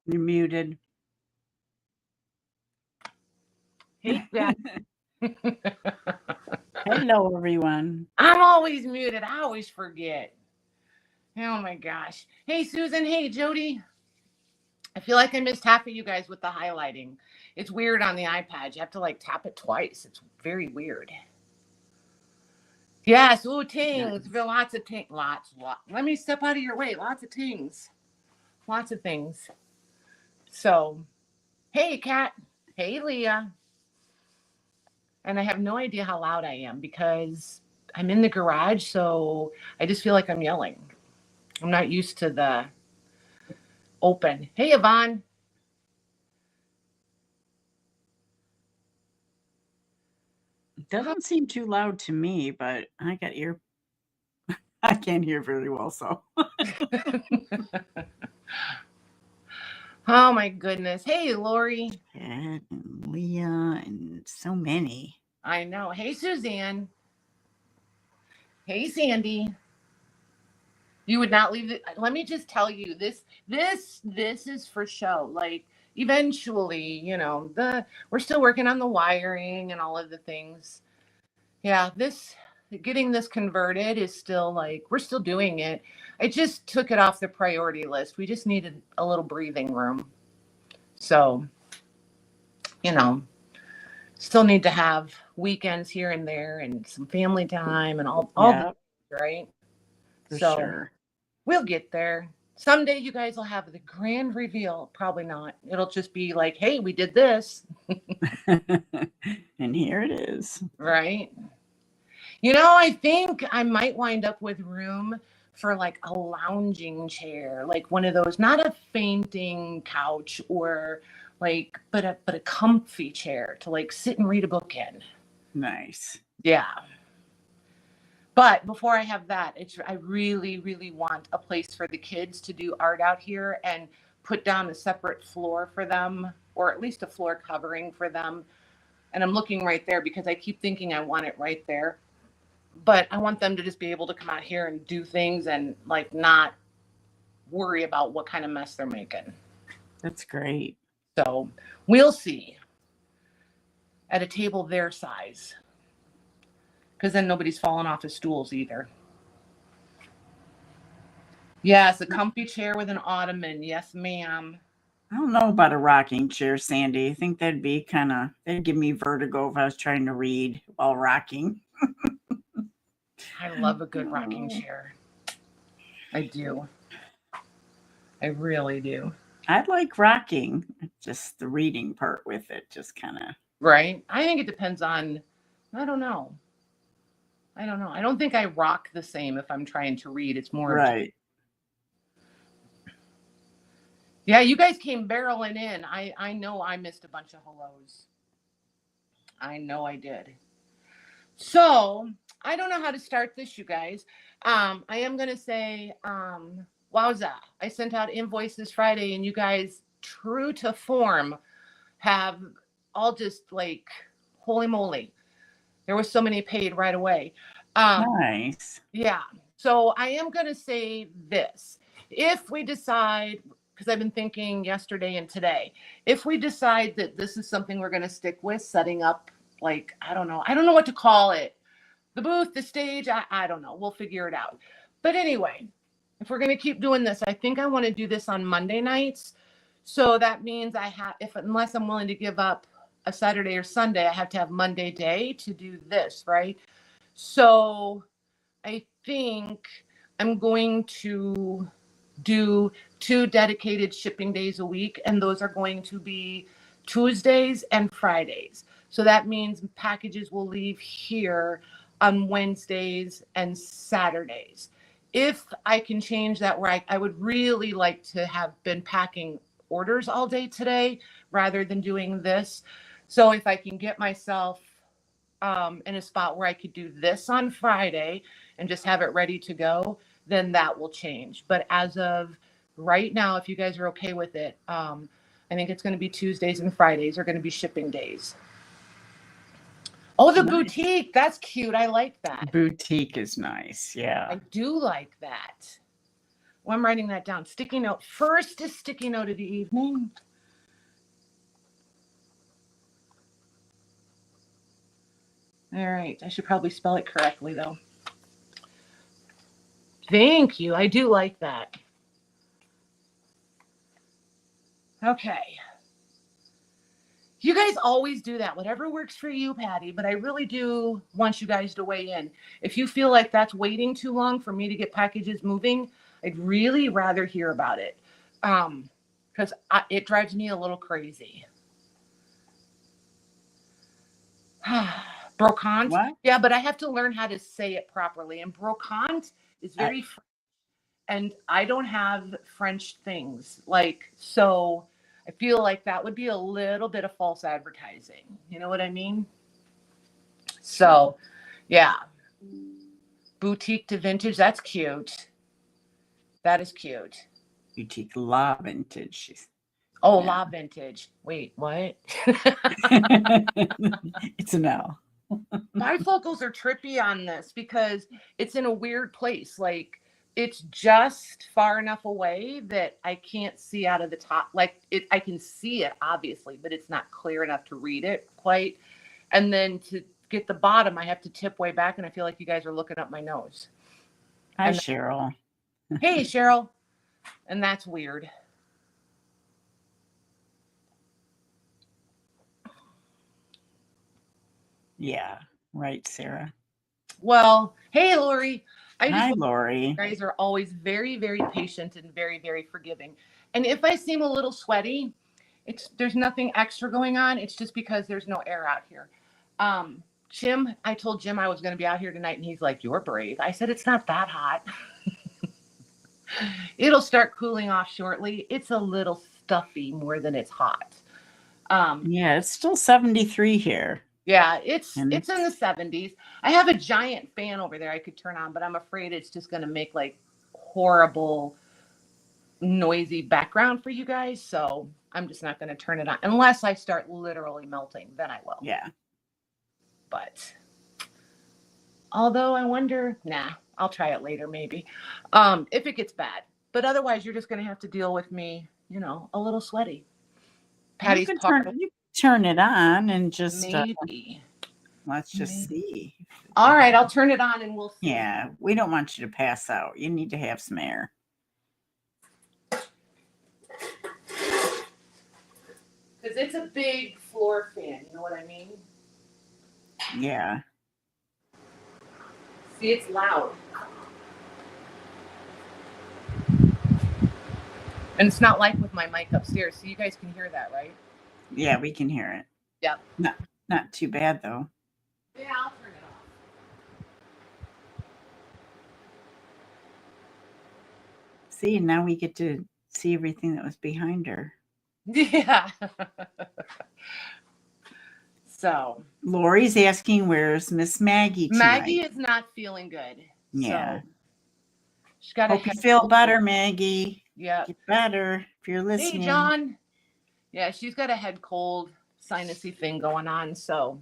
You're muted. Hey, Jack. Hello, everyone. I'm always muted. I always forget. Oh my gosh. Hey, Susan. Hey, Jody. I feel like I missed half of you guys with the highlighting. It's weird on the iPad. You have to like tap it twice. It's very weird. Yes. Ooh, tings. Nice. Lots of tings. Lots. Let me step out of your way. Lots of tings. Lots of things. So, hey, Kat. Hey, Leah. And I have no idea how loud I am because I'm in the garage, so I just feel like I'm yelling. I'm not used to the open. Hey, Yvonne. It doesn't seem too loud to me, but I got I can't hear very well, so. Oh, my goodness. Hey, Lori. Kat and Leah and so many. I know. Hey, Suzanne. Hey, Sandy. You would not leave it. Let me just tell you, this is for show. Like, eventually, you know, we're still working on the wiring and all of the things. Yeah, getting this converted is still like, we're still doing it. I just took it off the priority list. We just needed a little breathing room. So, you know, still need to have weekends here and there and some family time and all the, right? For sure. We'll get there. Someday you guys will have the grand reveal. Probably not. It'll just be like, hey, we did this. And here it is. Right. You know, I think I might wind up with room for like a lounging chair, like one of those, not a fainting couch or like, but a comfy chair to like sit and read a book in. Nice. Yeah. But before I have that, I really, really want a place for the kids to do art out here and put down a separate floor for them, or at least a floor covering for them. And I'm looking right there because I keep thinking I want it right there. But I want them to just be able to come out here and do things and like not worry about what kind of mess they're making. That's great. So we'll see at a table their size. Because then nobody's falling off his stools either. Yes, a comfy chair with an ottoman. Yes, ma'am. I don't know about a rocking chair, Sandy. I think that'd give me vertigo if I was trying to read while rocking. I love a good rocking chair. I do. I really do. I like rocking. Just the reading part with it, just kind of. Right? I think it depends on, I don't know. I don't think I rock the same if I'm trying to read. It's more right. Yeah, you guys came barreling in. I know I missed a bunch of hellos. I know I did. So I don't know how to start this, you guys. I am going to say, wowza. I sent out invoices Friday, and you guys, true to form, have all just like, holy moly. There was so many paid right away. Nice. Yeah. So I am going to say this. If we decide, because I've been thinking yesterday and today, if we decide that this is something we're going to stick with, setting up, like, I don't know what to call it. The booth, the stage, I don't know. We'll figure it out. But anyway, if we're going to keep doing this, I think I want to do this on Monday nights. So that means unless I'm willing to give up a Saturday or Sunday, I have to have Monday day to do this, right? So I think I'm going to do 2 dedicated shipping days a week, and those are going to be Tuesdays and Fridays. So that means packages will leave here on Wednesdays and Saturdays. If I can change that, where I would really like to have been packing orders all day today rather than doing this. So if I can get myself in a spot where I could do this on Friday and just have it ready to go, then that will change. But as of right now, if you guys are okay with it, I think it's going to be Tuesdays and Fridays are going to be shipping days. Oh, the boutique. That's cute. I like that. Boutique is nice. Yeah. I do like that. Well, I'm writing that down. Sticky note. First is sticky note of the evening. All right. I should probably spell it correctly, though. Thank you. I do like that. Okay. You guys always do that. Whatever works for you, Patty, but I really do want you guys to weigh in. If you feel like that's waiting too long for me to get packages moving, I'd really rather hear about it. Because it drives me a little crazy. Brocante? What? Yeah, but I have to learn how to say it properly. And brocante is very French, and I don't have French things. Like, so I feel like that would be a little bit of false advertising. You know what I mean? So, yeah. Boutique to vintage. That's cute. That is cute. Boutique La Vintage. Oh, Yeah. La Vintage. Wait, what? It's an L. Bifocals are trippy on this because it's in a weird place. Like, it's just far enough away that I can't see out of the top. Like, I can see it, obviously, but it's not clear enough to read it quite. And then to get the bottom, I have to tip way back, and I feel like you guys are looking up my nose. Hi, Cheryl. Hey, Cheryl. And that's weird. Yeah, right, Sarah. Well, hey, Lori. Hi, Lori. You guys are always very, very patient and very, very forgiving. And if I seem a little sweaty, there's nothing extra going on. It's just because there's no air out here. Jim, I told Jim I was going to be out here tonight, and he's like, "You're brave." I said, "It's not that hot." It'll start cooling off shortly. It's a little stuffy more than it's hot. Yeah, it's still 73 here. Yeah, it's in the 70s. I have a giant fan over there I could turn on, but I'm afraid it's just going to make like horrible, noisy background for you guys. So I'm just not going to turn it on unless I start literally melting. Then I will. Yeah. But although I wonder, nah, I'll try it later maybe. If it gets bad. But otherwise, you're just going to have to deal with me, a little sweaty. Patty's you turn it on and just maybe. Let's just see. All right, I'll turn it on and we'll see. Yeah, we don't want you to pass out. You need to have some air. Because it's a big floor fan, you know what I mean? Yeah. See, it's loud. And it's not like with my mic upstairs, so you guys can hear that, right? Yeah, we can hear it. Yep. Not too bad, though. Yeah, I'll turn it off. See, now we get to see everything that was behind her. Yeah. So. Lori's asking, where's Miss Maggie tonight? Maggie is not feeling good. Yeah. So she's got Hope you feel better, Maggie. Yeah. Get better if you're listening. Hey, John. Yeah, she's got a head cold, sinusy thing going on. So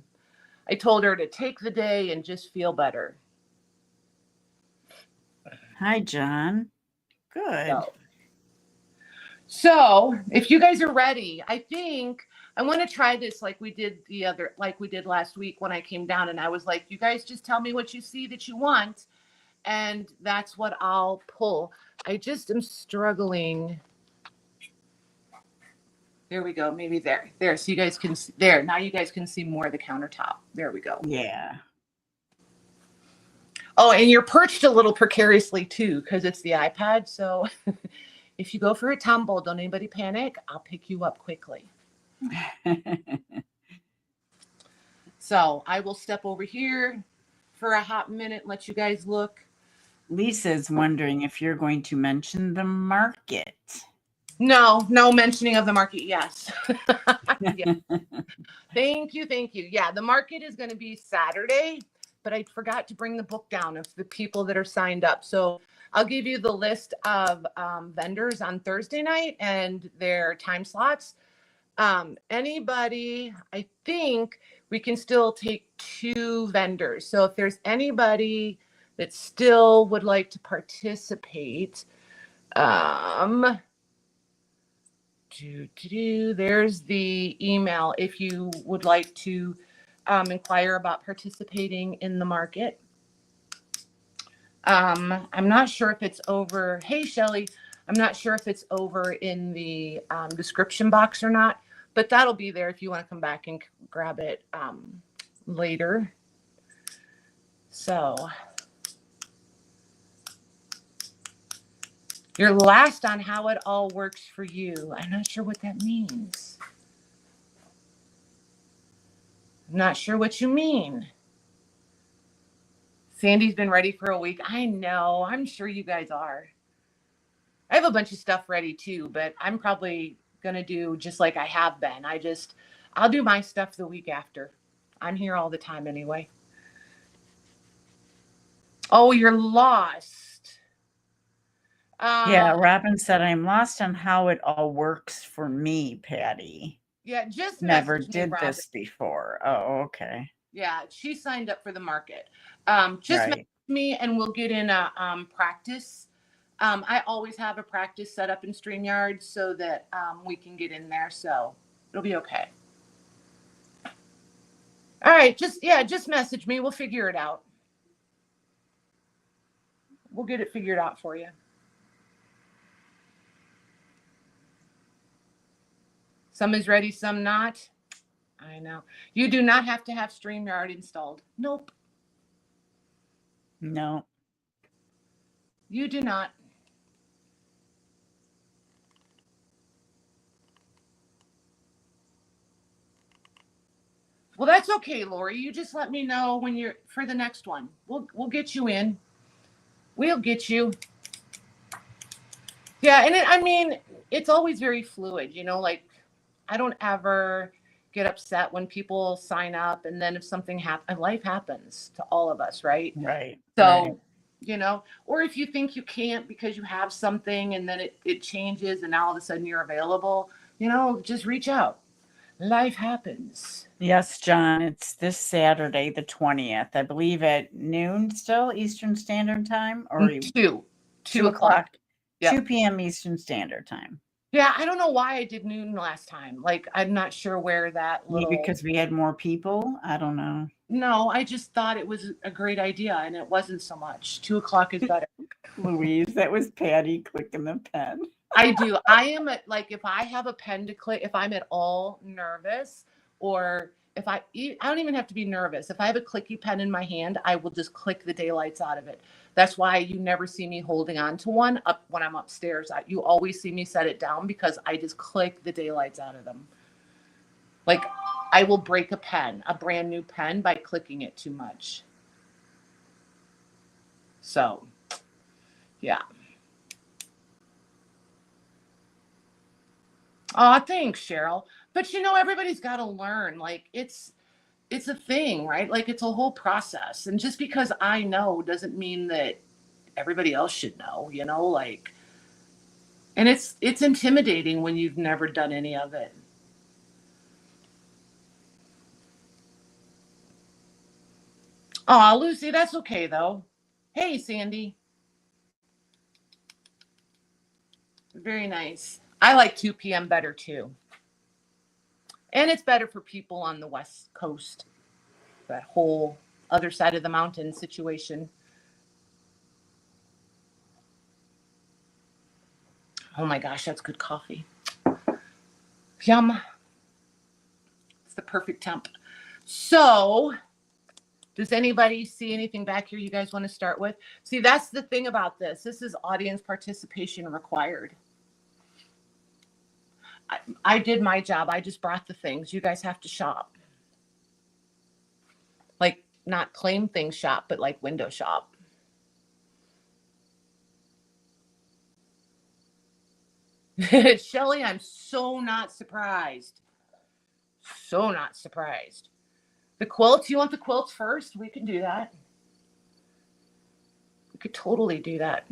I told her to take the day and just feel better. Hi, John. Good. So if you guys are ready, I think I want to try this like we did last week when I came down, and I was like, you guys just tell me what you see that you want, and that's what I'll pull. I just am struggling. There we go. Maybe there. So you guys can see there. Now you guys can see more of the countertop. There we go. Yeah. Oh, and you're perched a little precariously too, because it's the iPad. So if you go for a tumble, don't anybody panic. I'll pick you up quickly. So I will step over here for a hot minute, let you guys look. Lisa's wondering if you're going to mention the market. No mentioning of the market. Yes. Yeah. Thank you. Yeah, the market is going to be Saturday, but I forgot to bring the book down of the people that are signed up. So I'll give you the list of vendors on Thursday night and their time slots. Anybody, I think we can still take 2 vendors. So if there's anybody that still would like to participate, There's the email if you would like to inquire about participating in the market. I'm not sure if it's over. Hey, Shelly, I'm not sure if it's over in the description box or not, but that'll be there if you want to come back and grab it later. So you're last on how it all works for you. I'm not sure what that means. I'm not sure what you mean. Sandy's been ready for a week. I know. I'm sure you guys are. I have a bunch of stuff ready too, but I'm probably going to do just like I have been. I'll do my stuff the week after. I'm here all the time anyway. Oh, you're lost. Yeah, Robin said, I'm lost on how it all works for me, Patty. Yeah, just never message me, did Robin. this before. Oh, okay. Yeah, she signed up for the market. Just Right. message me and we'll get in a practice. I always have a practice set up in StreamYard so that we can get in there. So it'll be okay. All right, just message me. We'll figure it out. We'll get it figured out for you. Some is ready, some not. I know. You do not have to have StreamYard installed. Nope. No. You do not. Well, that's okay, Lori. You just let me know when you're for the next one. We'll get you in. We'll get you. Yeah, and I mean, it's always very fluid, you know, like I don't ever get upset when people sign up and then if something happens, life happens to all of us, right? Right. So, right. you know, or if you think you can't because you have something and then it changes and now all of a sudden you're available, you know, just reach out. Life happens. Yes, John, it's this Saturday, the 20th, I believe at noon still, Eastern Standard Time, or 2 o'clock. Yep. 2 p.m. Eastern Standard Time. Yeah, I don't know why I did noon last time. Like, I'm not sure where that little... Maybe because we had more people? I don't know. No, I just thought it was a great idea, and it wasn't so much. 2 o'clock is better. Louise, that was Patty clicking the pen. I do. I am at, like, if I have a pen to click, if I'm at all nervous, or if I don't even have to be nervous. If I have a clicky pen in my hand, I will just click the daylights out of it. That's why you never see me holding on to one up when I'm upstairs. You always see me set it down because I just click the daylights out of them. Like, I will break a pen, a brand new pen, by clicking it too much. So, yeah. Oh, thanks, Cheryl. But you know, everybody's got to learn. Like, it's a thing, right? Like, it's a whole process. And just because I know doesn't mean that everybody else should know, you know, like, and it's intimidating when you've never done any of it. Oh, Lucy, that's okay though. Hey, Sandy. Very nice. I like 2 p.m. better too. And it's better for people on the West Coast, that whole other side of the mountain situation. Oh my gosh, that's good coffee. Yum. It's the perfect temp. So, does anybody see anything back here you guys want to start with? See, that's the thing about this. This is audience participation required. I did my job. I just brought the things. You guys have to shop. Like, not claim things shop, but like window shop. Shelly, I'm so not surprised. So not surprised. The quilts, you want the quilts first? We can do that. We could totally do that.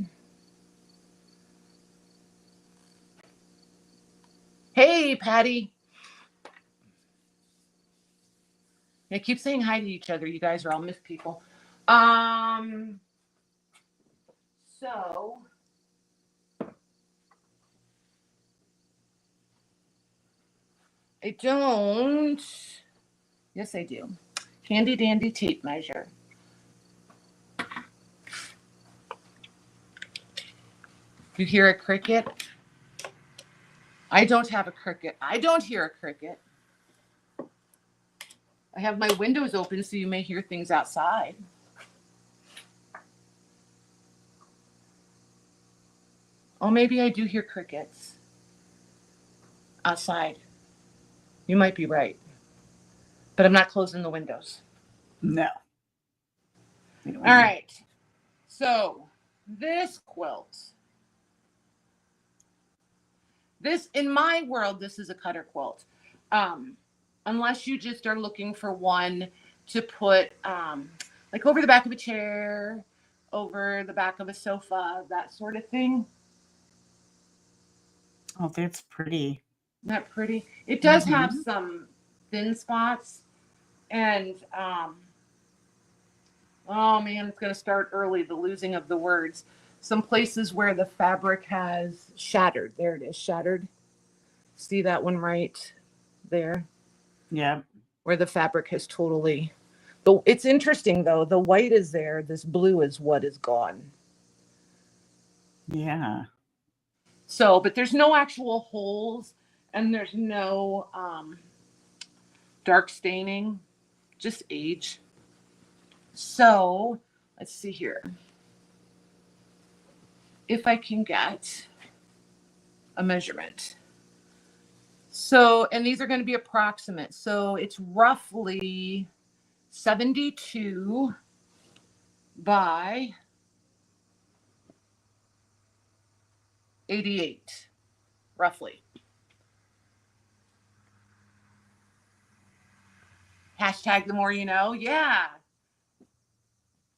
Hey, Patty. Yeah, keep saying hi to each other. You guys are all myth people. So I don't. Yes, I do. Handy dandy tape measure. You hear a cricket? I don't have a cricket. I don't hear a cricket. I have my windows open so you may hear things outside. Oh, maybe I do hear crickets outside. You might be right. But I'm not closing the windows. No. All right. So this quilt. This, in my world, this is a cutter quilt. Unless you just are looking for one to put like over the back of a chair, over the back of a sofa, that sort of thing. Oh, that's pretty. Not pretty. It does have some thin spots. And, oh man, it's going to start early, the losing of the words. Some places where the fabric has shattered. There it is, shattered. See that one right there? Yeah. Where the fabric has totally... It's interesting, though. The white is there. This blue is what is gone. Yeah. So, but there's no actual holes, and there's no dark staining, just age. So, let's see here. If I can get a measurement. So, and these are going to be approximate. So it's roughly 72 by 88, roughly. Hashtag the more you know. Yeah.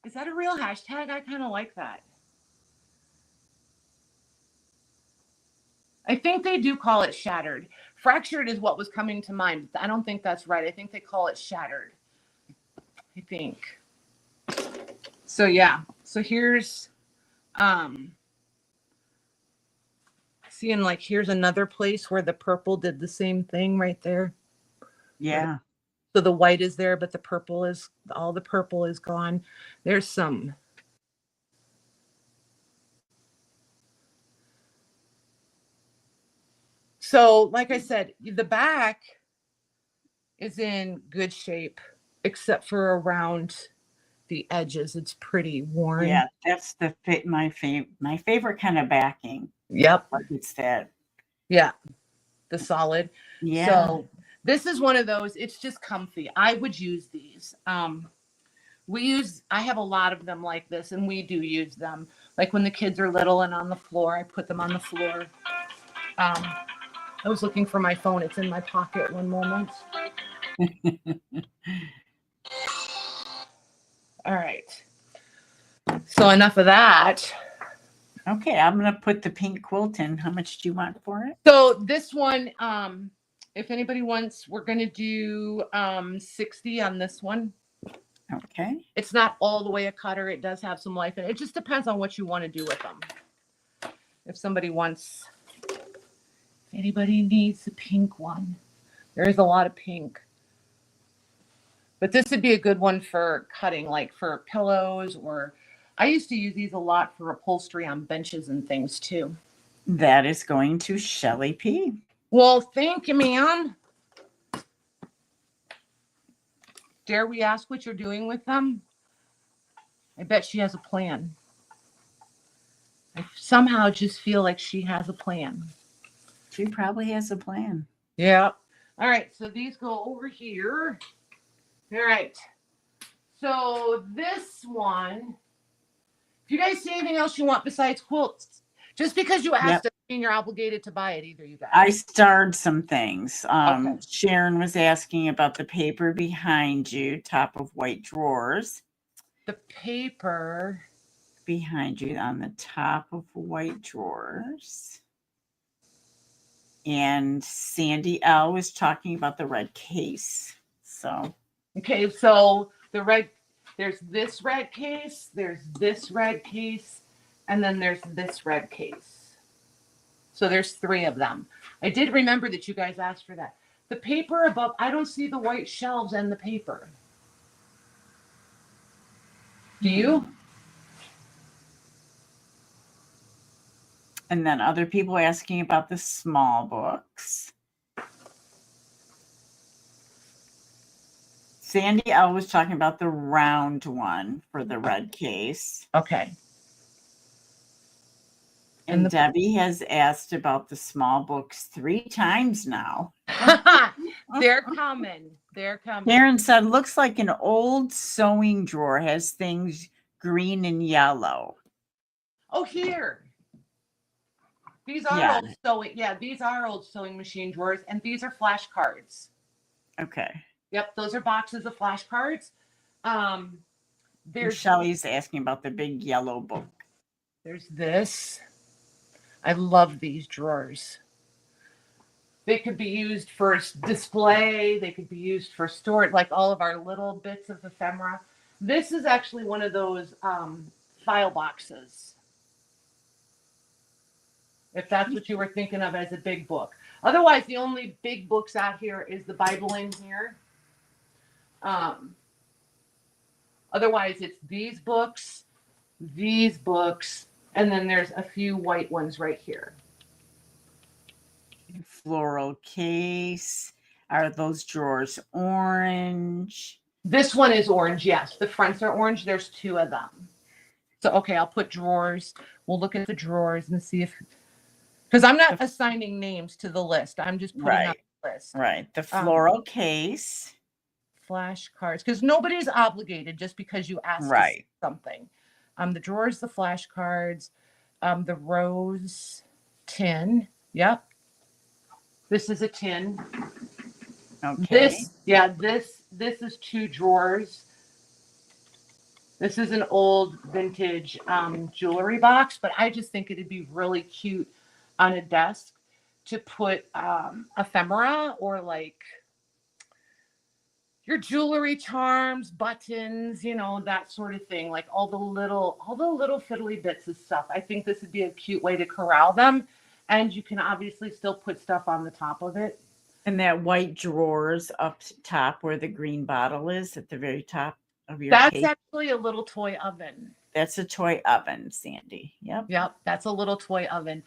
Is that a real hashtag? I kind of like that. I think they do call it shattered. Fractured is what was coming to mind. I don't think that's right. I think they call it shattered. I think. So yeah. So here's seeing like here's another place where the purple did the same thing right there. Yeah. So the white is there, but the purple is, all the purple is gone. There's some. So like I said, the back is in good shape, except for around the edges. It's pretty worn. Yeah, that's the my favorite kind of backing. Yep. Like it's that. Yeah. The solid. Yeah. So this is one of those, it's just comfy. I would use these. I have a lot of them like this, and we do use them. Like when the kids are little and on the floor, I put them on the floor. I was looking for my phone. It's in my pocket. One moment. All right. So enough of that. Okay, I'm going to put the pink quilt in. How much do you want for it? So this one, if anybody wants, we're going to do 60 on this one. Okay. It's not all the way a cutter. It does have some life in it. It just depends on what you want to do with them. If somebody wants, if anybody needs a pink one, there is a lot of pink. But this would be a good one for cutting, like for pillows, or I used to use these a lot for upholstery on benches and things too. That is going to Shelly P. Well, thank you, ma'am. Dare we ask what you're doing with them? I bet she has a plan. I somehow just feel like she has a plan. She probably has a plan. Yeah. All right. So these go over here. All right. So this one, if you guys see anything else you want besides quilts, just because you asked, doesn't mean you're obligated to buy it either, you guys. I starred some things. Okay. Sharon was asking about the paper behind you, top of white drawers. The paper behind you on the top of white drawers. And Sandy L was talking about the red case. So okay, so the red, there's this red case, there's this red case, and then there's this red case. So there's 3 of them. I did remember that you guys asked for that. The paper above, I don't see the white shelves and the paper. Do you? And then other people asking about the small books. Sandy L was talking about the round one for the red case. Okay. And Debbie has asked about the small books 3 times now. They're coming. They're coming. Karen said, looks like an old sewing drawer has things green and yellow. Oh, here. These are old sewing. Yeah, these are old sewing machine drawers, and these are flashcards. Okay. Yep, those are boxes of flashcards. Shelley's asking about the big yellow book. There's this. I love these drawers. They could be used for display. They could be used for storage, like all of our little bits of ephemera. This is actually one of those file boxes, if that's what you were thinking of as a big book. Otherwise, the only big books out here is the Bible in here. Otherwise, it's these books, and then there's a few white ones right here. Floral case. Are those drawers orange? This one is orange, yes. The fronts are orange. There's 2 of them. So, okay, I'll put drawers. We'll look at the drawers and see if, because I'm not assigning names to the list. I'm just putting out the list. Right. The floral case. Flashcards, because nobody's obligated just because you asked something. The drawers, the flashcards, the rose tin. Yep. This is a tin. Okay. This is 2 drawers. This is an old vintage jewelry box, but I just think it'd be really cute on a desk to put ephemera or like your jewelry charms, buttons, you know, that sort of thing, like all the little fiddly bits of stuff. I think this would be a cute way to corral them, and you can obviously still put stuff on the top of it. And that white drawers up top where the green bottle is at the very top of your That's case. actually a little toy oven. That's a toy oven, Sandy. Yep. That's a little toy oven.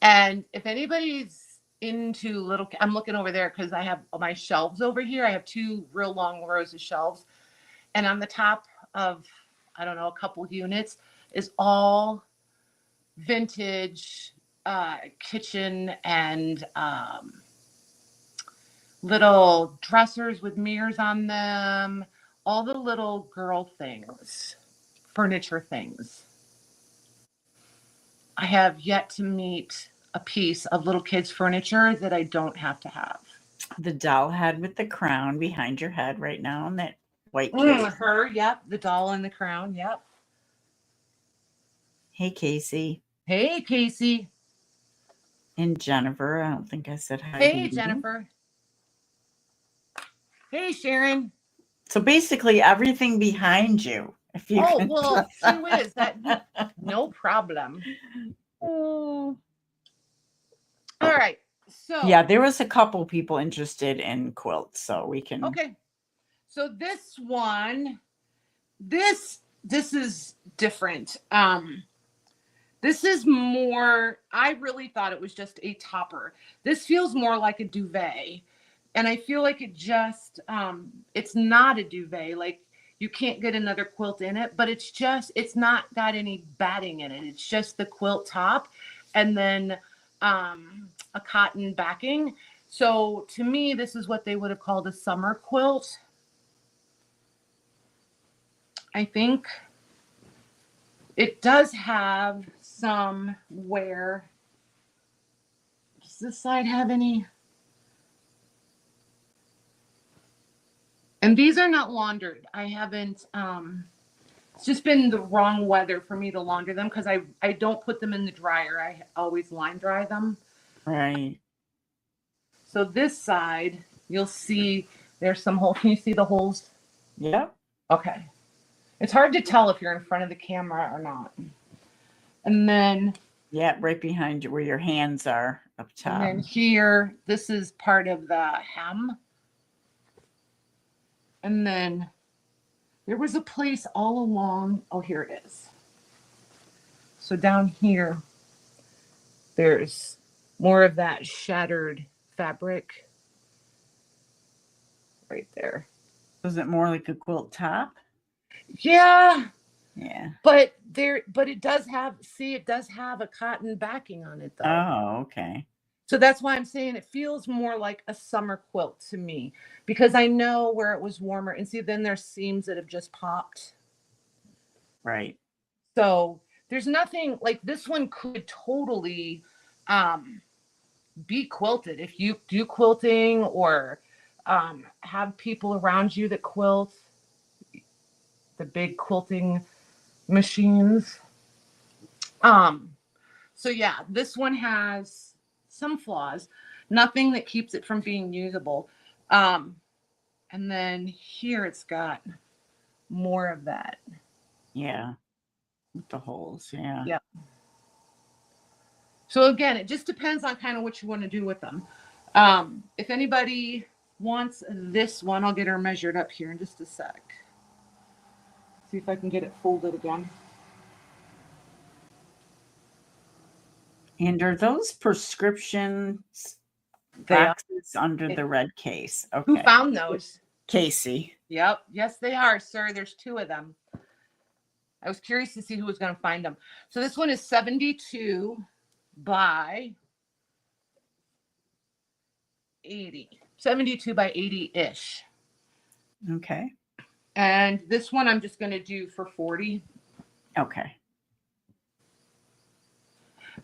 And if anybody's into little, I'm looking over there because I have my shelves over here. I have 2 real long rows of shelves, and on the top of, I don't know, a couple units is all vintage kitchen and little dressers with mirrors on them, all the little girl things, furniture things. I have yet to meet a piece of little kids' furniture that I don't have to have. The doll head with the crown behind your head right now on that white case. Her, yep. The doll and the crown, yep. Hey, Casey. Hey, Casey. And Jennifer. I don't think I said hi. Hey, Jennifer. Hey, Sharon. So basically everything behind you. If you well, who is that? No problem. Oh. All right. So yeah, there was a couple people interested in quilts, so we can. Okay. So this one, this is different. This is more, I really thought it was just a topper. This feels more like a duvet. And I feel like it just, it's not a duvet. Like you can't get another quilt in it, but it's not got any batting in it. It's just the quilt top and then a cotton backing. So to me, this is what they would have called a summer quilt. I think it does have some wear. Does this side have any? And these are not laundered. I haven't, it's just been the wrong weather for me to launder them because I don't put them in the dryer. I always line dry them. Right. So this side, you'll see there's some holes. Can you see the holes? Yep. Okay. It's hard to tell if you're in front of the camera or not. And then Yeah, right behind you where your hands are up top. And then here, this is part of the hem. And then there was a place all along. Oh, here it is. So down here, there's more of that shattered fabric right there. Was it more like a quilt top? Yeah. Yeah. But it does have, see, it does have a cotton backing on it though. Oh, okay. So that's why I'm saying it feels more like a summer quilt to me, because I know where it was warmer, and see, then there's seams that have just popped. Right. So there's nothing like this one could totally be quilted if you do quilting or have people around you that quilt, the big quilting machines. So yeah, this one has some flaws, nothing that keeps it from being usable. And then here it's got more of that. Yeah. With the holes. Yeah. Yep. So again, it just depends on kind of what you want to do with them. If anybody wants this one, I'll get her measured up here in just a sec. See if I can get it folded again. And are those prescriptions They are. boxes under the red case? Okay. Who found those? Casey. Yep. Yes, they are, sir. There's 2 of them. I was curious to see who was going to find them. So this one is 72 by 80. 72 by 80-ish. Okay. And this one I'm just going to do for 40. Okay.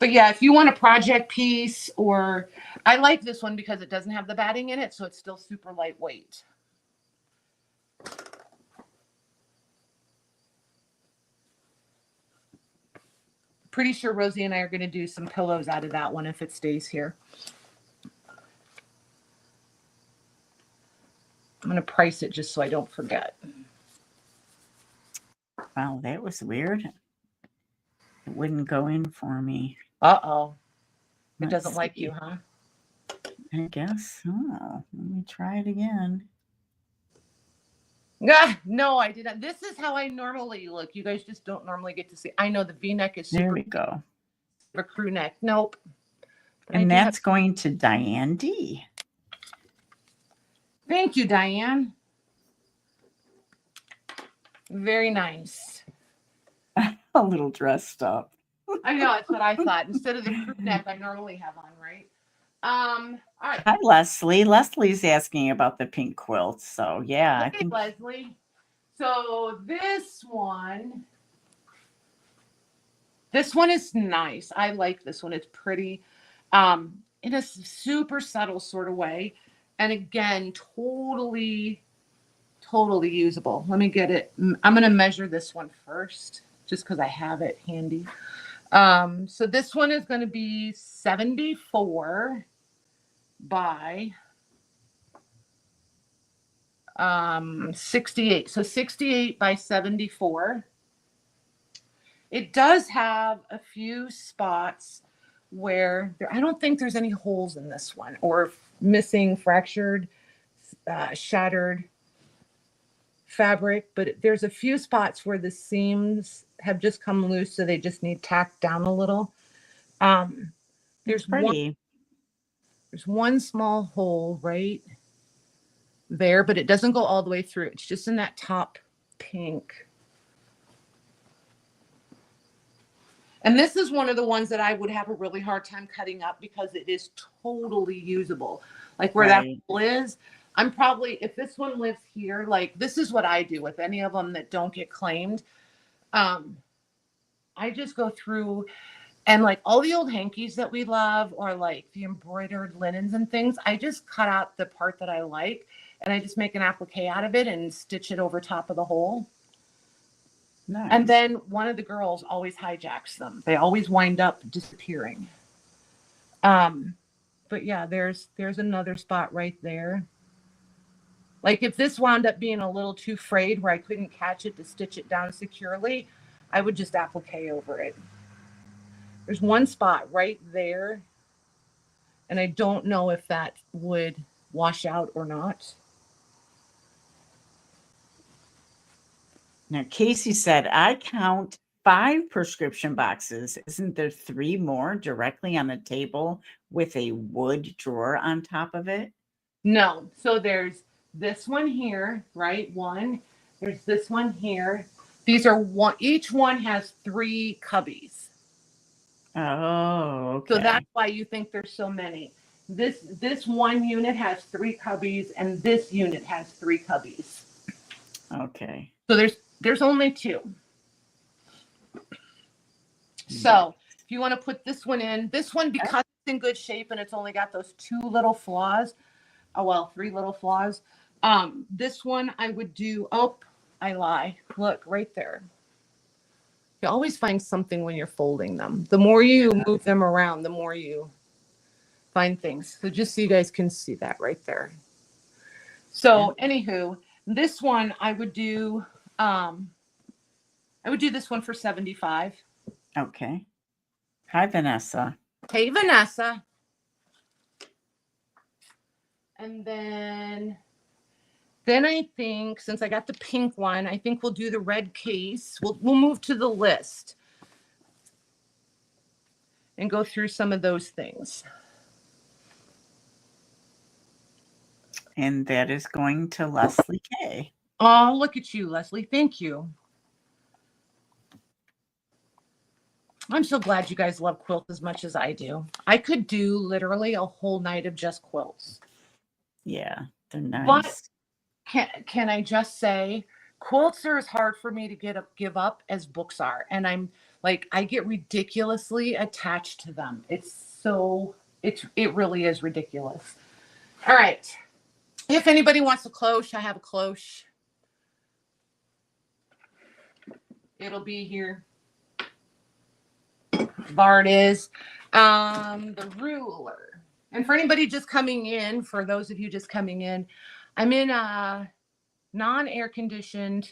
But yeah, if you want a project piece, or I like this one because it doesn't have the batting in it, so it's still super lightweight. Pretty sure Rosie and I are going to do some pillows out of that one if it stays here. I'm going to price it just so I don't forget. Wow, that was weird. It wouldn't go in for me. Uh-oh. It Let's doesn't like see. you, huh? I guess so. Let me try it again. No, I didn't. This is how I normally look. You guys just don't normally get to see. I know the V-neck is super. There we go. A crew neck. Nope. But And that's going to Diane D. Thank you, Diane. Very nice. A little dressed up. I know, that's what I thought. Instead of the crew neck I normally have on, right? All right. Hi, Leslie. Leslie's asking about the pink quilt. So yeah, I Okay, think Leslie. So this one is nice. I like this one. It's pretty in a super subtle sort of way. And again, totally usable. Let me get it. I'm going to measure this one first just because I have it handy. So this one is going to be 74 by 68. So 68 by 74. It does have a few spots where I don't think there's any holes in this one, or missing, fractured, shattered fabric, but there's a few spots where the seams have just come loose, so they just need tacked down a little. There's one small hole right there, but it doesn't go all the way through. It's just in that top pink. And this is one of the ones that I would have a really hard time cutting up because it is totally usable. Like where that hole is, I'm probably, if this one lives here, like this is what I do with any of them that don't get claimed. I just go through and like all the old hankies that we love, or like the embroidered linens and things, I just cut out the part that I like and I just make an applique out of it and stitch it over top of the hole. Nice. And then one of the girls always hijacks them. They always wind up disappearing. But yeah, there's another spot right there. Like if this wound up being a little too frayed where I couldn't catch it to stitch it down securely, I would just applique over it. There's one spot right there. And I don't know if that would wash out or not. Now, Casey said, I count 5 prescription boxes. Isn't there 3 more directly on the table with a wood drawer on top of it? No. So there's this one here, right? One. There's this one here. These are one, each one has 3 cubbies. Oh, okay. So that's why you think there's so many. This one unit has 3 cubbies, and this unit has 3 cubbies. Okay. So there's only 2. So if you want to put this one in, this one, because it's in good shape and it's only got those 2 little flaws, 3 little flaws. This one I would do, I lie. Look right there. You always find something when you're folding them. The more you move them around, the more you find things. So just so you guys can see that right there. So anywho, this one I would do this one for 75. Okay. Hi, Vanessa. Hey, Vanessa. And then I think, since I got the pink one, I think we'll do the red case. We'll move to the list and go through some of those things. And that is going to Leslie K. Oh, look at you, Leslie. Thank you. I'm so glad you guys love quilts as much as I do. I could do literally a whole night of just quilts. Yeah, they're nice. But can I just say, quilts are as hard for me to give up as books are. And I'm like, I get ridiculously attached to them. It really is ridiculous. All right. If anybody wants a cloche, I have a cloche. It'll be here. Bar it is. The ruler. And for anybody just coming in, for those of you just coming in, I'm in a non-air conditioned,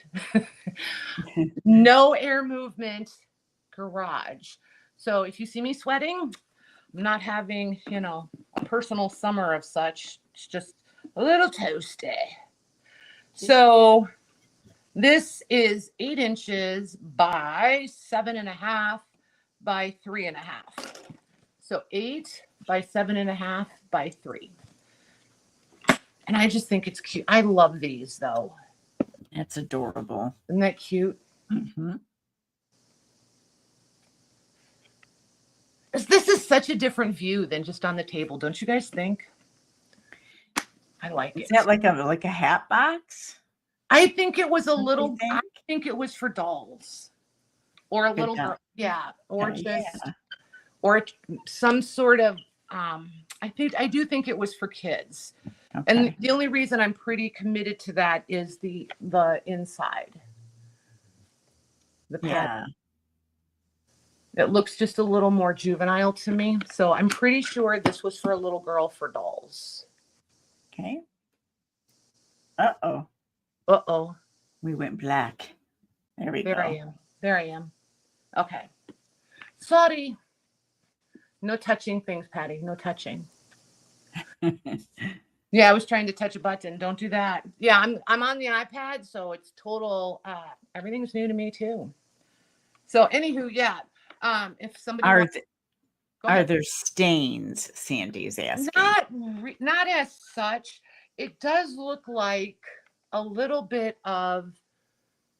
no air movement garage. So if you see me sweating, I'm not having, a personal summer of such. It's just a little toasty. So this is 8 inches by 7.5 by 3.5. So 8 by 7.5 by 3. And I just think it's cute. I love these though. That's adorable. Isn't that cute? Mm-hmm. This is such a different view than just on the table, don't you guys think? I like it. Is that like a hat box? I think it was I think it was for dolls. Or a little girl. Yeah. Or or some sort of I do think it was for kids. Okay. And the only reason I'm pretty committed to that is the inside. The pad. Yeah. It looks just a little more juvenile to me. So I'm pretty sure this was for a little girl for dolls. Okay. Uh-oh. Uh-oh. We went black. There we go. There I am. Okay. Sorry. No touching things, Patty. No touching. Yeah, I was trying to touch a button. Don't do that. Yeah, I'm on the iPad, so it's total. Everything's new to me too. So, anywho, yeah. If somebody are there stains? Sandy's asking. Not as such. It does look like a little bit of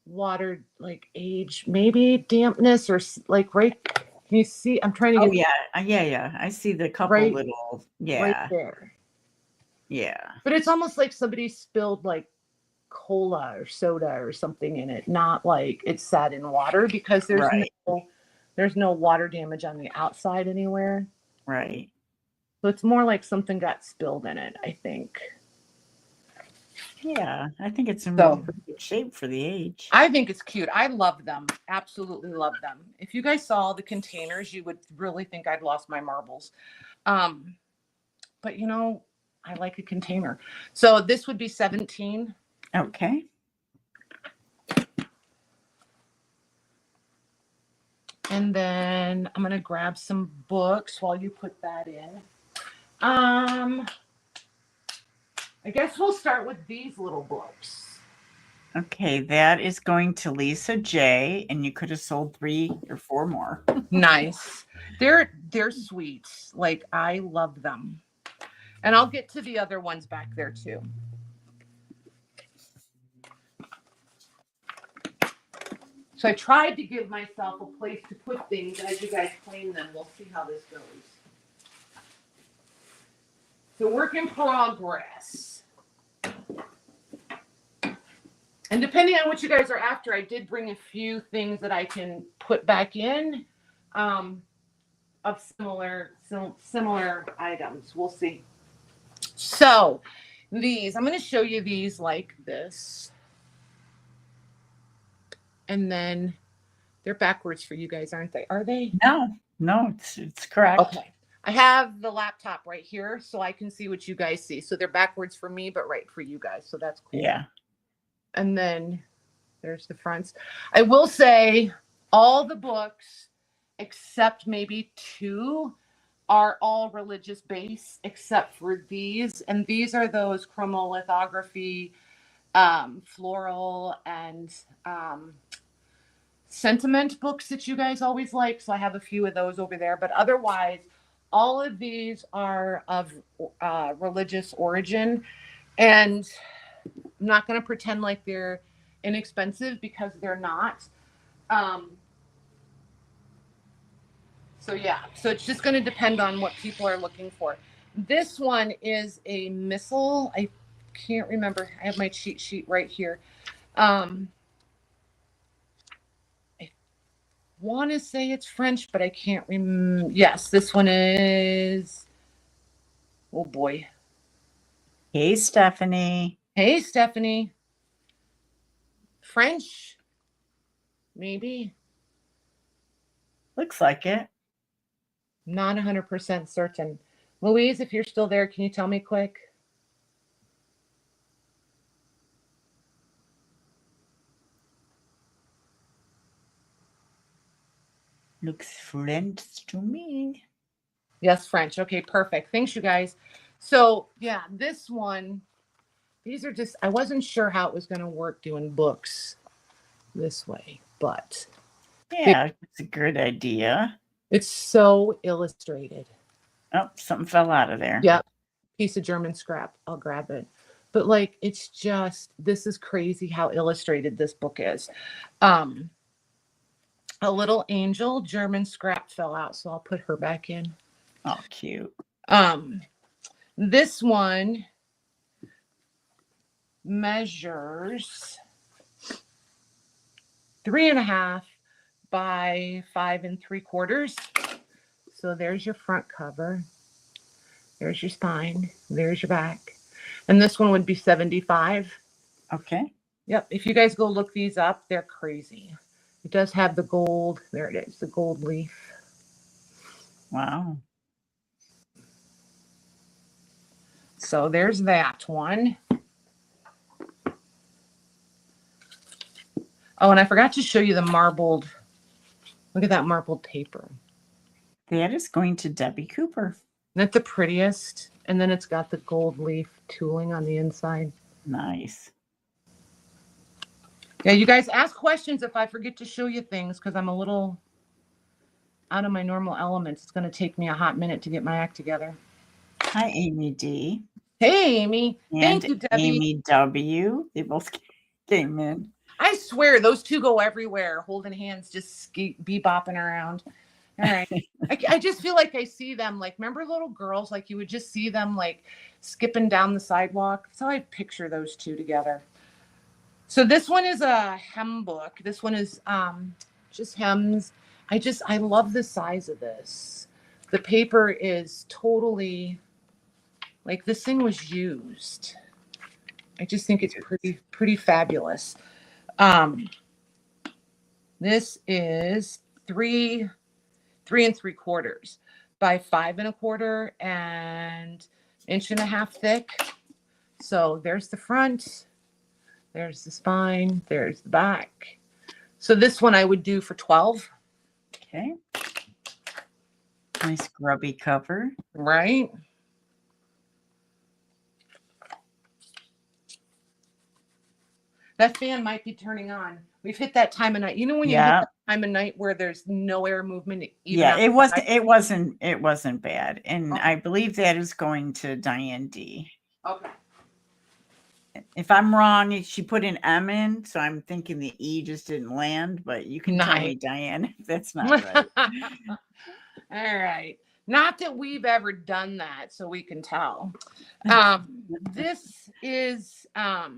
water, like age, maybe dampness, or like right. Can you see? I'm trying to get. Oh yeah. I see the couple little. Yeah. Right there. Yeah. But it's almost like somebody spilled like cola or soda or something in it, not like it's sat in water, because there's no water damage on the outside anywhere. Right. So it's more like something got spilled in it, I think. Yeah, I think it's in pretty good shape for the age. I think it's cute. I love them. Absolutely love them. If you guys saw the containers, you would really think I'd lost my marbles. But I like a container. So this would be 17. Okay. And then I'm going to grab some books while you put that in. I guess we'll start with these little books. Okay, that is going to Lisa J, and you could have sold 3 or 4 more. Nice. They're sweet. Like, I love them. And I'll get to the other ones back there too. So I tried to give myself a place to put things as you guys clean them. We'll see how this goes. So work in progress. And depending on what you guys are after, I did bring a few things that I can put back in of similar items. We'll see. So these, I'm going to show you these like this. And then they're backwards for you guys, aren't they? Are they? No, it's correct. Okay. I have the laptop right here so I can see what you guys see. So they're backwards for me, but right for you guys. So that's cool. Yeah. And then there's the fronts. I will say all the books, except maybe 2, are all religious base, except for these. And these are those chromolithography, floral, and sentiment books that you guys always like. So I have a few of those over there. But otherwise, all of these are of religious origin. And I'm not going to pretend like they're inexpensive because they're not. So yeah, so it's just going to depend on what people are looking for. This one is a missal. I can't remember. I have my cheat sheet right here. I want to say it's French, but I can't remember. Yes, this one is. Oh boy. Hey, Stephanie. Hey, Stephanie. French, maybe. Looks like it. Not 100% certain. Louise, if you're still there, can you tell me quick? Looks French to me. Yes, French. Okay, perfect. Thanks, you guys. So yeah, this one, these are just, I wasn't sure how it was going to work doing books this way, but yeah, it's a good idea. It's so illustrated. Oh, something fell out of there. Yep. Piece of German scrap. I'll grab it. But like, it's just, this is crazy how illustrated this book is. A little angel, German scrap fell out, so I'll put her back in. Oh, cute. This one measures 3.5 by 5 3/4. So there's your front cover. There's your spine. There's your back. And this one would be 75. Okay. Yep. If you guys go look these up, they're crazy. It does have the gold. There it is, the gold leaf. Wow. So there's that one. Oh, and I forgot to show you the marbled. Look at that marbled paper. That is going to Debbie Cooper. Isn't that the prettiest? And then it's got the gold leaf tooling on the inside. Nice. Yeah, you guys ask questions if I forget to show you things because I'm a little out of my normal elements. It's going to take me a hot minute to get my act together. Hi, Amy D. Hey, Amy. And thank you, Debbie. Amy W. They both came in. I swear, those two go everywhere, holding hands, just bebopping around. All right. I just feel like I see them, like, remember little girls? Like, you would just see them, like, skipping down the sidewalk. So I picture those two together. So this one is a hem book. This one is just hems. I love the size of this. The paper is totally, like, this thing was used. I just think it's pretty fabulous. This is 3 3/3 by 5 1/4 and 1.5 inches thick. So there's the front, there's the spine, there's the back. So this one I would do for 12. Okay. Nice grubby cover. Right? That fan might be turning on. We've hit that time of night. You know when you hit that time of night where there's no air movement? Even Yeah, outside? it wasn't bad. And Okay. I believe that is going to Diane D. Okay. If I'm wrong, she put an M in, so I'm thinking the E just didn't land, but you can tell me, Diane, if that's not right. All right. Not that we've ever done that, so we can tell. This is I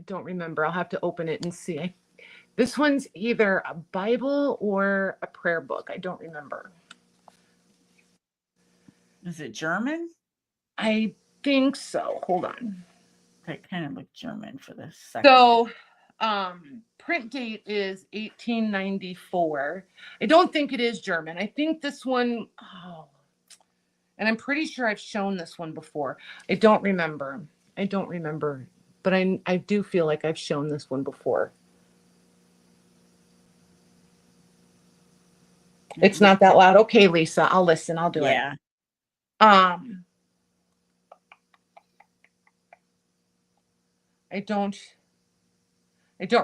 don't remember. I'll have to open it and see. This one's either a Bible or a prayer book. I don't remember. Is it German? I think so. Hold on. That kind of looked German for the second. So print date is 1894. I don't think it is German. I think this one, and I'm pretty sure I've shown this one before. I don't remember, but I do feel like I've shown this one before. It's not that loud. Okay, Lisa, I'll listen. I'll do it. I don't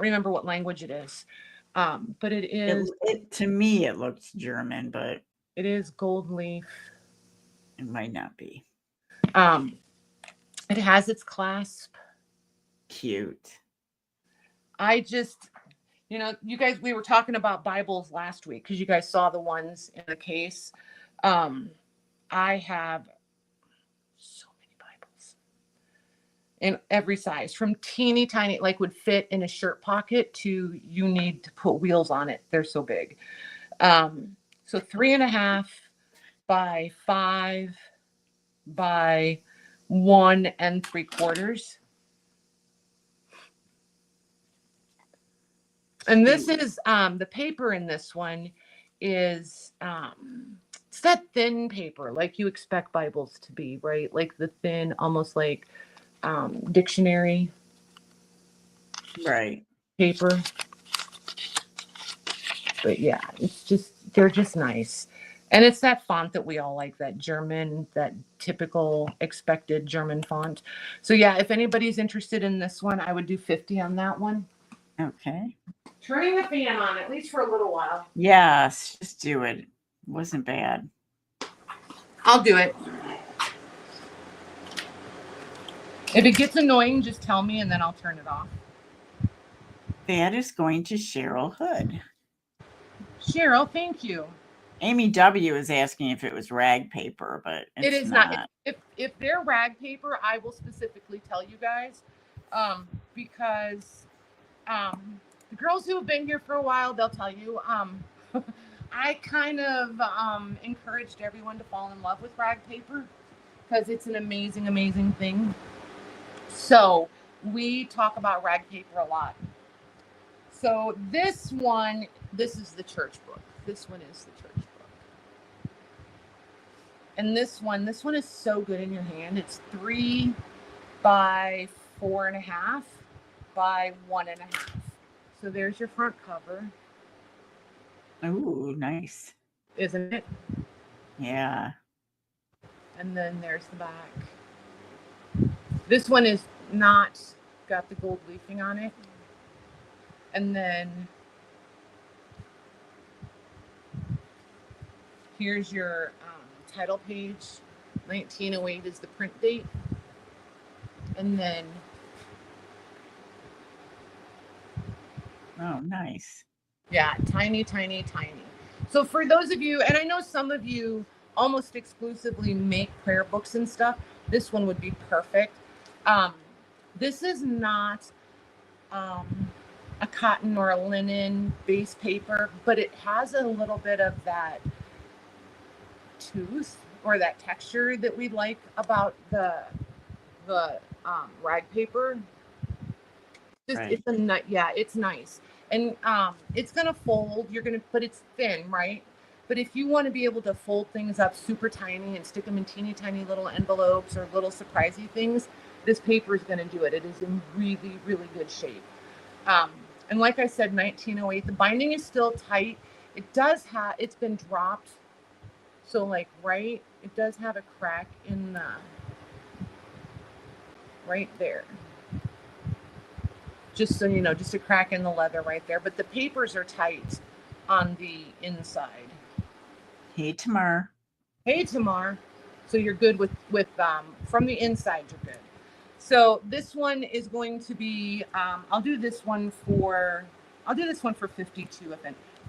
remember what language it is. But it is. To me, it looks German, but it is gold leaf. It might not be. It has its clasp. Cute. I just, you guys, we were talking about Bibles last week because you guys saw the ones in the case. I have so many Bibles in every size, from teeny tiny, like would fit in a shirt pocket, to you need to put wheels on it. They're so big. So 3.5 by 5 by 1 3/4. And this is the paper in this one is it's that thin paper like you expect Bibles to be, right? Like the thin, almost like dictionary paper. But yeah, they're just nice. And it's that font that we all like, that German, that typical expected German font. So yeah, if anybody's interested in this one, I would do 50 on that one. Okay. Turning the fan on, at least for a little while. Yes, just do it. It wasn't bad. I'll do it. If it gets annoying, just tell me and then I'll turn it off. That is going to Cheryl Hood. Cheryl, thank you. Amy W. is asking if it was rag paper, but it is not. If they're rag paper, I will specifically tell you guys, because the girls who have been here for a while, they'll tell you. I kind of encouraged everyone to fall in love with rag paper because it's an amazing, amazing thing. So we talk about rag paper a lot. So this is the church book. This one is the church book. And this one is so good in your hand. It's 3 by 4.5 by 1.5. So there's your front cover. Ooh, nice. Isn't it? Yeah. And then there's the back. This one is not got the gold leafing on it. And then here's your title page. 1908 is the print date. And then oh, nice. Yeah, tiny, tiny, tiny. So for those of you, and I know some of you almost exclusively make prayer books and stuff, this one would be perfect. This is not a cotton or a linen base paper, but it has a little bit of that tooth or that texture that we like about the rag paper. It's it's nice. And it's going to fold. But it's thin, right? But if you want to be able to fold things up super tiny and stick them in teeny tiny little envelopes or little surprisey things, this paper is going to do it. It is in really, really good shape. And like I said, 1908, the binding is still tight. It does have, it's been dropped. So like, right, it does have a crack in the, right there. Just so you know, just a crack in the leather right there. But the papers are tight on the inside. Hey, Tamar. Hey, Tamar. So you're good with from the inside, you're good. So this one is going to be, I'll do this one for 52, if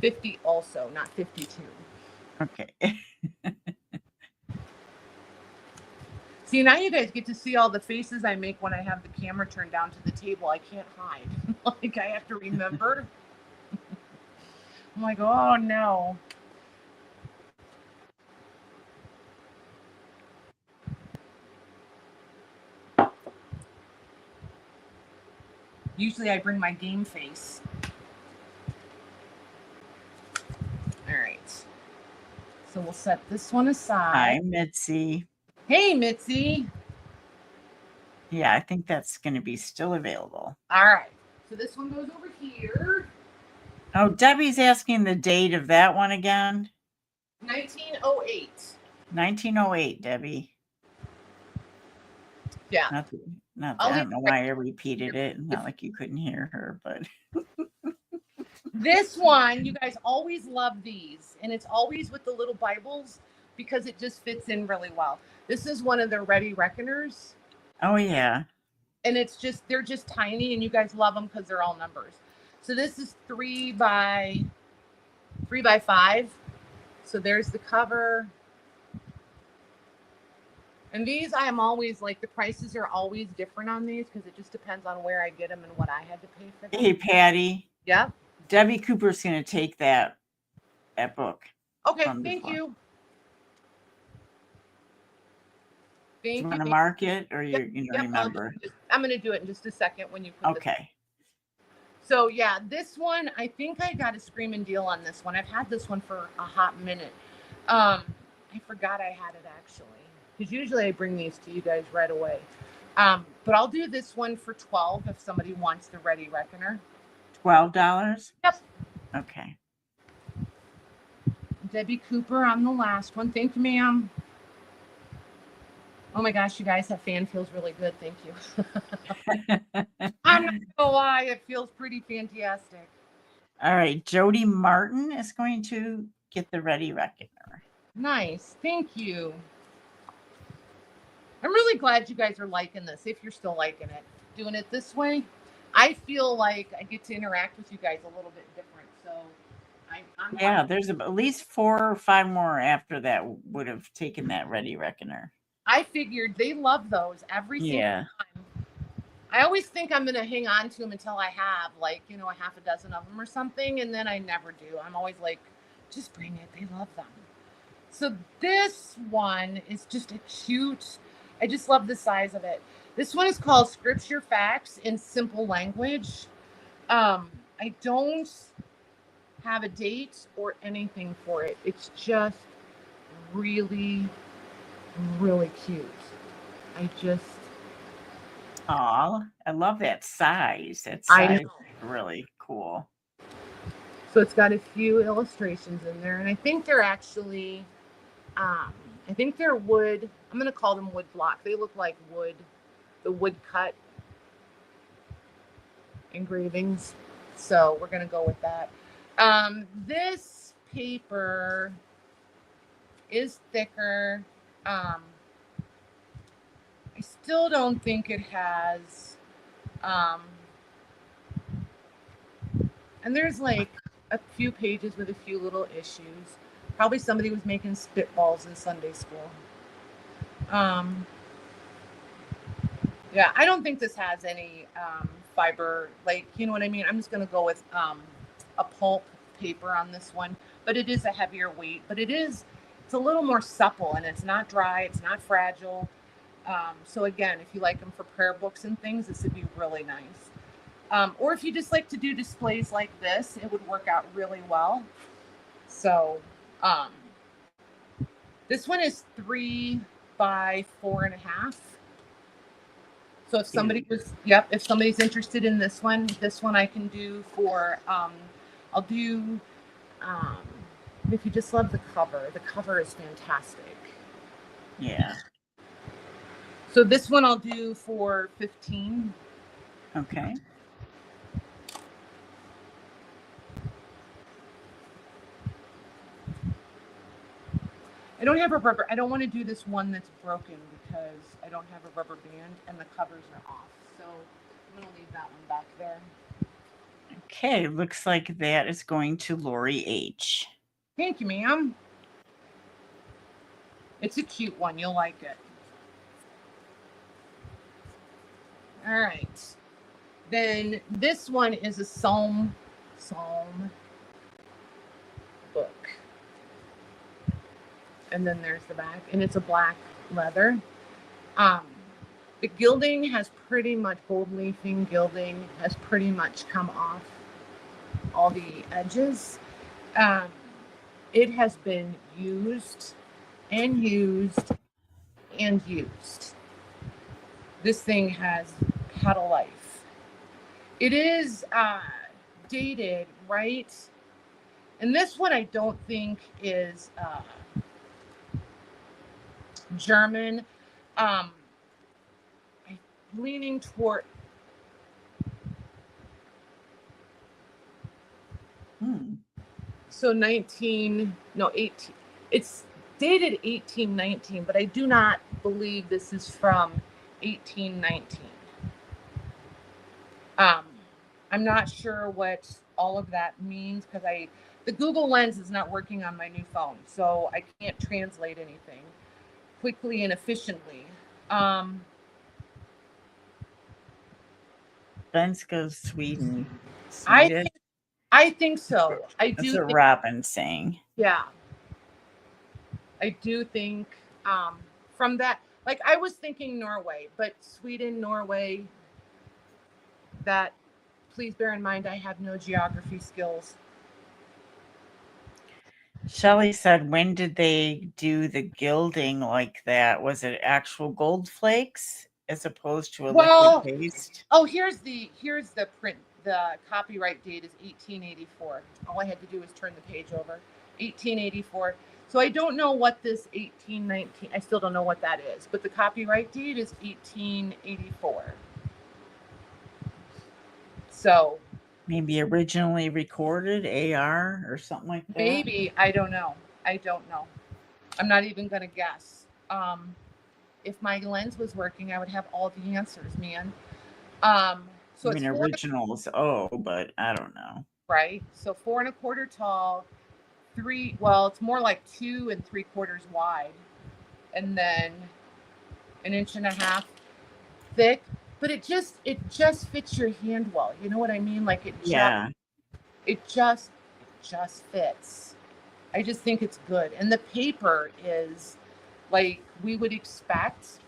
50 also, not 52. Okay. See, now you guys get to see all the faces I make when I have the camera turned down to the table. I can't hide. Like, I have to remember. I'm like, oh no. Usually I bring my game face. All right. So we'll set this one aside. Hi, Mitzi. Hey, Mitzi. Yeah, I think that's going to be still available. All right. So this one goes over here. Oh, Debbie's asking the date of that one again. 1908. 1908, Debbie. Yeah. I don't know why I repeated it. Not like you couldn't hear her, but. This one, you guys always love these. And it's always with the little Bibles because it just fits in really well. This is one of the Ready Reckoners. Oh, yeah. And it's just, they're just tiny and you guys love them because they're all numbers. So this is 3 by 5. So there's the cover. And these, I am always like, the prices are always different on these because it just depends on where I get them and what I had to pay for them. Hey, Patty. Yeah. Debbie Cooper's going to take that book. Okay, thank you. Do you want to mark it or you remember? I'm going to do it in just a second when you put Okay. So yeah, this one, I think I got a screaming deal on this one. I've had this one for a hot minute. I forgot I had it actually, because usually I bring these to you guys right away. But I'll do this one for $12 if somebody wants the Ready Reckoner. $12? Yep. Okay. Debbie Cooper on the last one. Thank you, ma'am. Oh my gosh, you guys, that fan feels really good. Thank you. I'm not gonna lie, it feels pretty fantastic. All right, Jody Martin is going to get the Ready Reckoner. Nice, thank you. I'm really glad you guys are liking this. If you're still liking it, doing it this way, I feel like I get to interact with you guys a little bit different. So, I'm there's at least 4 or 5 more after that would have taken that Ready Reckoner. I figured they love those every single time. I always think I'm going to hang on to them until I have like, a half a dozen of them or something. And then I never do. I'm always like, just bring it. They love them. So this one is just a cute, I just love the size of it. This one is called Scripture Facts in Simple Language. I don't have a date or anything for it. It's just really, really cute. Oh, I love that size. That size is really cool. So it's got a few illustrations in there, and I think they're actually, I think they're wood. I'm going to call them wood block. They look like wood, the wood cut engravings. So we're going to go with that. This paper is thicker. I still don't think it has, and there's like a few pages with a few little issues. Probably somebody was making spitballs in Sunday school. Yeah, I don't think this has any fiber, like, you know what I mean? I'm just going to go with a pulp paper on this one, but it is a heavier weight, but it's a little more supple and it's not dry. It's not fragile. So again, if you like them for prayer books and things, this would be really nice. Or if you just like to do displays like this, it would work out really well. So this one is 3 by 4.5. So if somebody was, if somebody's interested in this one I can do for, I'll do, if you just love the cover is fantastic. Yeah. So this one I'll do for 15. Okay. I don't have a rubber. I don't want to do this one that's broken because I don't have a rubber band and the covers are off. So I'm going to leave that one back there. Okay, looks like that is going to Lori H. Thank you, ma'am. It's a cute one. You'll like it. All right. Then this one is a psalm book. And then there's the back, and it's a black leather. The gilding has pretty much, gold leafing gilding has pretty much come off all the edges. It has been used and used and used. This thing has had a life. It is dated, right? And this one I don't think is German. I'm leaning toward. So 18. It's dated 1819, but I do not believe this is from 1819. I'm not sure what all of that means because the Google Lens is not working on my new phone, so I can't translate anything quickly and efficiently. Svenska, Sweden. I think so. I do. That's what Robin's saying. Yeah. I do think from that, like I was thinking Norway, but Sweden, Norway, that, please bear in mind, I have no geography skills. Shelley said, when did they do the gilding like that? Was it actual gold flakes as opposed to a liquid paste? Oh, here's the print. The copyright date is 1884. All I had to do was turn the page over. 1884. So I don't know what this 1819, I still don't know what that is, but the copyright date is 1884. So maybe originally recorded AR or something like that. Maybe, I don't know. I'm not even going to guess. If my lens was working, I would have all the answers, man. So it's originals, but I don't know. Right. So 4 1/4 tall, it's more like 2 3/4 wide, and then 1.5 inches thick. But it just fits your hand well. You know what I mean? Like it just fits. I just think it's good. And the paper is like we would expect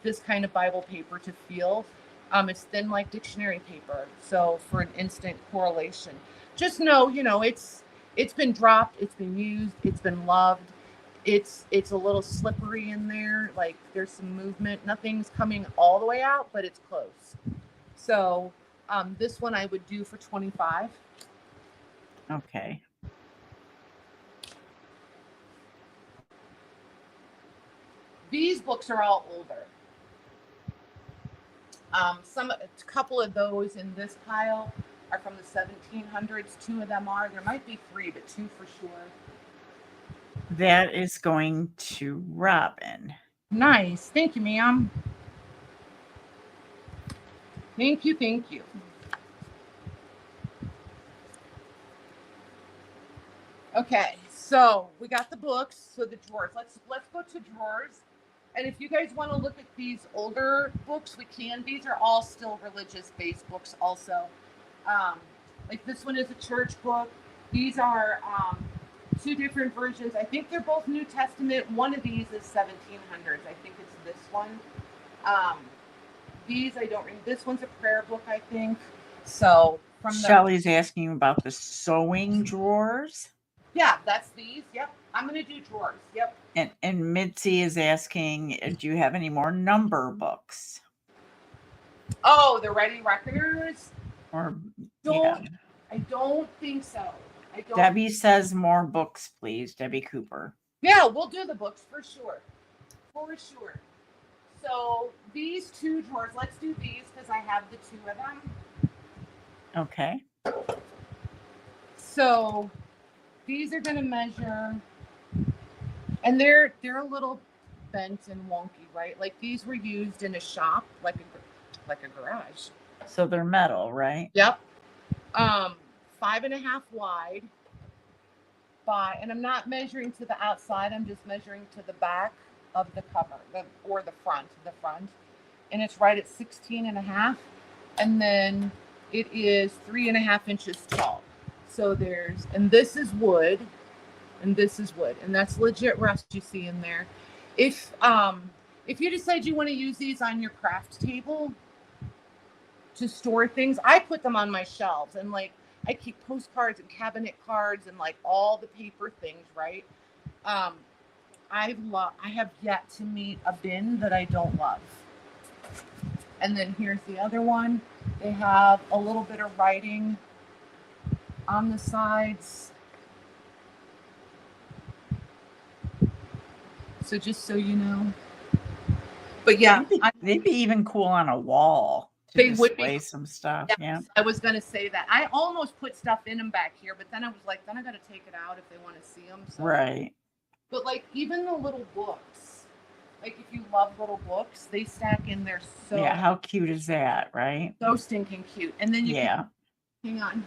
this kind of Bible paper to feel. It's thin like dictionary paper. So for an instant correlation, just know, it's been dropped, it's been used, it's been loved. It's a little slippery in there. Like there's some movement. Nothing's coming all the way out, but it's close. So this one I would do for 25. Okay. These books are all older. A couple of those in this pile are from the 1700s. 2 of them are. There might be 3, but 2 for sure. That is going to Robin. Nice. Thank you, ma'am. Thank you. Okay, so we got the books. So the drawers. Let's go to drawers. And if you guys want to look at these older books, we can. These are all still religious-based books also. Like this one is a church book. These are 2 different versions. I think they're both New Testament. One of these is 1700s. I think it's this one. These I don't read. This one's a prayer book, I think. So Shelley's asking about the sewing drawers. Yeah, that's these. Yep. I'm going to do drawers. Yep. And Mitzi is asking, do you have any more number books? Oh, the Ready Reckoners? Or Don't, yeah. I don't think so. I don't. Debbie says more books, please. Debbie Cooper. Yeah, we'll do the books for sure. For sure. So these two drawers, let's do these because I have the two of them. Okay. So these are going to measure, and they're a little bent and wonky, right? Like these were used in a shop, like a garage. So they're metal, right? Yep. 5.5 wide by, and I'm not measuring to the outside. I'm just measuring to the back of the cover, or the front, and it's right at 16.5, and then it is 3.5 inches tall. So there's, and this is wood, and this is wood, and that's legit rust you see in there. If you decide you want to use these on your craft table to store things, I put them on my shelves, and like I keep postcards and cabinet cards and like all the paper things, right? I have yet to meet a bin that I don't love. And then here's the other one. They have a little bit of writing on the sides. So just so you know. But yeah, they'd be even cool on a wall to display some stuff. Yes, yeah. I was going to say that. I almost put stuff in them back here, but then I was like, then I got to take it out if they want to see them. So. Right. But like even the little books, like if you love little books, they stack in there so. Yeah, how cute is that, right? So stinking cute. And then you can, hang on.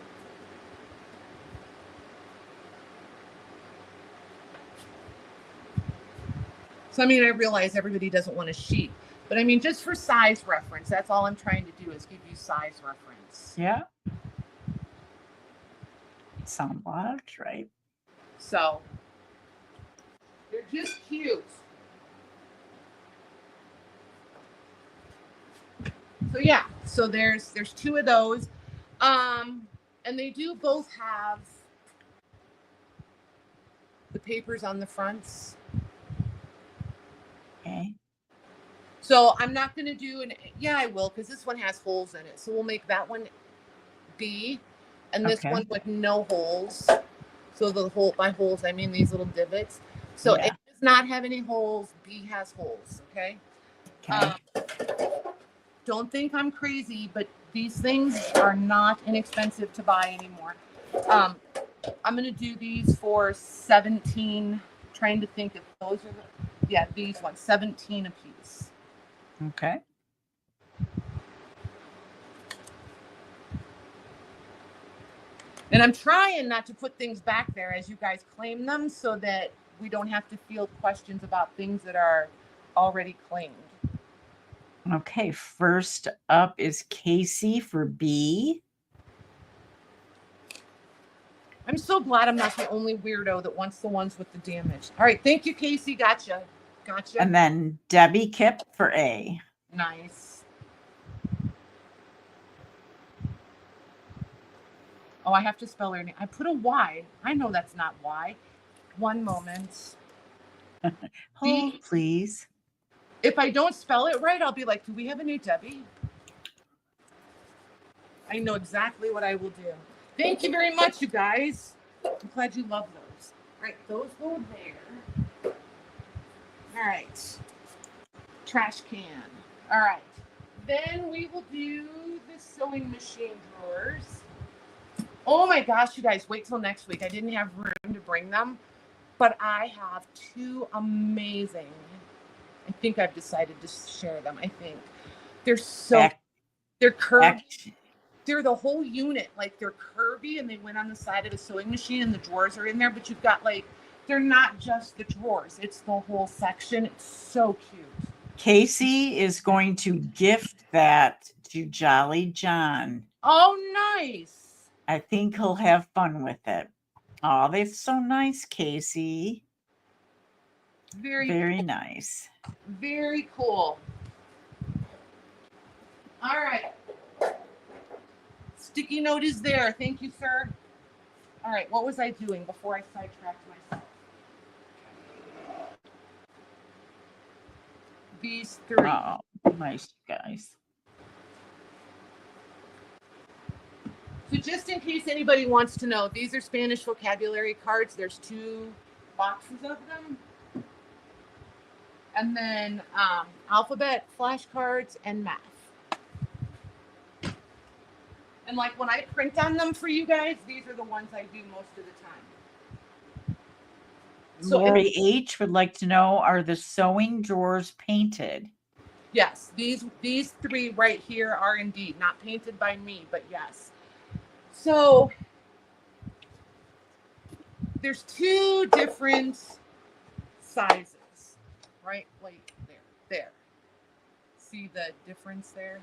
So I mean, I realize everybody doesn't want a sheet, but I mean, just for size reference, that's all I'm trying to do is give you size reference. Yeah. Assemblage, right? So they're just cute. So yeah, so there's two of those, and they do both have the papers on the fronts. Okay. So I'm not going to do yeah, I will, because this one has holes in it. So we'll make that one B, and this one with no holes. So the by holes, I mean these little divots. So A does not have any holes. B has holes. Okay. Don't think I'm crazy, but these things are not inexpensive to buy anymore. I'm going to do these for 17. Trying to think if those are these ones, 17 a piece. Okay. And I'm trying not to put things back there as you guys claim them so that we don't have to field questions about things that are already claimed. Okay, first up is Casey for B. I'm so glad I'm not the only weirdo that wants the ones with the damage. All right, thank you, Casey. Gotcha. And then Debbie Kip for A. Nice. Oh, I have to spell her name. I put a Y. I know that's not Y. One moment. Hold, please. If I don't spell it right, I'll be like, do we have a new Debbie? I know exactly what I will do. Thank you very much, you guys. I'm glad you love those. All right, those go there. All right. Trash can. All right. Then we will do the sewing machine drawers. Oh my gosh, you guys, wait till next week. I didn't have room to bring them, but I have two amazing. I think I've decided to share them. I think they're so, they're curved. They're the whole unit. Like they're curvy and they went on the side of the sewing machine and the drawers are in there, but you've got like, they're not just the drawers. It's the whole section. It's so cute. Casey is going to gift that to Jolly John. Oh, nice. I think he'll have fun with it. Oh, they're so nice, Casey. Very cool. Nice. Very cool. All right. Sticky note is there. Thank you, sir. All right. What was I doing before I sidetracked myself? These three. Oh, nice, guys. So just in case anybody wants to know, these are Spanish vocabulary cards. There's 2 boxes of them. And then alphabet, flashcards, and math. And like when I print on them for you guys, these are the ones I do most of the time. So Lori H would like to know, are the sewing drawers painted? Yes, these 3 right here are indeed not painted by me, but yes. So there's 2 different sizes, right? Like there. See the difference there?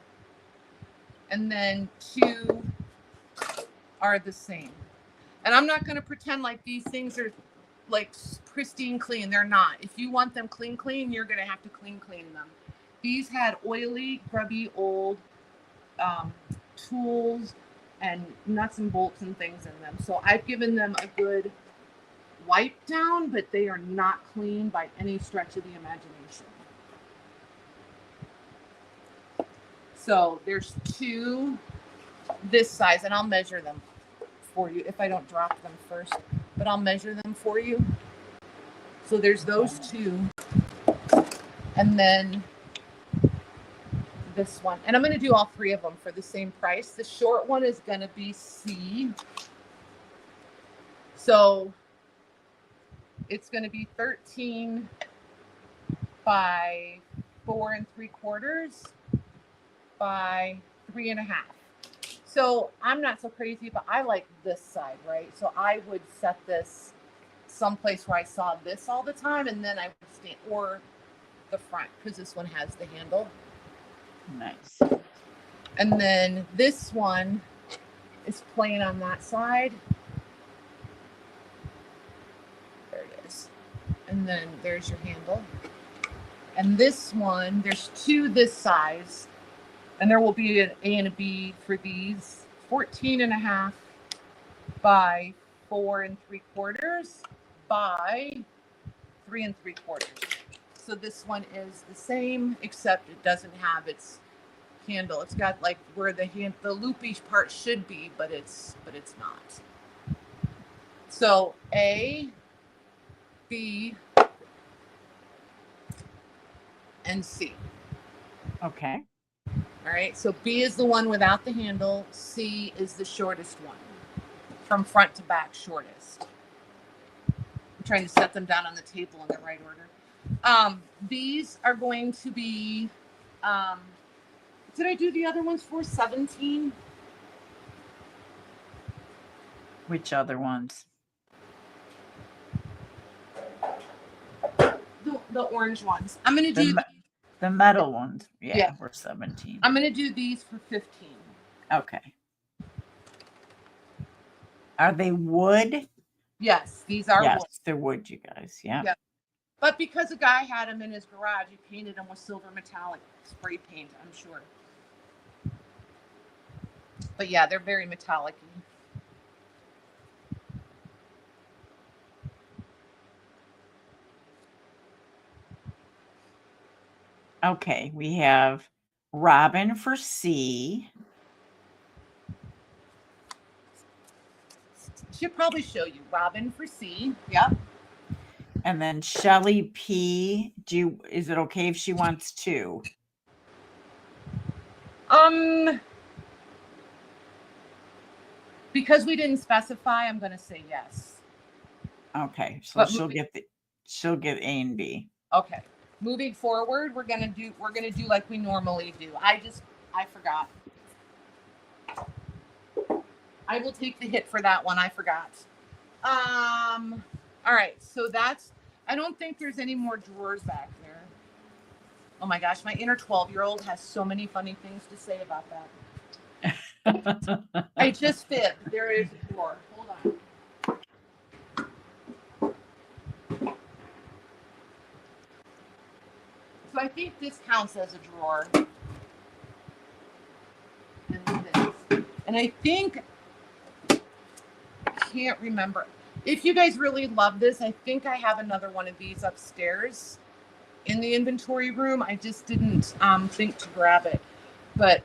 And then 2 are the same. And I'm not going to pretend like these things are like pristine clean. They're not. If you want them clean, you're going to have to clean them. These had oily, grubby, old tools and nuts and bolts and things in them. So I've given them a good wipe down, but they are not clean by any stretch of the imagination. So there's 2 this size, and I'll measure them for you if I don't drop them first, but I'll measure them for you. So there's those 2, and then this one, and I'm going to do all 3 of them for the same price. The short one is going to be C. So it's going to be 13 by 4 3/4 by 3 1/2. So I'm not so crazy, but I like this side, right? So I would set this someplace where I saw this all the time, and then I would stand, or the front, because this one has the handle. Nice. And then this one is plain on that side. There it is. And then there's your handle. And this one, there's 2 this size, and there will be an A and a B for these. 14 1/2 by 4 3/4 by 3 3/4. So this one is the same, except it doesn't have its handle. It's got like where the loopy part should be, but it's not. So A, B, and C. Okay. All right. So B is the one without the handle. C is the shortest one, from front to back, shortest. I'm trying to set them down on the table in the right order. These are going to be, did I do the other ones for 17? Which other ones? The orange ones. I'm going to do the metal ones. Yeah. We're 17. I'm going to do these for 15. Okay. Are they wood? Yes, these are yes, wood. They're wood, you guys. Yeah. But because a guy had them in his garage, he painted them with silver metallic spray paint, I'm sure. But yeah, they're very metallic-y. Okay, we have Robin for C. She'll probably show you Robin for C. Yep. And then Shelly P. Is it okay if she wants 2? Because we didn't specify, I'm going to say yes. Okay, so she'll get A and B. Okay. Moving forward, we're gonna do like we normally do. I forgot. I will take the hit for that one. I forgot. All right. So I don't think there's any more drawers back there. Oh my gosh, my inner 12-year-old has so many funny things to say about that. I just fibbed. There is a drawer. Hold on. So I think this counts as a drawer. And this. And I think, I can't remember. If you guys really love this, I think I have another one of these upstairs in the inventory room. I just didn't think to grab it. But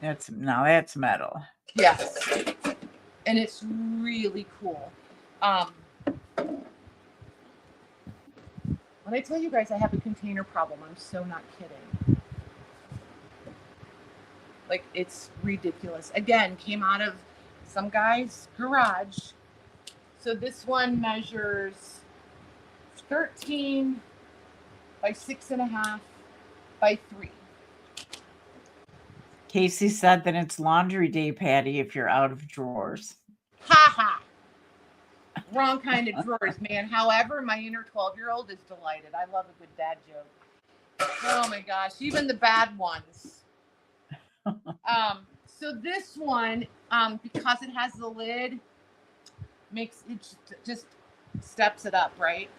that's metal. Yes. And it's really cool. When I tell you guys I have a container problem, I'm so not kidding. Like, it's ridiculous. Again, came out of some guy's garage. So this one measures 13 by 6.5 by 3. Casey said that it's laundry day, Patty, if you're out of drawers. Ha ha. Wrong kind of drawers, man. However, my inner 12-year-old is delighted. I love a good dad joke. Oh my gosh, even the bad ones. So this one, because it has the lid, makes it just steps it up, right?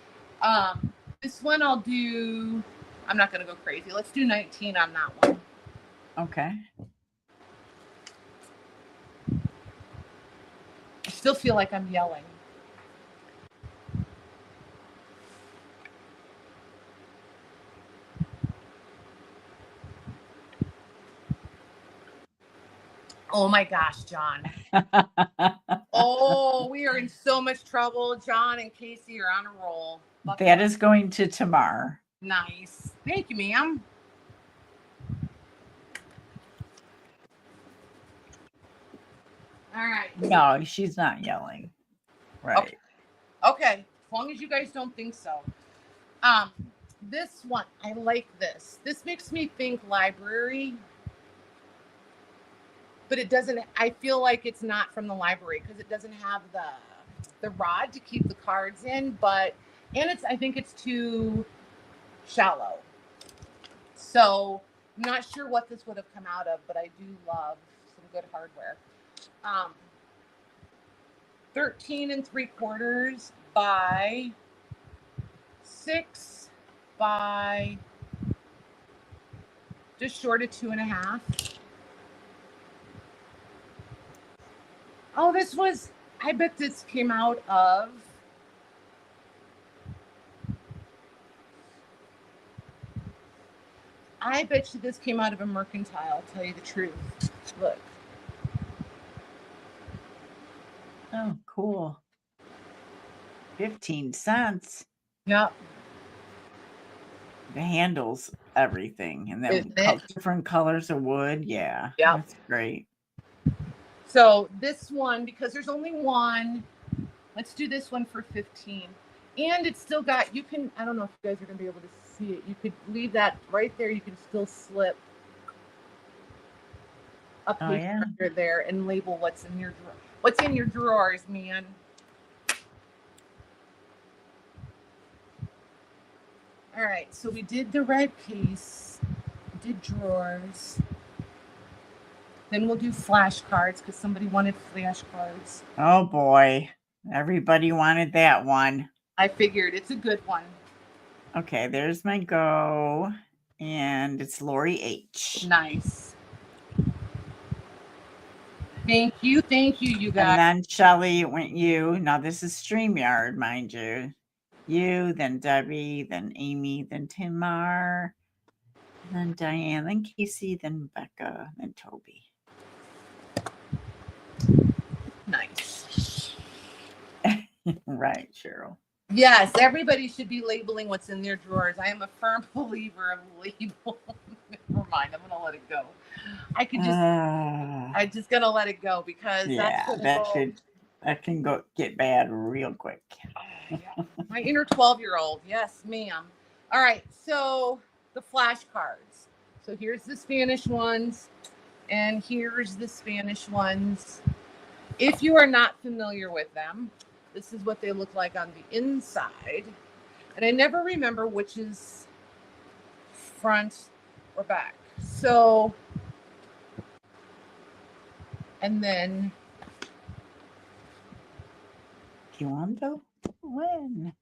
This one I'll do, I'm not going to go crazy. Let's do 19 on that one. Okay. I still feel like I'm yelling. Oh my gosh, John. Oh, we are in so much trouble. John and Casey are on a roll. That is going to Tamar. Nice. Thank you, ma'am. All right. No, she's not yelling. Right. Okay. As long as you guys don't think so. This one, I like this. This makes me think library. But it doesn't, I feel like it's not from the library because it doesn't have the rod to keep the cards in, but, and it's, I think it's too shallow. So I'm not sure what this would have come out of, but I do love some good hardware. 13 3/4 by 6 by just short of 2.5. Oh, this was, I bet this came out of, I bet you this came out of a mercantile, I'll tell you the truth. Look. Oh, cool. 15 cents. Yep. The handles everything. And then different colors of wood. Yeah. Yeah. That's great. So this one, because there's only one, let's do this one for 15. And it's still got, you can, I don't know if you guys are going to be able to see it. You could leave that right there. You can still slip a page under there and label what's in your drawer. What's in your drawers, man? All right, so we did the red case, did drawers. Then we'll do flashcards because somebody wanted flashcards. Oh boy. Everybody wanted that one. I figured it's a good one. Okay, there's my go. And it's Lori H. Nice. Thank you, you guys. And then Shelly, it went you. Now this is StreamYard, mind you. You, then Debbie, then Amy, then Tamar, then Diane, then Casey, then Becca, then Toby. Nice. Right, Cheryl. Yes, everybody should be labeling what's in their drawers. I am a firm believer of label. Never mind, I'm gonna let it go. I could just, I'm just gonna let it go because that can go get bad real quick. Yeah. My inner 12-year-old, yes, ma'am. All right, so the flashcards. So here's the Spanish ones, and here's the Spanish ones. If you are not familiar with them, this is what they look like on the inside. And I never remember which is front or back. So, and then. You want to win.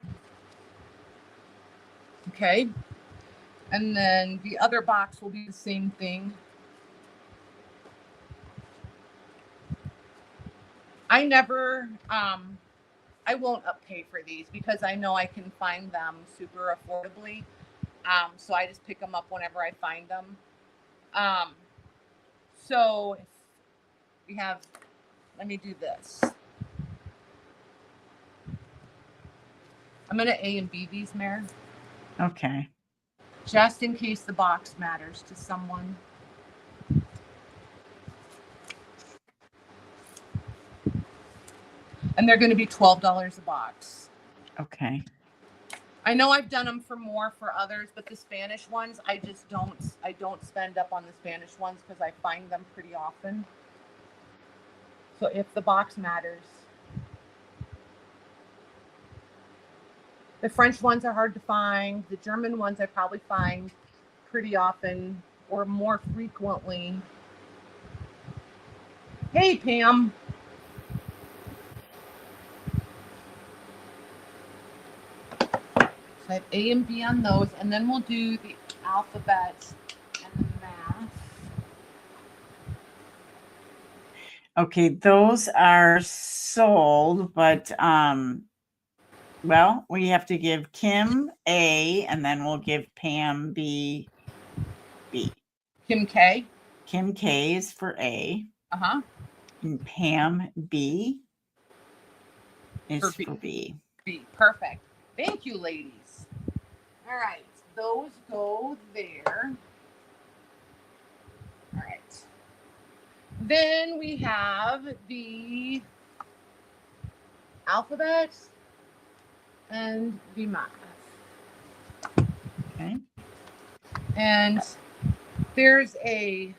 Okay. And then the other box will be the same thing. I never, I won't pay for these because I know I can find them super affordably. So I just pick them up whenever I find them. So We have, let me do this. I'm going to A and B these, Mare. Okay. Just in case the box matters to someone. And they're going to be $12 a box. Okay. I know I've done them for more for others, but the Spanish ones, I don't spend up on the Spanish ones because I find them pretty often. So if the box matters. The French ones are hard to find. The German ones I probably find pretty often or more frequently. Hey, Pam. So I have A and B on those, and then we'll do the alphabet and the math. Okay, those are sold, but well, we have to give Kim A, and then we'll give Pam B. Kim K. Kim K is for A. Uh-huh. And Pam B is For B. for B. B. Perfect. Thank you, ladies. All right. Those go there. All right. Then we have the alphabet and the math. Okay. And there's a,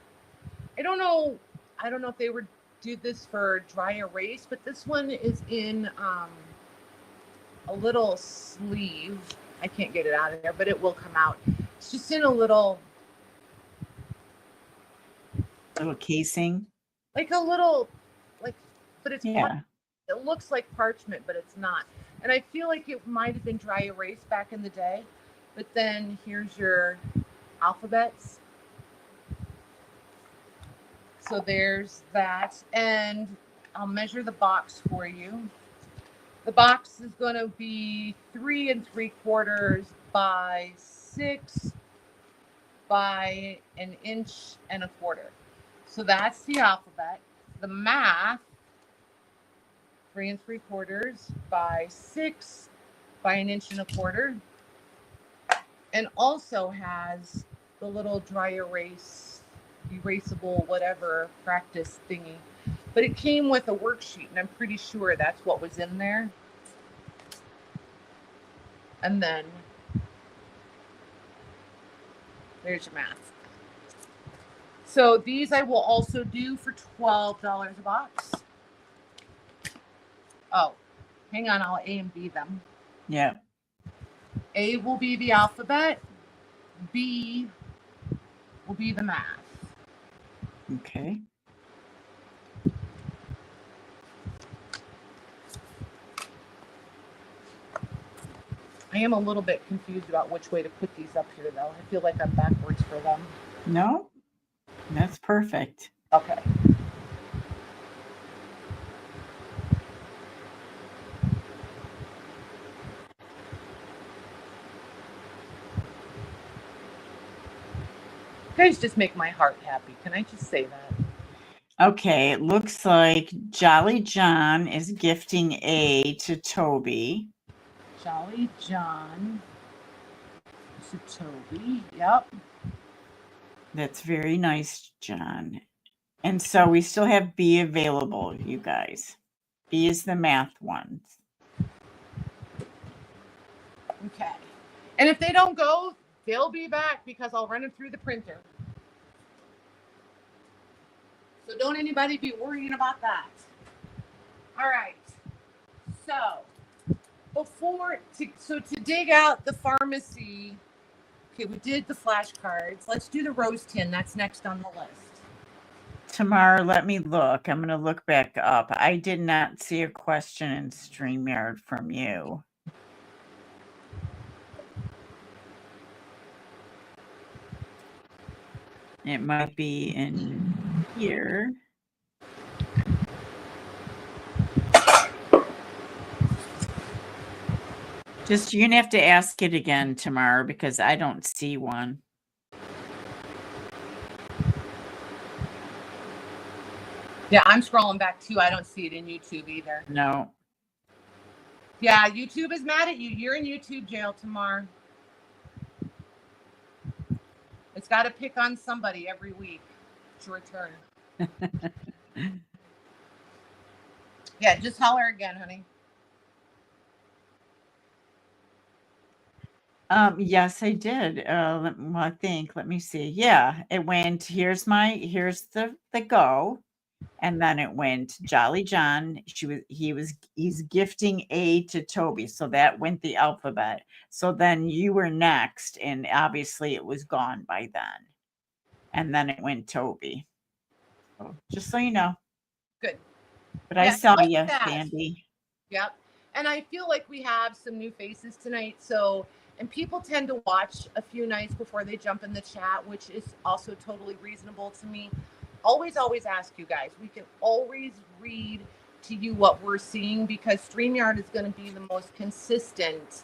I don't know if they did this for dry erase, but this one is in a little sleeve. I can't get it out of there, but it will come out. It's just in a little casing. Like a little, but it's, yeah. It looks like parchment, but it's not. And I feel like it might have been dry erase back in the day, but then here's your alphabets. So there's that. And I'll measure the box for you. The box is going to be 3 3/4 by 6 by 1 1/4 inches. So that's the alphabet. The math, 3 3/4 by 6 by 1 1/4 inches. And also has the little dry erase, erasable, whatever practice thingy. But it came with a worksheet, and I'm pretty sure that's what was in there. And then there's your math. So these I will also do for $12 a box. Oh, hang on, I'll A and B them. Yeah. A will be the alphabet. B will be the math. Okay. I am a little bit confused about which way to put these up here, though. I feel like I'm backwards for them. No, that's perfect. Okay. You guys just make my heart happy. Can I just say that? Okay, it looks like Jolly John is gifting A to Toby. Jolly John to Toby. Yep. That's very nice, John. And so we still have B available, you guys. B is the math ones. Okay. And if they don't go, they'll be back because I'll run them through the printer. So don't anybody be worrying about that. All right. So to dig out the pharmacy, okay, we did the flashcards. Let's do the rose tin. That's next on the list. Tamar, let me look. I'm going to look back up. I did not see a question in StreamYard from you. It might be in here. Just, you're going to have to ask it again, Tamar, because I don't see one. Yeah, I'm scrolling back too. I don't see it in YouTube either. No. Yeah, YouTube is mad at you. You're in YouTube jail tomorrow. It's got to pick on somebody every week. It's your turn. Yeah, just holler again, honey. Yes, I did. I think, let me see. Yeah, it went, here's the go. And then it went Jolly John. He's gifting A to Toby. So that went the alphabet. So then you were next, and obviously it was gone by then. And then it went Toby. So just so you know. Good. But I saw like you, that. Sandy. Yep. And I feel like we have some new faces tonight. So, and people tend to watch a few nights before they jump in the chat, which is also totally reasonable to me. Always ask you guys. We can always read to you what we're seeing, because StreamYard is going to be the most consistent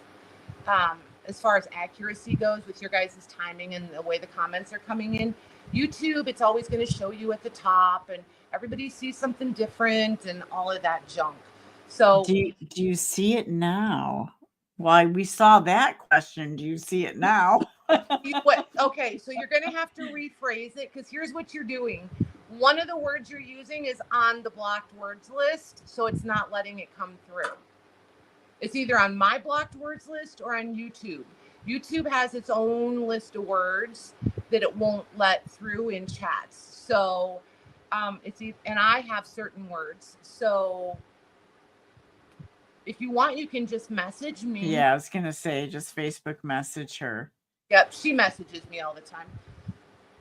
as far as accuracy goes with your guys' timing and the way the comments are coming in. YouTube, it's always going to show you at the top, and everybody sees something different and all of that junk. So do you see it now? Why, we saw that question. Do you see it now? Okay, so you're going to have to rephrase it, because here's what you're doing. One of the words you're using is on the blocked words list, so it's not letting it come through. It's either on my blocked words list or on YouTube. YouTube has its own list of words that it won't let through in chats. So and I have certain words. So if you want, you can just message me. Yeah, I was going to say, just Facebook message her. Yep, she messages me all the time.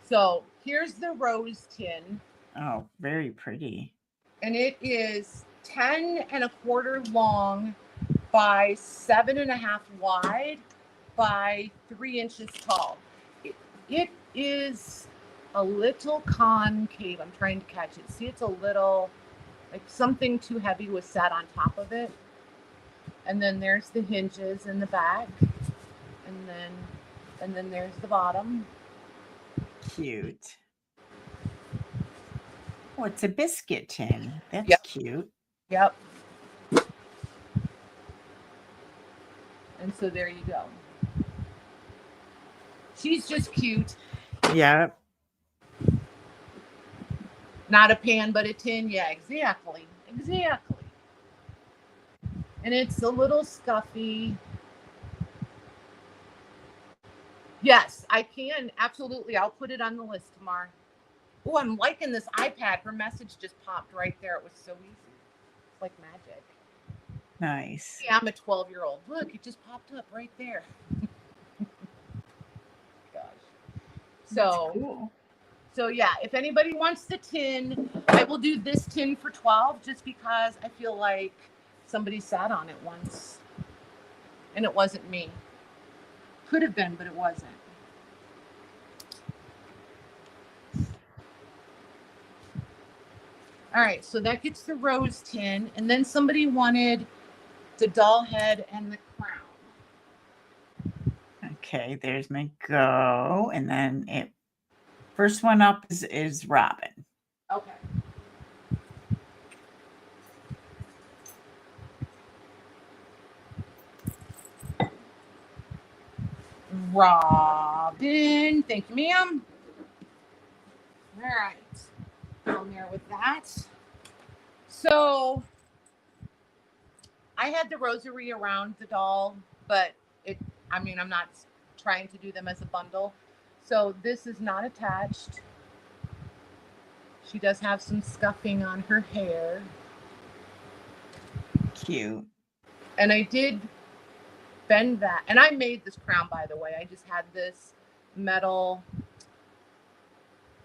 So here's the rose tin. Oh, very pretty. And it is 10 1/4 long by 7 1/2 wide by 3 inches tall. It is a little concave. I'm trying to catch it. See, it's a little, like something too heavy was sat on top of it. And then there's the hinges in the back. And then there's the bottom. Cute. Oh, it's a biscuit tin. That's cute. Yep. And so there you go. She's just cute. Yeah. Not a pan, but a tin. Yeah, exactly. And it's a little scuffy. Yes, I can. Absolutely. I'll put it on the list tomorrow. Oh, I'm liking this iPad. Her message just popped right there. It was so easy. It's like magic. Nice. Yeah, I'm a 12-year-old. Look, it just popped up right there. Gosh. So, cool. So yeah, if anybody wants the tin, I will do this tin for 12, just because I feel like somebody sat on it once and it wasn't me. Could have been, but it wasn't. All right, so that gets the rose tin, and then somebody wanted the doll head and the crown. Okay, there's my go, and then first one up is Robin. Okay. Robin, thank you, ma'am. All right, down there with that. So I had the rosary around the doll, but I'm not trying to do them as a bundle. So this is not attached. She does have some scuffing on her hair. Cute. And I did bend that. And I made this crown, by the way. I just had this metal.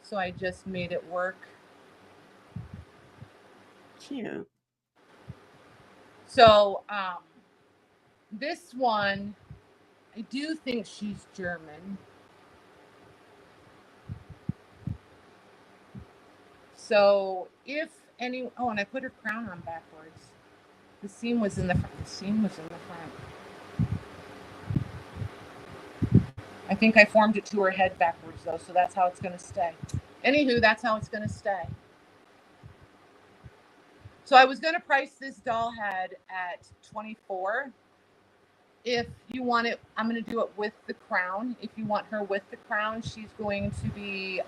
So I just made it work. Cute. So this one, I do think she's German. So if any, oh, and I put her crown on backwards. The seam was in the front. The seam was in the front. I think I formed it to her head backwards though, so that's how it's going to stay. Anywho, that's how it's going to stay. So I was going to price this doll head at $24. If you want it, I'm going to do it with the crown. If you want her with the crown, she's going to be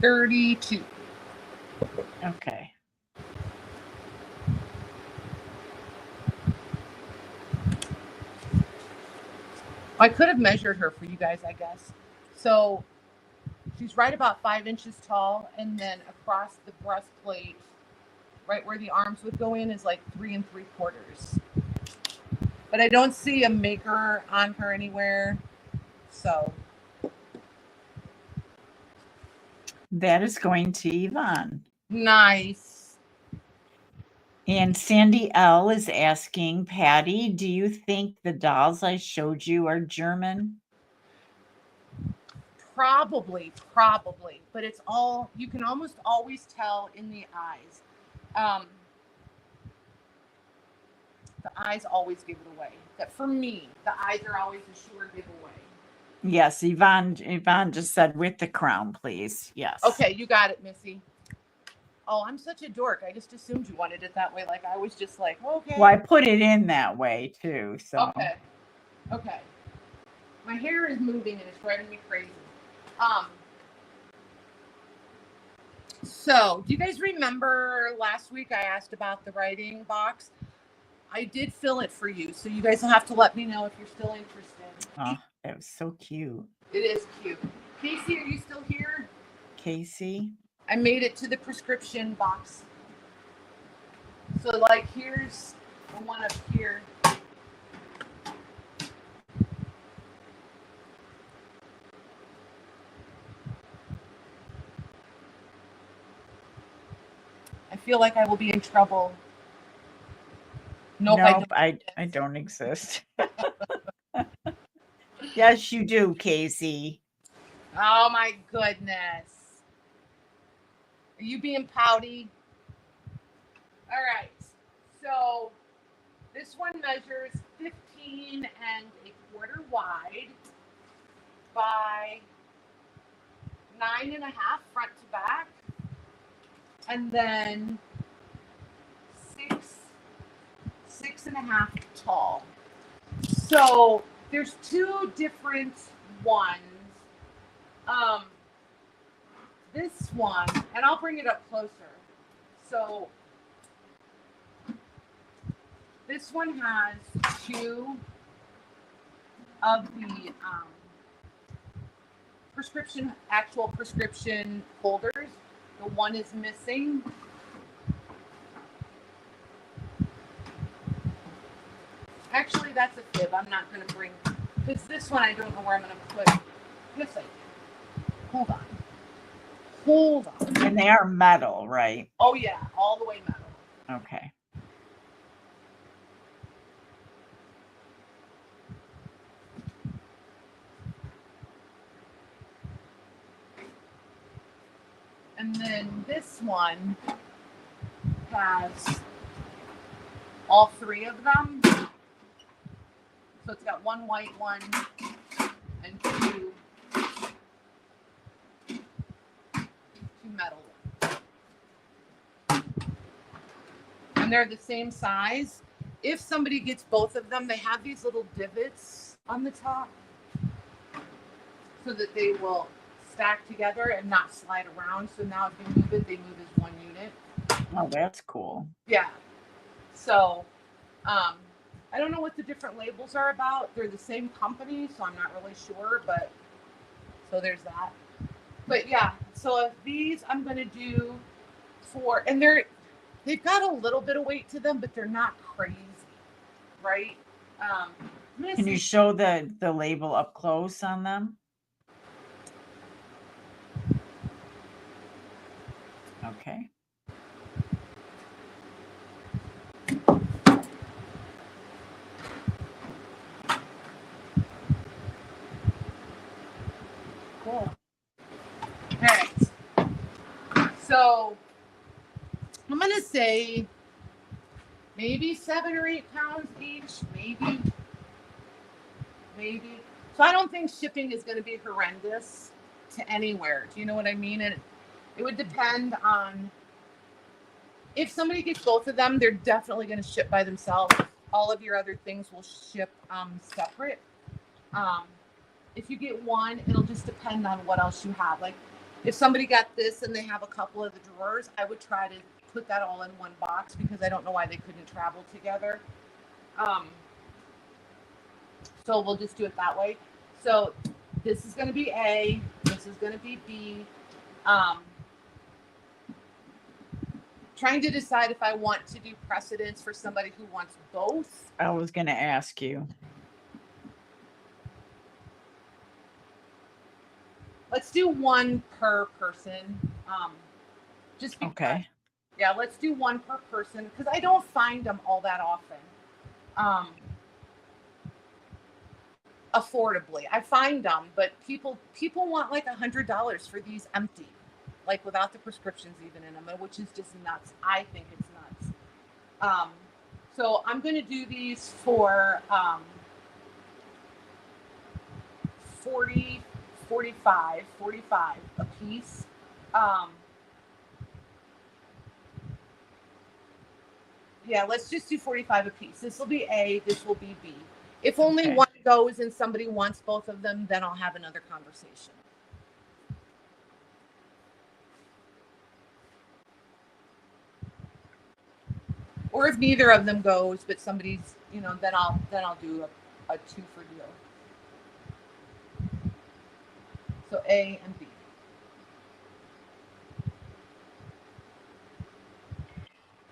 $32. Okay. I could have measured her for you guys, I guess. So she's right about 5 inches tall, and then across the breastplate, right where the arms would go in, is like 3 3/4. But I don't see a maker on her anywhere. So That is going to Yvonne. nice. And Sandy L is asking, Patty, do you think the dolls I showed you are German? Probably. But it's all, you can almost always tell in the eyes. The eyes always give it away. That for me, the eyes are always a sure giveaway. Yes, Yvonne just said with the crown, please. Yes. Okay, you got it, Missy. Oh, I'm such a dork. I just assumed you wanted it that way. Like I was just like, okay. Well, I put it in that way too. So Okay. My hair is moving and it's driving me crazy. So do you guys remember last week I asked about the writing box? I did fill it for you, so you guys will have to let me know if you're still interested. Oh, that was so cute. It is cute. Casey, are you still here? Casey? I made it to the prescription box. So like here's the one up here. I feel like I will be in trouble. Nope, I don't exist. Yes, you do, Casey. Oh my goodness. Are you being pouty? All right. So this one measures 15 1/4 wide by 9 1/2 front to back. And then 6 1/2 tall. So there's two different ones. This one, and I'll bring it up closer. So this one has two of the actual prescription holders. The one is missing. Actually, that's a fib. I'm not going to bring, because this one I don't know where I'm going to put. Yes, I do. Hold on. And they are metal, right? Oh, yeah. All the way metal. Okay. And then this one has all three of them. So it's got one white one and two metal ones. And they're the same size. If somebody gets both of them, they have these little divots on the top so that they will stack together and not slide around. So now if you move it, they move as one unit. Oh, that's cool. Yeah. So I don't know what the different labels are about. They're the same company, so I'm not really sure, but so there's that. But yeah, so these I'm going to do for, and they've got a little bit of weight to them, but they're not crazy, right? Can you show the label up close on them? Okay. Cool. All right. So I'm going to say maybe 7 or 8 pounds each, maybe. So I don't think shipping is going to be horrendous to anywhere. Do you know what I mean? And it would depend on If somebody gets both of them, they're definitely going to ship by themselves. All of your other things will ship separate. If you get one, it'll just depend on what else you have. Like if somebody got this and they have a couple of the drawers, I would try to put that all in one box because I don't know why they couldn't travel together. So we'll just do it that way. So this is going to be A, this is going to be B. Trying to decide if I want to do precedence for somebody who wants both. I was going to ask you. Let's do one per person. Just because, Okay. Yeah, let's do one per person because I don't find them all that often. Affordably, I find them, but people want like $100 for these empty, like without the prescriptions even in them, which is just nuts. I think it's nuts. So I'm going to do these for 45 a piece. Yeah, let's just do 45 a piece. This will be A, this will be B. If only one goes and somebody wants both of them, then I'll have another conversation. Or if neither of them goes, but somebody's, then I'll do a 2 for deal. So A and B.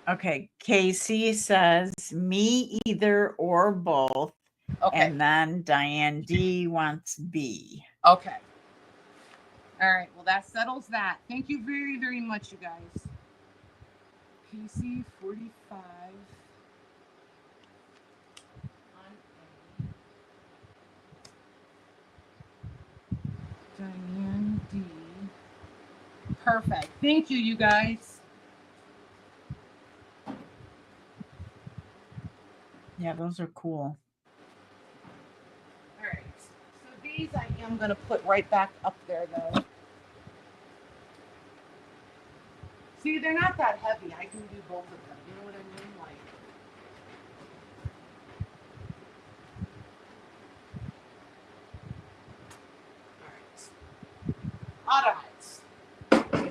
Okay. Casey says me either or both. Okay. And then Diane D wants B. Okay. All right. Well, that settles that. Thank you very, very much, you guys. PC 45 on A. Diane D. Perfect. Thank you, you guys. Yeah, those are cool. All right. So these I am going to put right back up there, though. See, they're not that heavy. I can do both of them. You know what I mean? All right.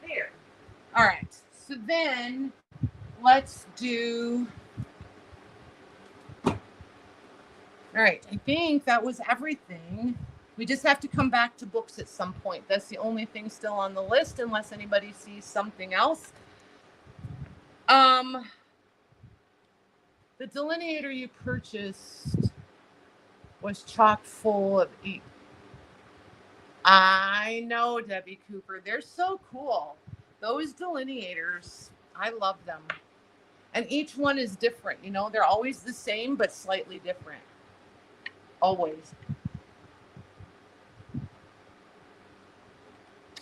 There. All right. So then let's do. All right. I think that was everything. We just have to come back to books at some point. That's the only thing still on the list, unless anybody sees something else. The delineator you purchased was chock full of I know, Debbie Cooper. They're so cool. Those delineators, I love them. And each one is different. They're always the same, but slightly different. Always.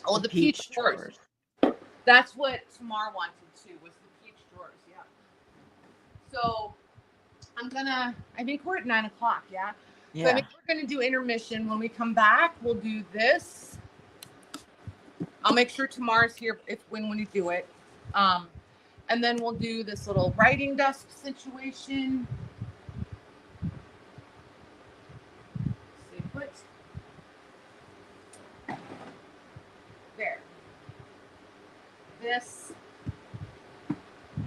Oh, the peach drawers. That's what Tamar wanted too, was the peach drawers. Yeah. So I think we're at 9 o'clock. Yeah. Yeah. So I think we're going to do intermission. When we come back, we'll do this. I'll make sure Tamar's here when we do it. And then we'll do this little writing desk situation. Stay put. There. This. Oh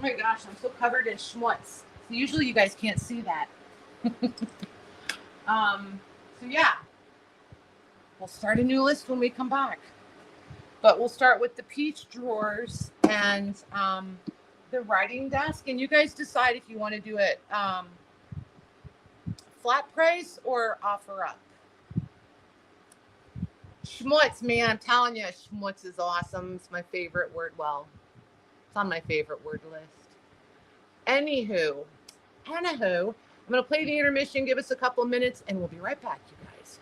my gosh, I'm so covered in schmutz. So usually you guys can't see that. So yeah, we'll start a new list when we come back. But we'll start with the peach drawers and the writing desk. And you guys decide if you want to do it flat price or offer up. Schmutz, man, I'm telling you, schmutz is awesome. It's my favorite word. Well, it's on my favorite word list. Anywho, I'm going to play the intermission, give us a couple of minutes, and we'll be right back, you guys.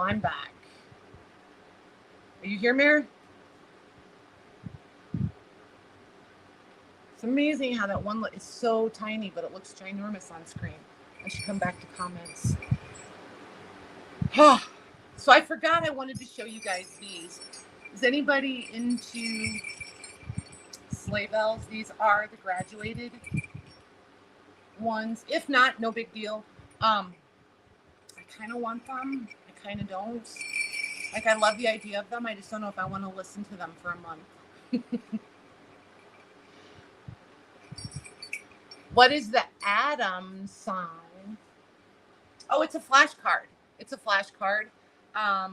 I'm back. Are you here, Mary? It's amazing how that one is so tiny, but it looks ginormous on screen. I should come back to comments. So I forgot I wanted to show you guys these. Is anybody into sleigh bells? These are the graduated ones. If not, no big deal. I kind of want them. I kind of don't. Like, I love the idea of them. I just don't know if I want to listen to them for a month. What is the atom sign? Oh, it's a flashcard. It's a flashcard. I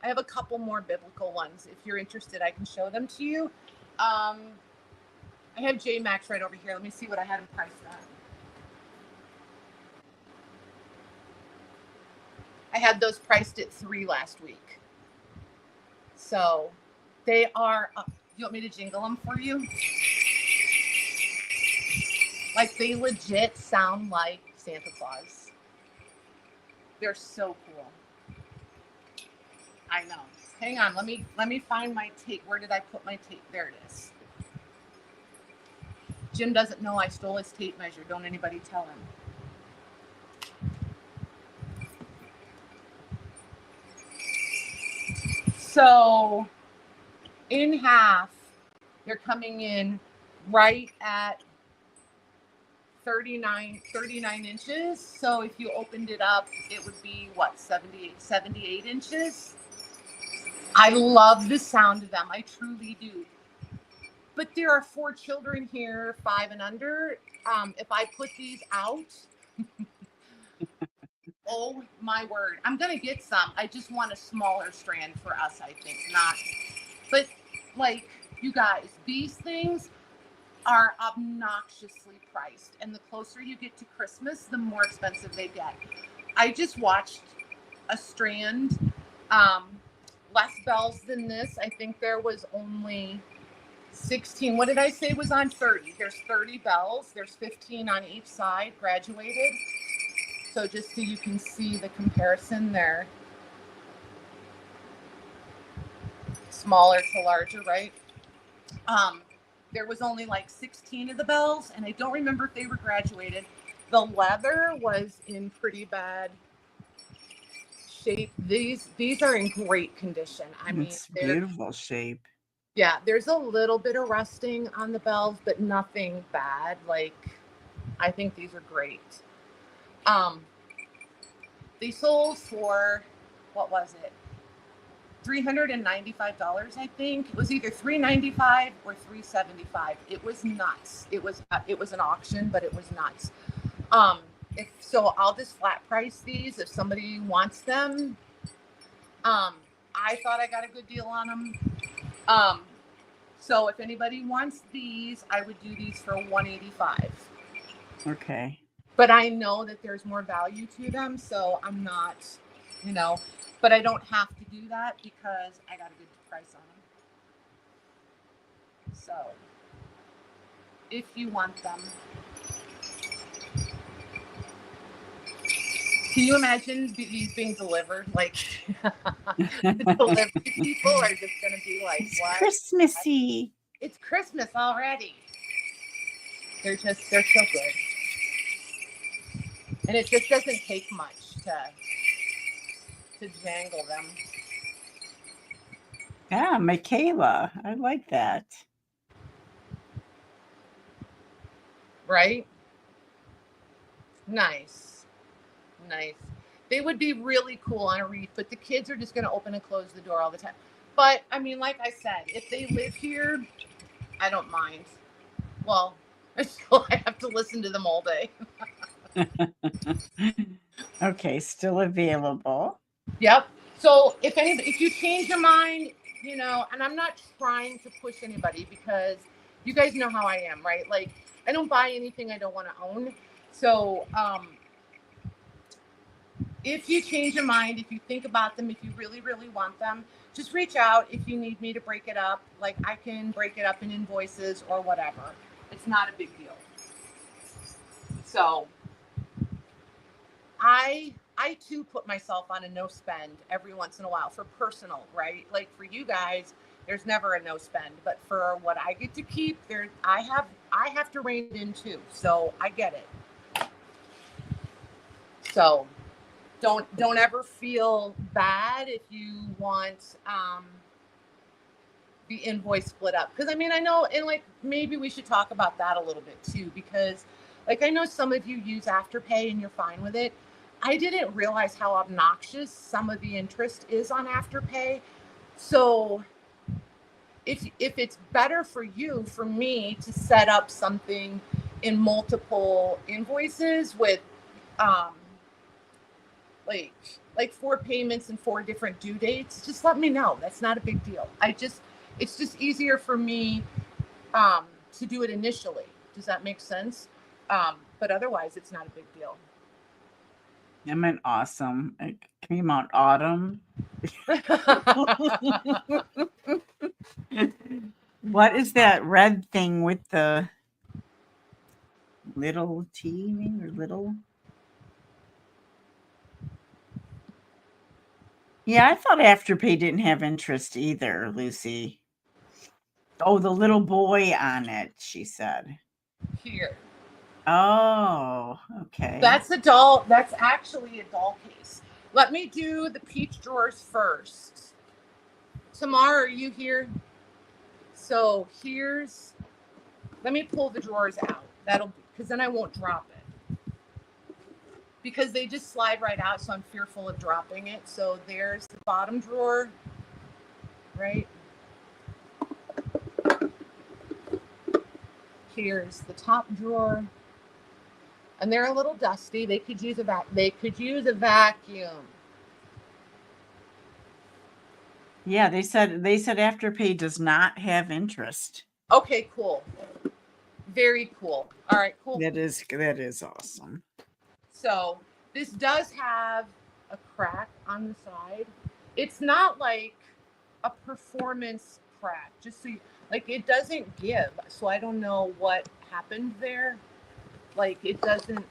have a couple more biblical ones. If you're interested, I can show them to you. I have JMax right over here. Let me see what I had them priced at. I had those priced at $3 last week. So they are, you want me to jingle them for you? Like, they legit sound like Santa Claus. They're so cool. I know. Hang on, let me find my tape. Where did I put my tape? There it is. Jim doesn't know I stole his tape measure. Don't anybody tell him. So in half, they're coming in right at 39 inches. So if you opened it up, it would be what, 78 inches. I love the sound of them. I truly do. But there are 4 children here, 5 and under. If I put these out, oh my word, I'm gonna get some. I just want a smaller strand for us, I think. Not, but like, you guys, these things are obnoxiously priced, and the closer you get to Christmas, the more expensive they get. I just watched a strand, less bells than this. I think there was only 16. What did I say was on 30? There's 30 bells. There's 15 on each side, graduated. So just so you can see the comparison there. Smaller to larger, right? There was only like 16 of the bells, and I don't remember if they were graduated. The leather was in pretty bad shape. These are in great condition. I mean, it's beautiful shape. Yeah, there's a little bit of rusting on the bells, but nothing bad. Like, I think these are great. They sold for, what was it? $395, I think. It was either $395 or $375. It was nuts. It was an auction, but it was nuts. If so, I'll just flat price these if somebody wants them. I thought I got a good deal on them. So if anybody wants these, I would do these for $185. Okay. But I know that there's more value to them, so I'm not, but I don't have to do that because I got a good price on them. So if you want them, can you imagine these being delivered? Like, the delivery people are just going to be like, it's what? Christmassy. It's Christmas already. They're so good. And it just doesn't take much to jangle them. Yeah, Michaela. I like that. Right? Nice. They would be really cool on a wreath, but the kids are just going to open and close the door all the time. But, I mean, like I said, if they live here, I don't mind. Well, I have to listen to them all day. Okay, still available. Yep. So if you change your mind, and I'm not trying to push anybody because you guys know how I am, right? Like, I don't buy anything I don't want to own. So, if you change your mind, if you think about them, if you really, really want them, just reach out. If you need me to break it up, like, I can break it up in invoices or whatever. It's not a big deal. So I I too put myself on a no spend every once in a while for personal, right? Like for you guys, there's never a no spend, but for what I get to keep, I have to rein it in too. So I get it. So don't ever feel bad if you want the invoice split up. Because I mean, I know, and like maybe we should talk about that a little bit too, because like I know some of you use Afterpay and you're fine with it. I didn't realize how obnoxious some of the interest is on Afterpay. So if it's better for you, for me to set up something in multiple invoices with like 4 payments and 4 different due dates, just let me know. That's not a big deal. It's just easier for me to do it initially. Does that make sense? But otherwise, it's not a big deal. I meant awesome. It came out autumn. What is that red thing with the little T maybe, or little? Yeah, I thought Afterpay didn't have interest either, Lucy. Oh, the little boy on it, she said. Here. Oh, okay. That's a doll. That's actually a doll case. Let me do the peach drawers first. Tamar, are you here? So let me pull the drawers out. Because then I won't drop it. Because they just slide right out, so I'm fearful of dropping it. So there's the bottom drawer, right? Here's the top drawer. And they're a little dusty. They could use a vacuum. Yeah, they said Afterpay does not have interest. Okay, cool. Very cool. All right, cool. That is awesome. So this does have a crack on the side. It's not like a performance crack. Just so it doesn't give. So I don't know what happened there. Like it doesn't.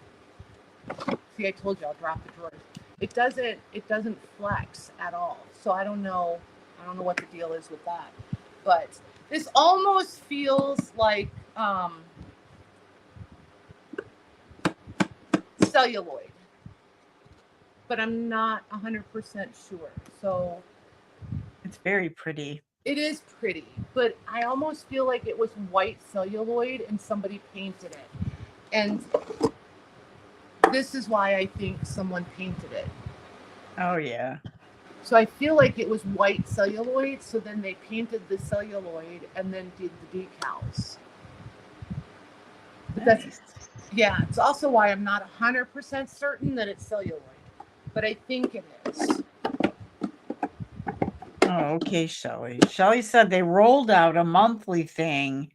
See, I told you I'll drop the drawers. It doesn't flex at all. So I don't know what the deal is with that. But this almost feels like celluloid. But I'm not 100% sure. So it's very pretty. It is pretty, but I almost feel like it was white celluloid and somebody painted it. And this is why I think someone painted it. Oh, yeah. So I feel like it was white celluloid. So then they painted the celluloid and then did the decals. Nice. Yeah, it's also why I'm not 100% certain that it's celluloid, but I think it is. Oh, okay, Shelley. Shelley said they rolled out a monthly thing.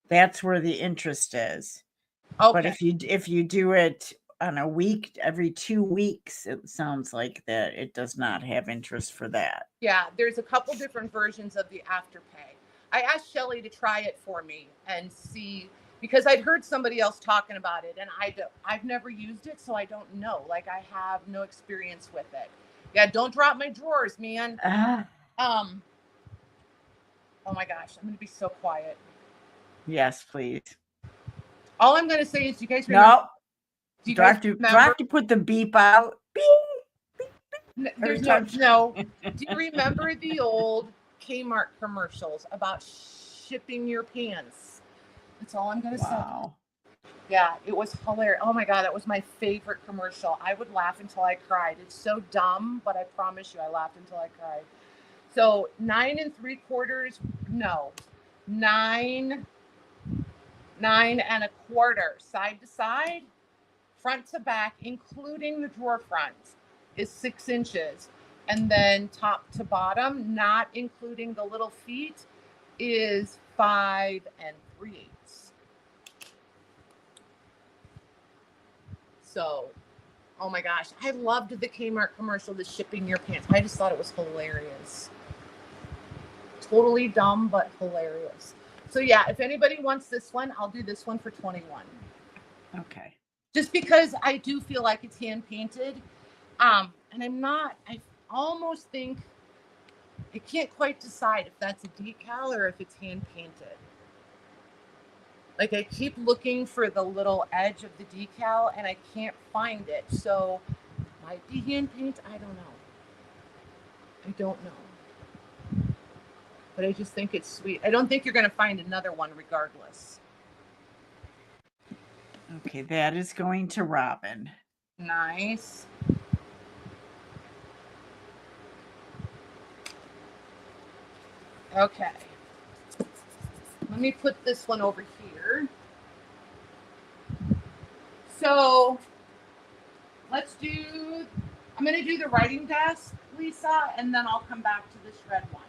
That's where the interest is. Okay. But if you do it on a week, every 2 weeks, it sounds like that it does not have interest for that. Yeah, there's a couple different versions of the Afterpay. I asked Shelley to try it for me and see, because I'd heard somebody else talking about it, and I've never used it, so I don't know. Like I have no experience with it. Yeah, don't drop my drawers, man. Oh my gosh, I'm gonna be so quiet. Yes, please. All I'm gonna say is, you guys remember? No. Do you have to put the beep out? Beep, beep, beep. There's no. Do you remember the old Kmart commercials about shipping your pants? That's all I'm gonna say. Yeah, it was hilarious. Oh my God, that was my favorite commercial. I would laugh until I cried. It's so dumb, but I promise you, I laughed until I cried. So 9 3/4, no, 9 1/4, side to side, front to back, including the drawer front, is 6 inches. And then top to bottom, not including the little feet, is 5 3/8. So, oh my gosh, I loved the Kmart commercial, the shipping your pants. I just thought it was hilarious. Totally dumb, but hilarious. So yeah, if anybody wants this one, I'll do this one for $21. Okay. Just because I do feel like it's hand painted, And I almost think, I can't quite decide if that's a decal or if it's hand painted. Like I keep looking for the little edge of the decal and I can't find it. So might be hand paint. I don't know. But I just think it's sweet. I don't think you're going to find another one regardless. Okay, that is going to Robin. Nice. Okay. Let me put this one over here. So I'm going to do the writing desk, Lisa, and then I'll come back to this red one.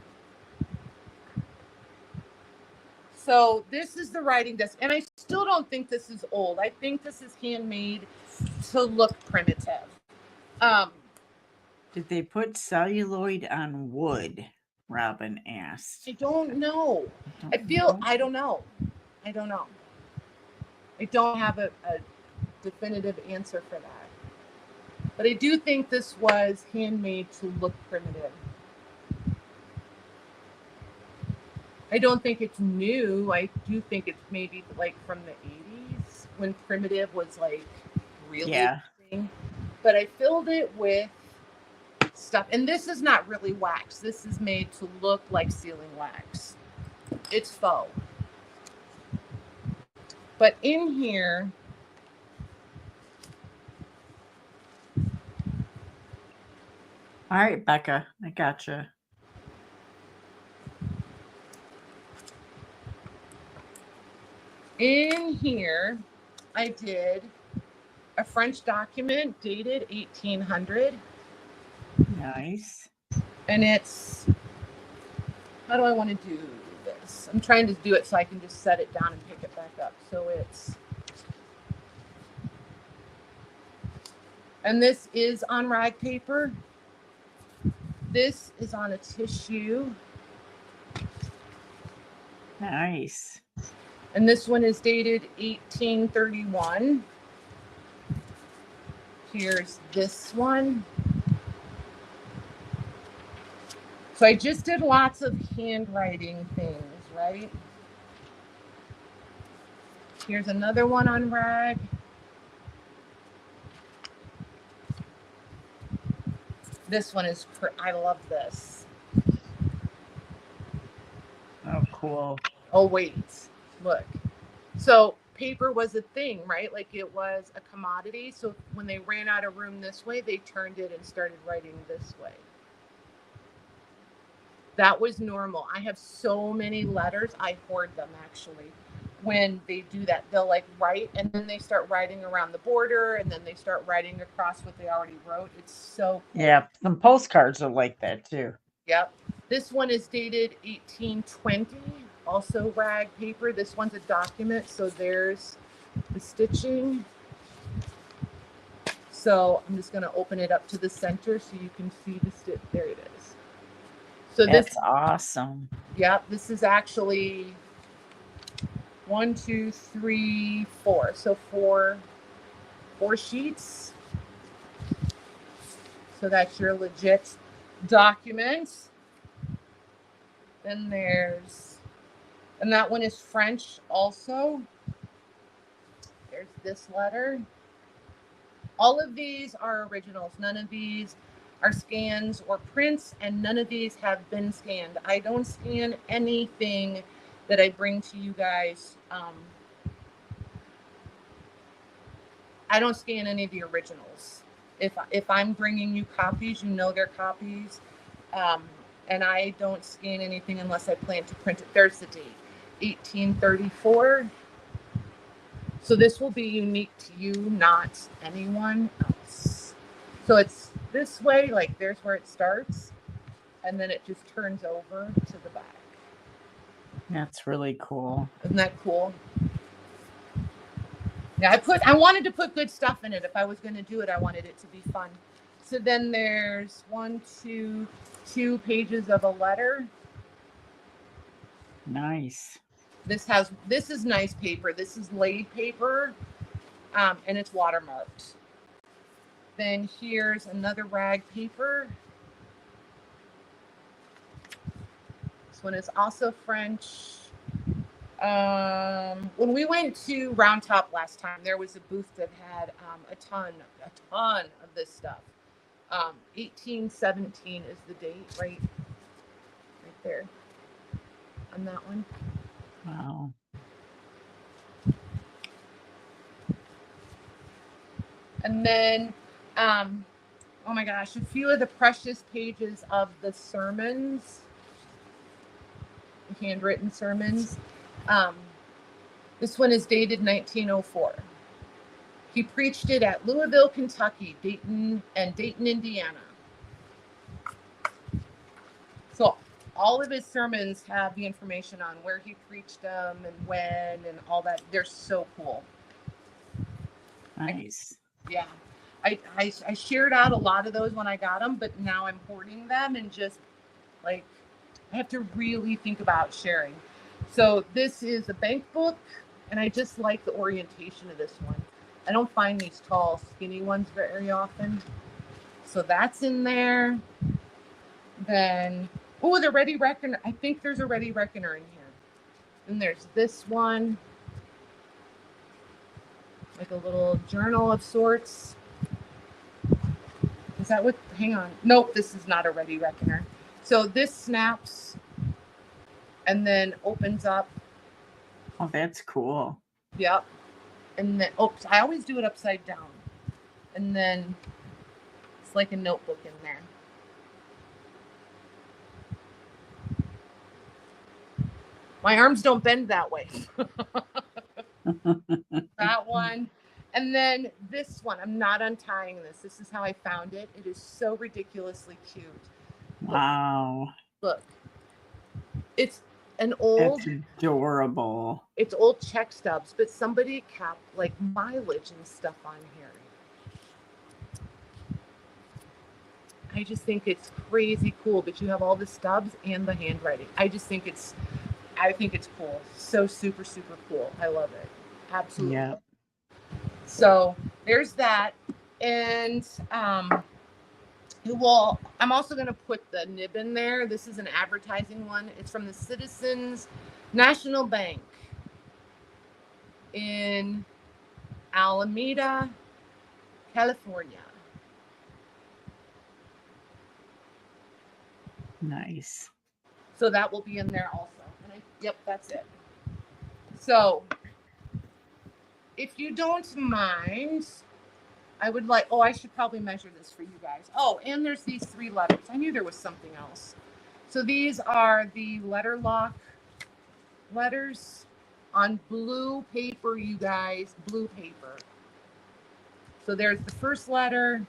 So this is the writing desk, and I still don't think this is old. I think this is handmade to look primitive. Did they put celluloid on wood? Robin asked. I don't know. I don't know. I don't have a definitive answer for that. But I do think this was handmade to look primitive. I don't think it's new. I do think it's maybe like from the 80s when primitive was like really interesting. But I filled it with stuff. And this is not really wax. This is made to look like sealing wax. It's faux. But in here, all right, Becca, I gotcha. In here, I did a French document dated 1800. Nice. And it's, how do I want to do this? I'm trying to do it so I can just set it down and pick it back up. So it's, and this is on rag paper. This is on a tissue. Nice. And this one is dated 1831. Here's this one. So I just did lots of handwriting things, right? Here's another one on rag. This one is, I love this. Oh, cool. Oh, wait, look. So paper was a thing, right? Like it was a commodity. So when they ran out of room this way, they turned it and started writing this way. That was normal. I have so many letters. I hoard them actually. When they do that, they'll like write and then they start writing around the border and then they start writing across what they already wrote. It's so cool. Yeah, some postcards are like that too. Yep. This one is dated 1820, also rag paper. This one's a document, so there's the stitching. So I'm just going to open it up to the center so you can see the stitch. There it is. So that's awesome. Yep, this is actually 1, 2, 3, 4. So four sheets. So that's your legit document. Then and that one is French also. There's this letter. All of these are originals. None of these are scans or prints, and none of these have been scanned. I don't scan anything that I bring to you guys. I don't scan any of the originals. If I'm bringing you copies, you know they're copies. And I don't scan anything unless I plan to print it. There's the date, 1834. So this will be unique to you, not anyone else. So it's this way, like there's where it starts, and then it just turns over to the back. That's really cool. Isn't that cool? Yeah, I wanted to put good stuff in it. If I was going to do it, I wanted it to be fun. So then there's 2 pages of a letter. Nice. This is nice paper. This is laid paper, and it's watermarked. Then here's another rag paper. This one is also French. When we went to Round Top last time, there was a booth that had a ton of this stuff. 1817 is the date, right there on that one. Wow. And then, oh my gosh, a few of the precious pages of the sermons, handwritten sermons. This one is dated 1904. He preached it at Louisville, Kentucky, Dayton, Indiana. So all of his sermons have the information on where he preached them and when and all that. They're so cool. Nice. Yeah. I shared out a lot of those when I got them, but now I'm hoarding them and just like, I have to really think about sharing. So this is a bank book, and I just like the orientation of this one. I don't find these tall, skinny ones very often. So that's in there. Then, oh, the Ready Reckoner. I think there's a Ready Reckoner in here. And there's this one. Like a little journal of sorts. Is that what? Hang on. Nope, this is not a Ready Reckoner. So this snaps and then opens up. Oh, that's cool. Yep. And then, oops, I always do it upside down. And then it's like a notebook in there. My arms don't bend that way. That one. And then this one, I'm not untying this. This is how I found it. It is so ridiculously cute. Wow. Look. It's an old. That's adorable. It's old check stubs, but somebody kept like mileage and stuff on here. I just think it's crazy cool that you have all the stubs and the handwriting. I think it's cool. So super, super cool. I love it. Absolutely. Yeah. So there's that. And well, I'm also going to put the nib in there. This is an advertising one. It's from the Citizens National Bank in Alameda, California. Nice. So that will be in there also. And yep, that's it. So if you don't mind, I would like, I should probably measure this for you guys. Oh, and there's these 3 letters. I knew there was something else. So these are the letter lock letters on blue paper, you guys, blue paper. So there's the first letter.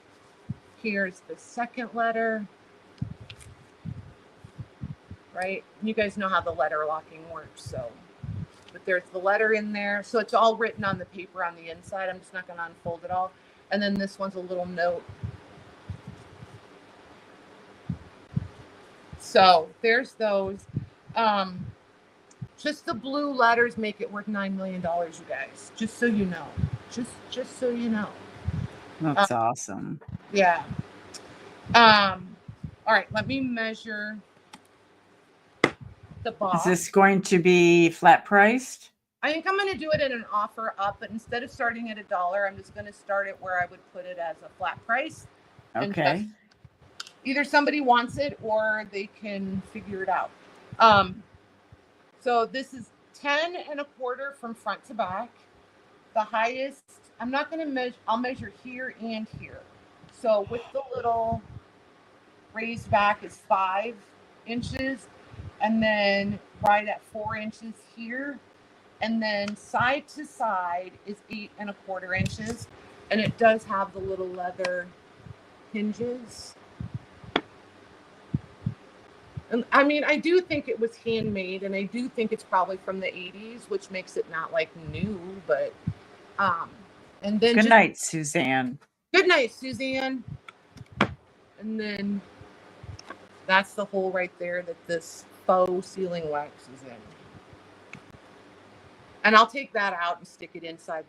Here's the second letter. Right? You guys know how the letter locking works. So, but there's the letter in there. So it's all written on the paper on the inside. I'm just not going to unfold it all. And then this one's a little note. So there's those. Just the blue letters make it worth $9 million, you guys. Just so you know. Just so you know. That's awesome. Yeah. All right, let me measure the box. Is this going to be flat priced? I think I'm going to do it at an offer up, but instead of starting at $1, I'm just going to start it where I would put it as a flat price. Okay. Either somebody wants it or they can figure it out. So this is 10 1/4 from front to back. The highest, I'm not going to measure, I'll measure here and here. So with the little raised back is 5 inches, and then right at 4 inches here. And then side to side is 8 1/4 inches. And it does have the little leather hinges. And I mean, I do think it was handmade, and I do think it's probably from the 80s, which makes it not like new, but and then good night, Suzanne. Good night, Suzanne. And then that's the hole right there that this faux sealing wax is in. And I'll take that out and stick it inside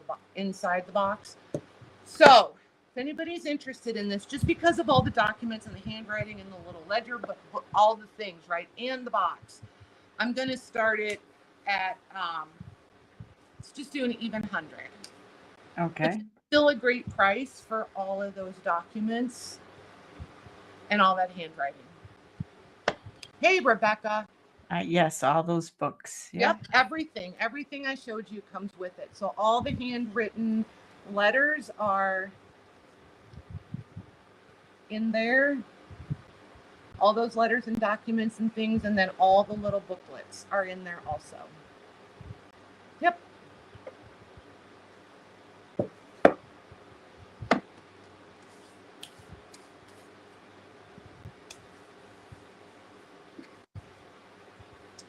the box. So If anybody's interested in this, just because of all the documents and the handwriting and the little ledger, but all the things, right, and the box, I'm going to start it at, let's just do an even 100. Okay. It's still a great price for all of those documents and all that handwriting. Hey, Rebecca. Yes, all those books. Yep, everything I showed you comes with it. So all the handwritten letters are in there. All those letters and documents and things, and then all the little booklets are in there also. Yep.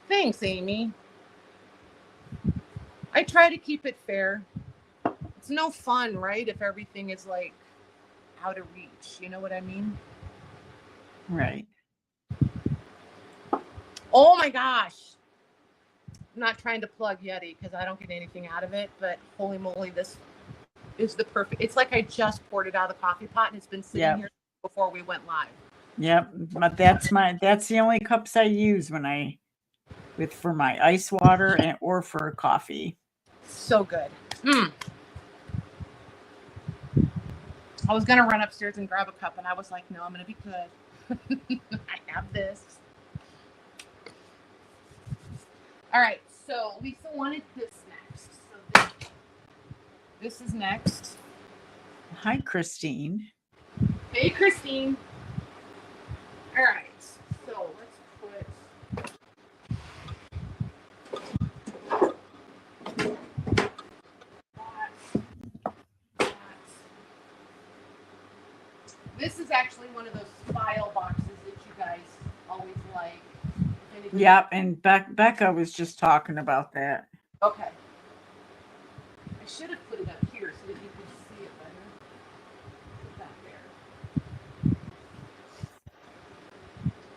Thanks, Amy. I try to keep it fair. It's no fun, right? If everything is like out of reach, you know what I mean? Right. Oh my gosh. I'm not trying to plug Yeti because I don't get anything out of it, but holy moly, this is the perfect. It's like I just poured it out of the coffee pot and it's been sitting here before we went live. Yep, but that's the only cups I use for my ice water or for coffee. So good. I was gonna run upstairs and grab a cup, and I was like, no, I'm gonna be good. I have this. All right, so Lisa wanted this next. So this is next. Hi, Christine. Hey, Christine. All right, so let's put that. This is actually one of those file boxes that you guys always like. Yep, and Becca was just talking about that. Okay. I should have put it up here so that you could see it better. Put that there.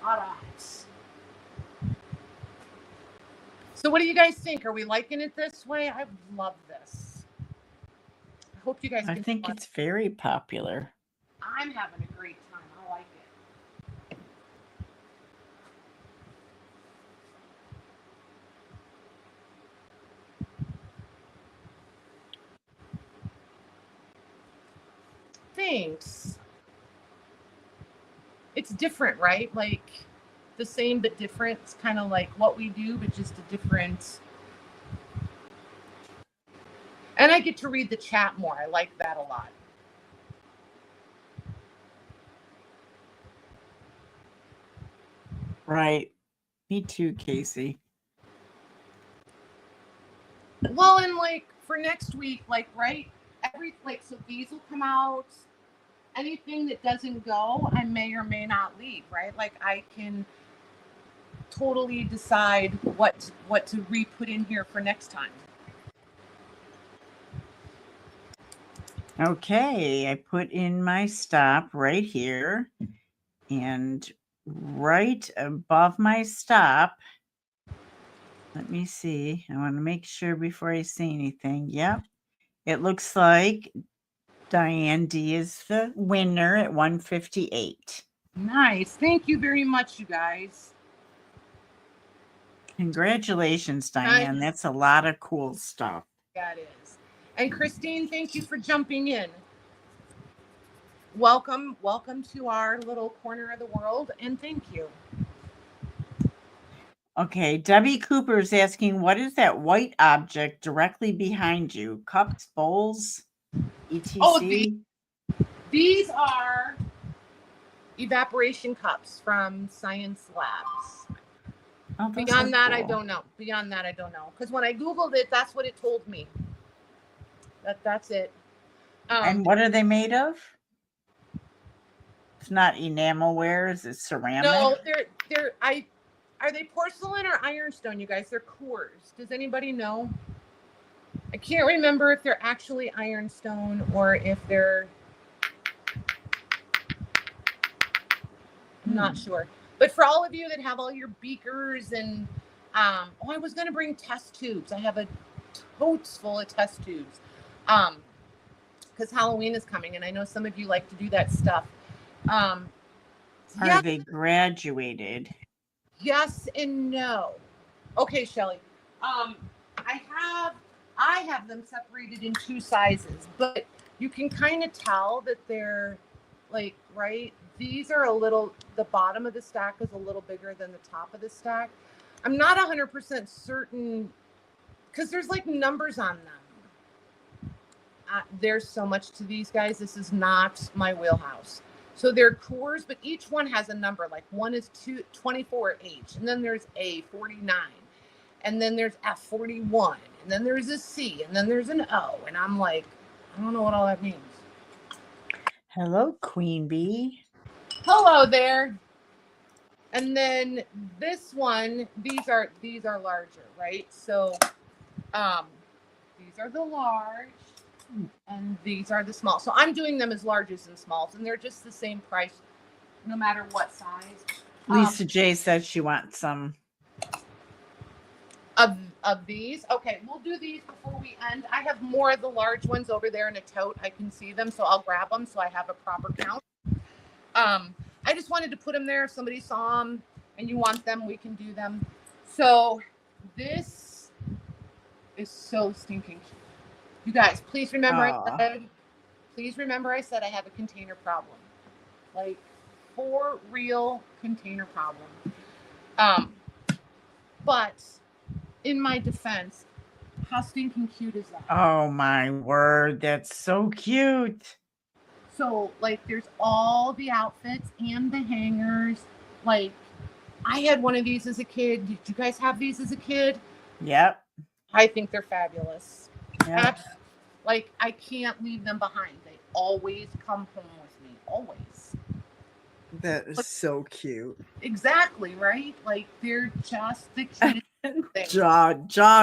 All right. So what do you guys think? Are we liking it this way? I love this. I hope you guys can. I think it's very popular. I'm having a great time. I like it. Thanks. It's different, right? Like the same but different. It's kind of like what we do, but just a different. And I get to read the chat more. I like that a lot. Right. Me too, Casey. Well, and like for next week, like, right? So these will come out. Anything that doesn't go, I may or may not leave, right? Like I can totally decide what to re-put in here for next time. Okay, I put in my stop right here, and right above my stop, let me see. I want to make sure before I say anything. Yep, it looks like Diane D is the winner at 158. Nice. Thank you very much, you guys. Congratulations, Diane. That's a lot of cool stuff. That is. And Christine, thank you for jumping in. Welcome to our little corner of the world, and thank you. Okay, Debbie Cooper is asking, what is that white object directly behind you? Cups, bowls, etc.? Oh, these are evaporation cups from Science Labs. Oh, Beyond that, cool. I don't know. Because when I Googled it, that's what it told me. That's it. And what are they made of? It's not enamelware. Is it ceramic? No, are they porcelain or ironstone, you guys? They're cores. Does anybody know? I can't remember if they're actually ironstone or if they're. I'm not sure. But for all of you that have all your beakers and I was going to bring test tubes. I have a totes full of test tubes. because Halloween is coming, and I know some of you like to do that stuff. Are Yeah, they graduated? yes and no. Okay, Shelly. I have them separated in 2 sizes, but you can kind of tell that they're like, right? These are a little, the bottom of the stack is a little bigger than the top of the stack. I'm not 100% certain because there's like numbers on them. There's so much to these guys. This is not my wheelhouse. So they're cores, but each one has a number. Like one is 24H, and then there's A49, and then there's F41, and then there's a C, and then there's an O. And I'm like, I don't know what all that means. Hello, Queen Bee. Hello there. And then this one, these are larger, right? So these are the large, and these are the small. So I'm doing them as larges and smalls, and they're just the same price no matter what size. Lisa J said she wants some of these. Okay, we'll do these before we end. I have more of the large ones over there in a tote. I can see them, so I'll grab them so I have a proper count. I just wanted to put them there. If somebody saw them and you want them, we can do them. So this is so stinking cute. You guys, please remember I said I have a container problem. Like, for real container problem. But in my defense, how stinking cute is that? Oh my word, that's so cute. So, like, there's all the outfits and the hangers. Like, I had one of these as a kid. Did you guys have these as a kid? Yep. I think they're fabulous. Yep. Like, I can't leave them behind. They always come home with me. Always. That is so cute. Exactly, right? Like, they're just the cutest thing. Jaw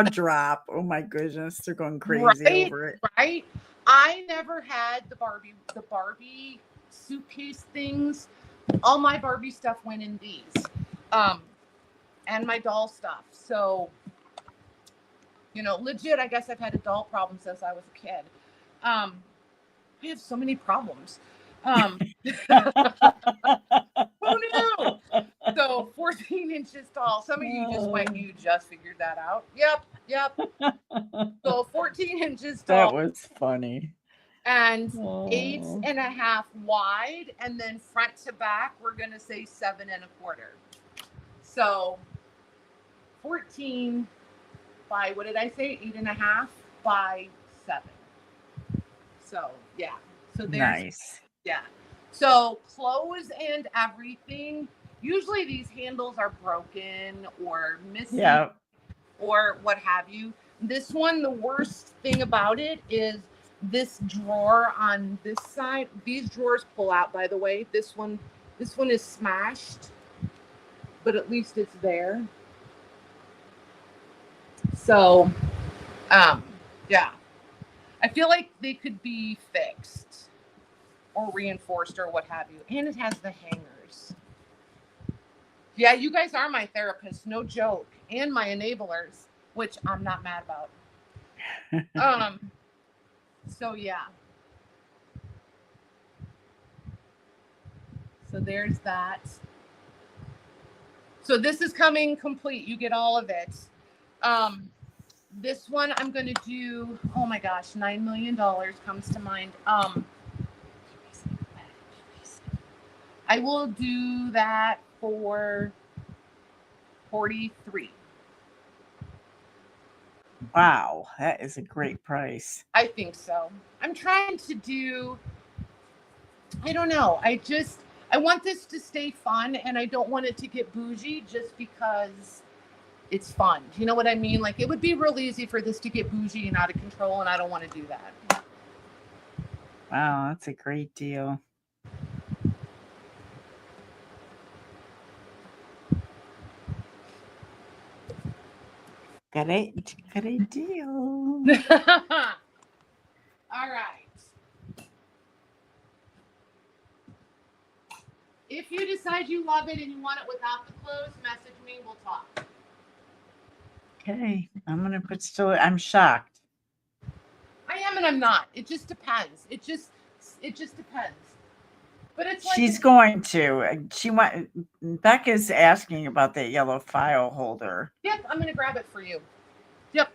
drop. Oh my goodness. They're going crazy over it. Right? I never had the Barbie suitcase things. All my Barbie stuff went in these. And my doll stuff. So, you know, legit, I guess I've had a doll problem since I was a kid. I have so many problems. Who knew? So 14 inches tall. Some of you just went, you just figured that out. Yep. So 14 inches tall. That was funny. And 8.5 wide, and then front to back, we're gonna say 7 1/4. So 14 by, what did I say? 8.5 by 7. So yeah. So there's nice. Yeah. So clothes and everything. Usually these handles are broken or missing or what have you. This one, the worst thing about it is this drawer on this side. These drawers pull out, by the way. This one is smashed, but at least it's there. So, yeah. I feel like they could be fixed or reinforced or what have you. And it has the hangers. Yeah, you guys are my therapists, no joke. And my enablers, which I'm not mad about. So yeah. So there's that. So this is coming complete. You get all of it. This one I'm going to do, oh my gosh, $9 million comes to mind. I will do that for 43. Wow, that is a great price. I think so. I'm trying to do, I don't know. I want this to stay fun, and I don't want it to get bougie just because it's fun. Do you know what I mean? Like, it would be real easy for this to get bougie and out of control, and I don't want to do that. Wow, that's a great deal. Got a deal. All right. If you decide you love it and you want it without the clothes, message me. We'll talk. Okay, I'm gonna put still. I'm shocked. I am, and and I'm not. It just depends. It just depends. But it's like She's going to. Becca's asking about that yellow file holder. Yep, I'm gonna grab it for you. Yep.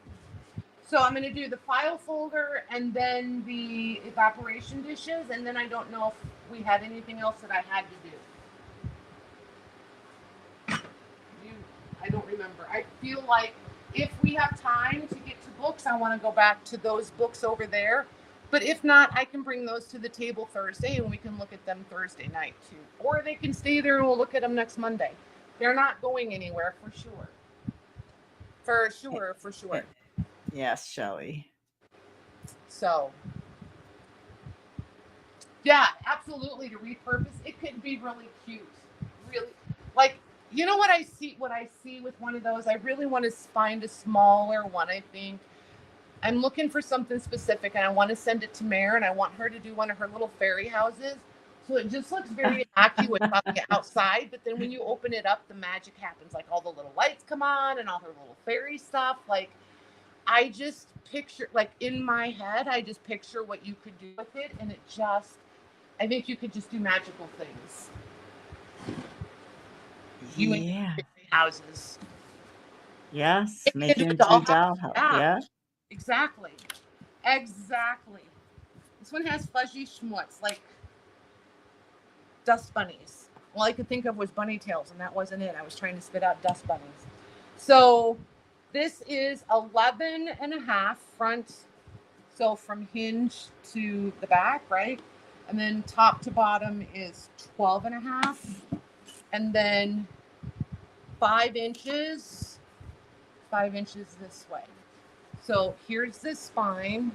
So I'm gonna do the file folder and then the evaporation dishes, and then I don't know if we had anything else that I had to do. I don't remember. I feel like if we have time to get to books, I want to go back to those books over there. But if not, I can bring those to the table Thursday and we can look at them Thursday night too. Or they can stay there and we'll look at them next Monday. They're not going anywhere for sure. For sure. Yes, Shelley. So, yeah, absolutely. To repurpose, it could be really cute. Really, like, you know what I see? What I see with one of those, I really want to find a smaller one. I think I'm looking for something specific, and I want to send it to Mare, and I want her to do one of her little fairy houses. So it just looks very innocuous on the outside, but then when you open it up, the magic happens. Like all the little lights come on, and all her little fairy stuff. Like, I just picture, like in my head, I just picture what you could do with it, and it just, I think you could just do magical things. You Yeah. and houses. Yes. It Make can it do a into a dollhouse. dollhouse. Yeah. Yeah. Exactly. This one has fuzzy schmutz, like dust bunnies. All I could think of was bunny tails, and that wasn't it. I was trying to spit out dust bunnies. So this is 11 and a half front. So from hinge to the back, right? And then top to bottom is 12 and a half. And then 5 inches this way. So here's the spine.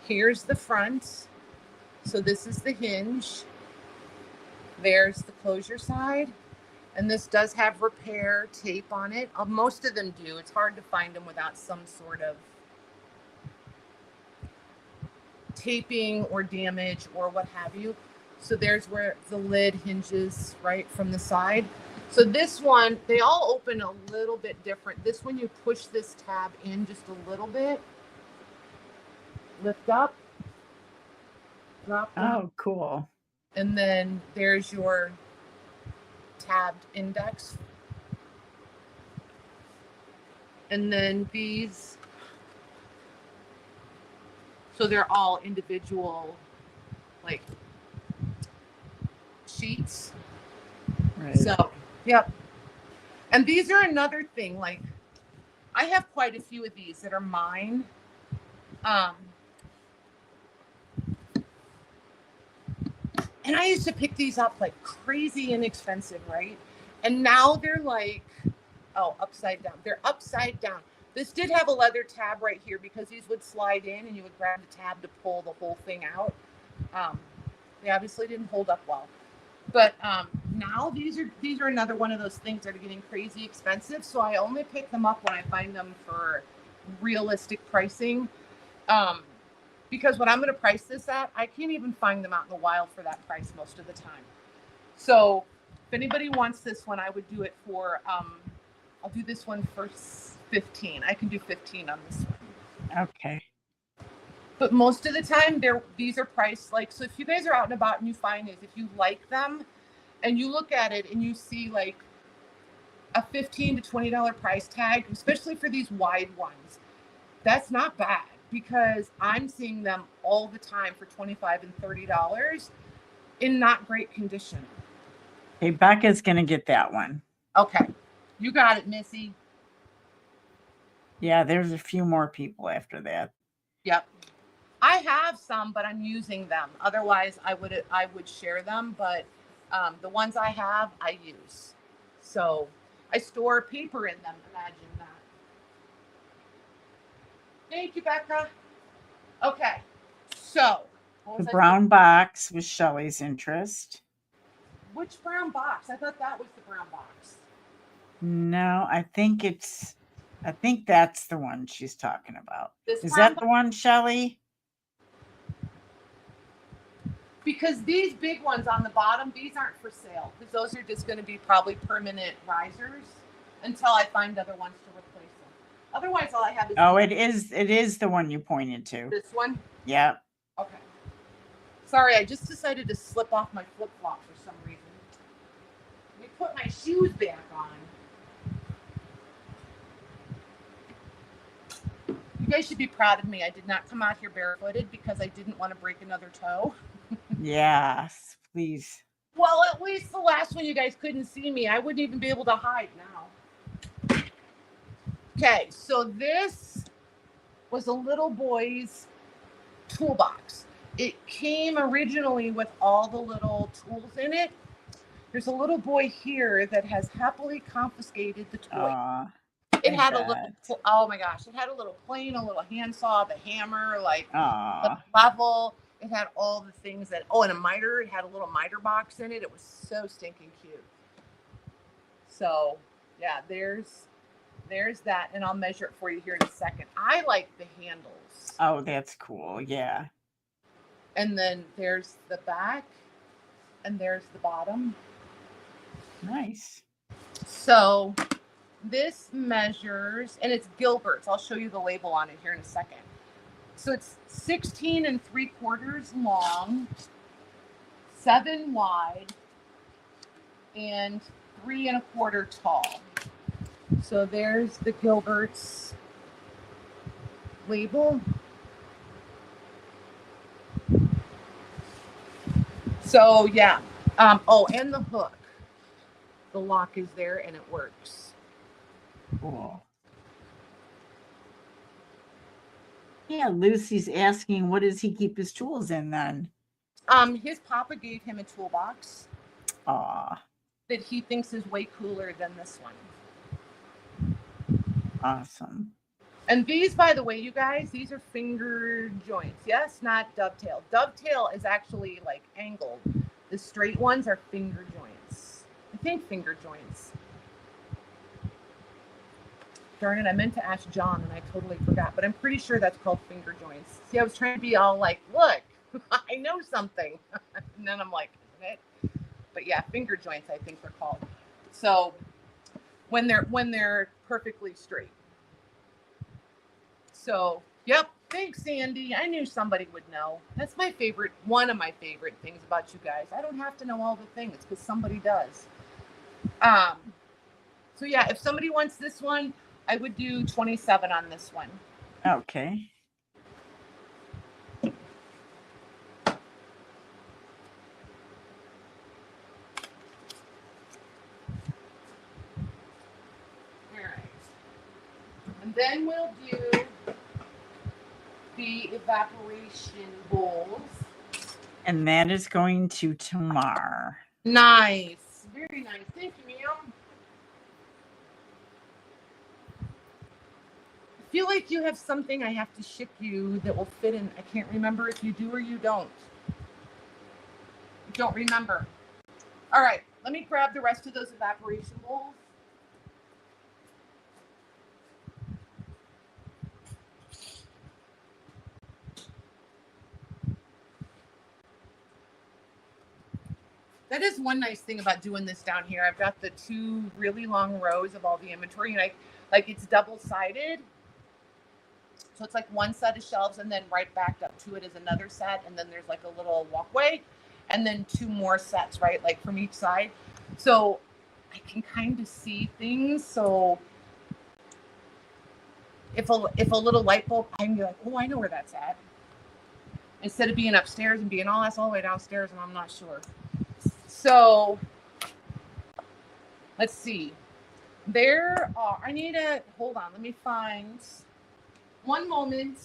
Here's the front. So this is the hinge. There's the closure side. And this does have repair tape on it. Most of them do. It's hard to find them without some sort of taping or damage or what have you. So there's where the lid hinges right from the side. So this one, they all open a little bit different. This one, you push this tab in just a little bit. Lift up. Drop down. Oh, cool. And then there's your tabbed index. And then these, so they're all individual, like, sheets. Right. So, yep. And these are another thing, like, I have quite a few of these that are mine. And I used to pick these up like crazy inexpensive, right? And now they're like, oh, upside down. They're upside down. This did have a leather tab right here because these would slide in and you would grab the tab to pull the whole thing out. They obviously didn't hold up well. But now these are another one of those things that are getting crazy expensive. So I only pick them up when I find them for realistic pricing. Because what I'm going to price this at, I can't even find them out in the wild for that price most of the time. So if anybody wants this one, I would do it for, I'll do this one for 15. I can do 15 on this one. Okay. But most of the time, these are priced like, so if you guys are out and about and you find these, if you like them and you look at it and you see like a $15 to $20 price tag, especially for these wide ones, that's not bad. Because I'm seeing them all the time for $25 and $30 in not great condition. Hey, Becca's going to get that one. Okay. You got it, Missy. Yeah, there's a few more people after that. Yep. I have some, but I'm using them. Otherwise, I would share them. But the ones I have, I use. So I store paper in them. Imagine that. Thank you, Becca. Okay, so The brown box was Shelley's interest. Which brown box? I thought that was the brown box. No, I think that's the one she's talking about. Is brown that the one, Shelley? Because these big ones on the bottom, these aren't for sale. Because those are just going to be probably permanent risers until I find other ones to replace them. Otherwise, all I have is Oh, it is the one you pointed to. this one. Yep. Okay. Sorry, I just decided to slip off my flip-flop for some reason. Let me put my shoes back on. You guys should be proud of me. I did not come out here barefooted because I didn't want to break another toe. Yes, please. Well, at least the last one you guys couldn't see me. I wouldn't even be able to hide now. Okay, so this was a little boy's toolbox. It came originally with all the little tools in it. There's a little boy here that has happily confiscated the toy. It had a little, oh my gosh, it had a little plane, a little handsaw, the hammer, like the level. It had all the things that, oh, and a miter. It had a little miter box in it. It was so stinking cute. So yeah, there's that. And I'll measure it for you here in a second. I like the handles. Oh, that's cool. Yeah. And then there's the back and there's the bottom. Nice. So this measures, and it's Gilbert's. I'll show you the label on it here in a second. So it's 16 3/4 long, 7 wide, and 3 1/4 tall. So there's the Gilbert's label. So yeah. Oh, and the hook. The lock is there and it works. Cool. Yeah, Lucy's asking, what does he keep his tools in then? His papa gave him a toolbox. Aw. That he thinks is way cooler than this one. Awesome. And these, by the way, you guys, these are finger joints. Yes, not dovetail. Dovetail is actually like angled. The straight ones are finger joints. I think finger joints. Darn it, I meant to ask John and I totally forgot, but I'm pretty sure that's called finger joints. See, I was trying to be all like, look, I know something. And then I'm like, isn't it? But yeah, finger joints, I think they're called. So when they're perfectly straight. So, yep. Thanks, Sandy. I knew somebody would know. That's my favorite, one of my favorite things about you guys. I don't have to know all the things because somebody does. So yeah, if somebody wants this one, I would do 27 on this one. Okay. All right. And then we'll do the evaporation bowls. And that is going to Tamar. Nice. Very nice. Thank you, ma'am. I feel like you have something I have to ship you that will fit in. I can't remember if you do or you don't. I don't remember. All right. Let me grab the rest of those evaporation bowls. That is one nice thing about doing this down here. I've got the 2 really long rows of all the inventory, and like it's double-sided. So it's like one set of shelves, and then right back up to it is another set, and then there's like a little walkway, and then 2 more sets, right, like from each side. So I can kind of see things. So if a little light bulb, I can be like, oh, I know where that's at. Instead of being upstairs and being, oh, that's all the way downstairs, and I'm not sure. So let's see. There are, I need to, hold on, let me find, one moment.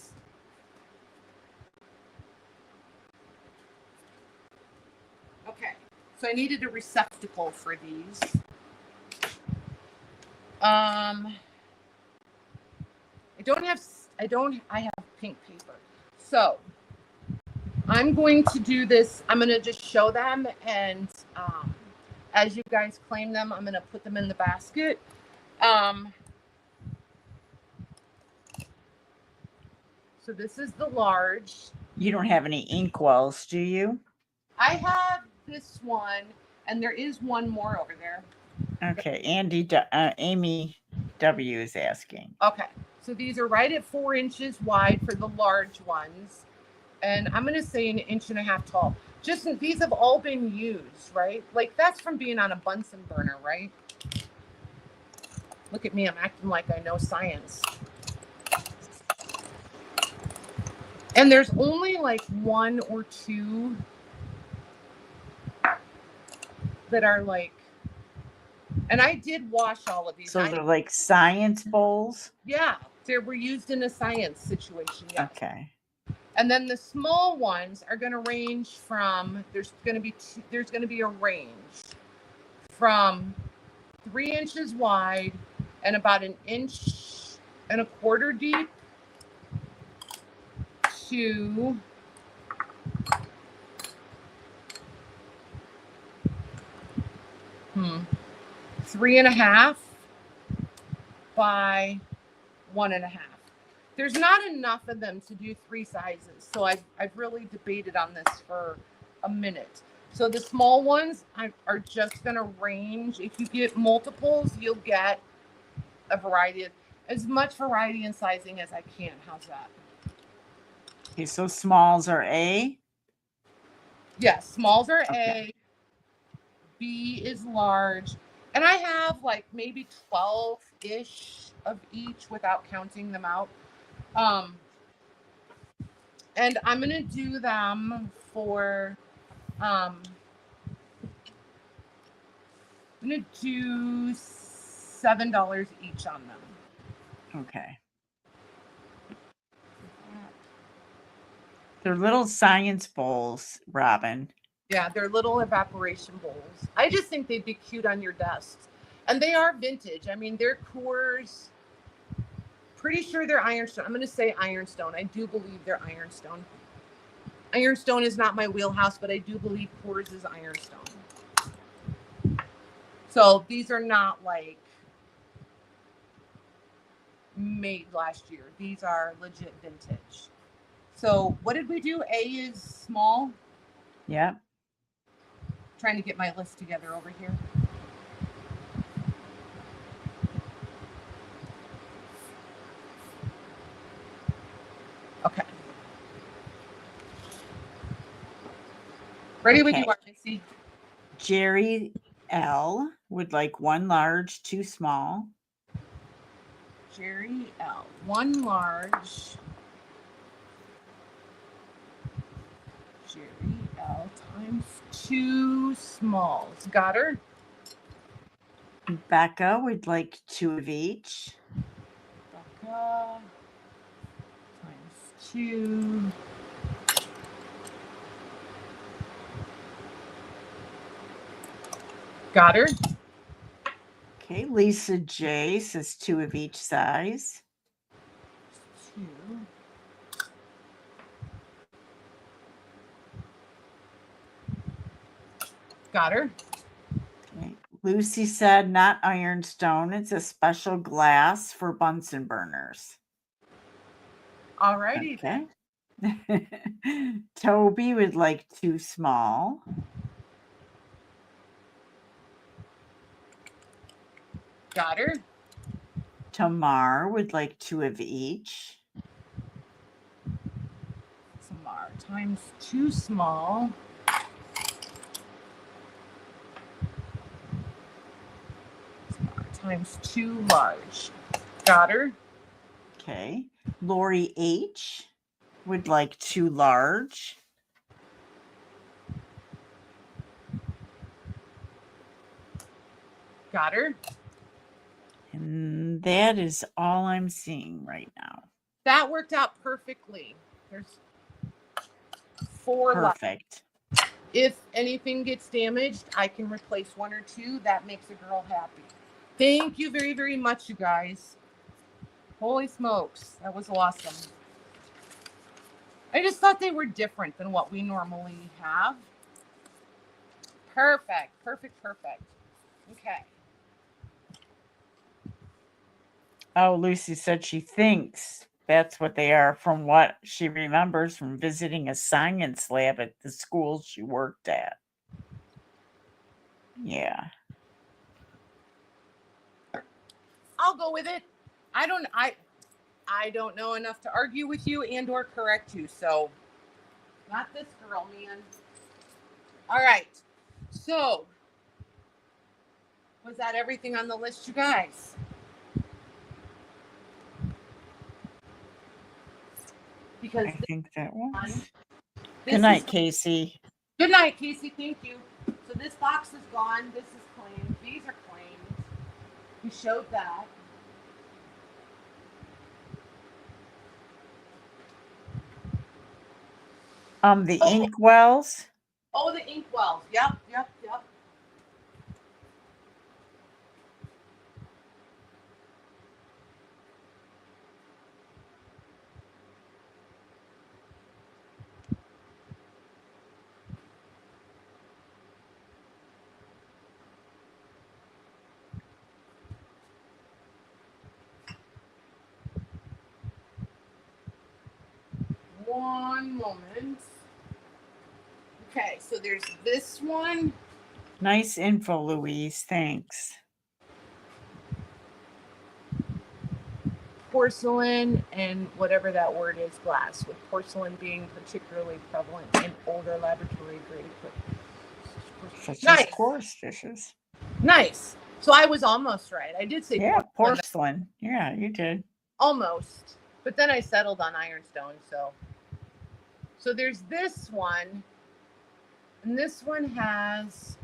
Okay, so I needed a receptacle for these. I have pink paper. So I'm going to do this. I'm going to just show them. And as you guys claim them, I'm going to put them in the basket. So this is the large. You don't have any inkwells, do you? I have this one, and there is one more over there. Okay, Amy W is asking. Okay, So these are right at 4 inches wide for the large ones. And I'm going to say 1.5 inches tall. Just these have all been used, right? Like that's from being on a Bunsen burner, right? Look at me, I'm acting like I know science. And there's only like 1 or 2 that are like, and I did wash all of these. So they're like science bowls? Yeah, they were used in a science situation. Yes. Okay. And then the small ones are going to range from, there's going to be a range from 3 inches wide and about 1.25 inches deep to 3.5 by 1.5. There's not enough of them to do 3 sizes. So I've really debated on this for a minute. So the small ones are just going to range. If you get multiples, you'll get a variety of, as much variety and sizing as I can. How's that? Okay, so smalls are A? Yes, smalls are Okay. A. B is large. And I have like maybe 12-ish of each without counting them out. And I'm going to do them for, I'm going to do $7 each on them. Okay. They're little science bowls, Robin. Yeah, they're little evaporation bowls. I just think they'd be cute on your desk. And they are vintage. I mean, they're Coors. Pretty sure they're ironstone. I'm going to say ironstone. I do believe they're ironstone. Ironstone is not my wheelhouse, but I do believe Coors is ironstone. So these are not like made last year. These are legit vintage. So what did we do? A is small. Yep. Trying to get my list together over here. Okay. Ready when you are, Missy. Jerry L would like 1 large, 2 small. Jerry L. 1 large. Jerry L times 2 smalls. Got her? Becca would like 2 of each. Becca times 2. Got her? Okay, Lisa J says 2 of each size. 2. Got her? Okay. Lucy said not ironstone. It's a special glass for Bunsen burners. All righty. Okay. Toby would like 2 small. Got her? Tamar would like 2 of each. Tamar times 2 small. Tamar times 2 large. Got her? Okay. Lori H would like 2 large. Got her? And that is all I'm seeing right now. That worked out perfectly. There's 4 left. Perfect. If anything gets damaged, I can replace 1 or 2. That makes a girl happy. Thank you very, very much, you guys. Holy smokes. That was awesome. I just thought they were different than what we normally have. Perfect. Perfect. Perfect. Okay. Oh, Lucy said she thinks that's what they are from what she remembers from visiting a science lab at the school she worked at. Yeah. I'll go with it. I don't know enough to argue with you and or correct you. So not this girl, man. All right. So was that everything on the list, you guys? Because I think that was. this Good night, is, Casey. good night, Casey. Thank you. So this box is gone. This is claimed. These are claimed. We showed that. The ink wells. Oh, the inkwells. Yep, yep, yep. One moment. Okay, so there's this one. Nice info, Louise. Thanks. Porcelain and whatever that word is, glass, with porcelain being particularly prevalent in older laboratory grade equipment. Such Nice. as coarse dishes. Nice. So I was almost right. I did say Yeah, porcelain. porcelain. Yeah, you did. Almost. But then I settled on ironstone. So there's this one. And this one has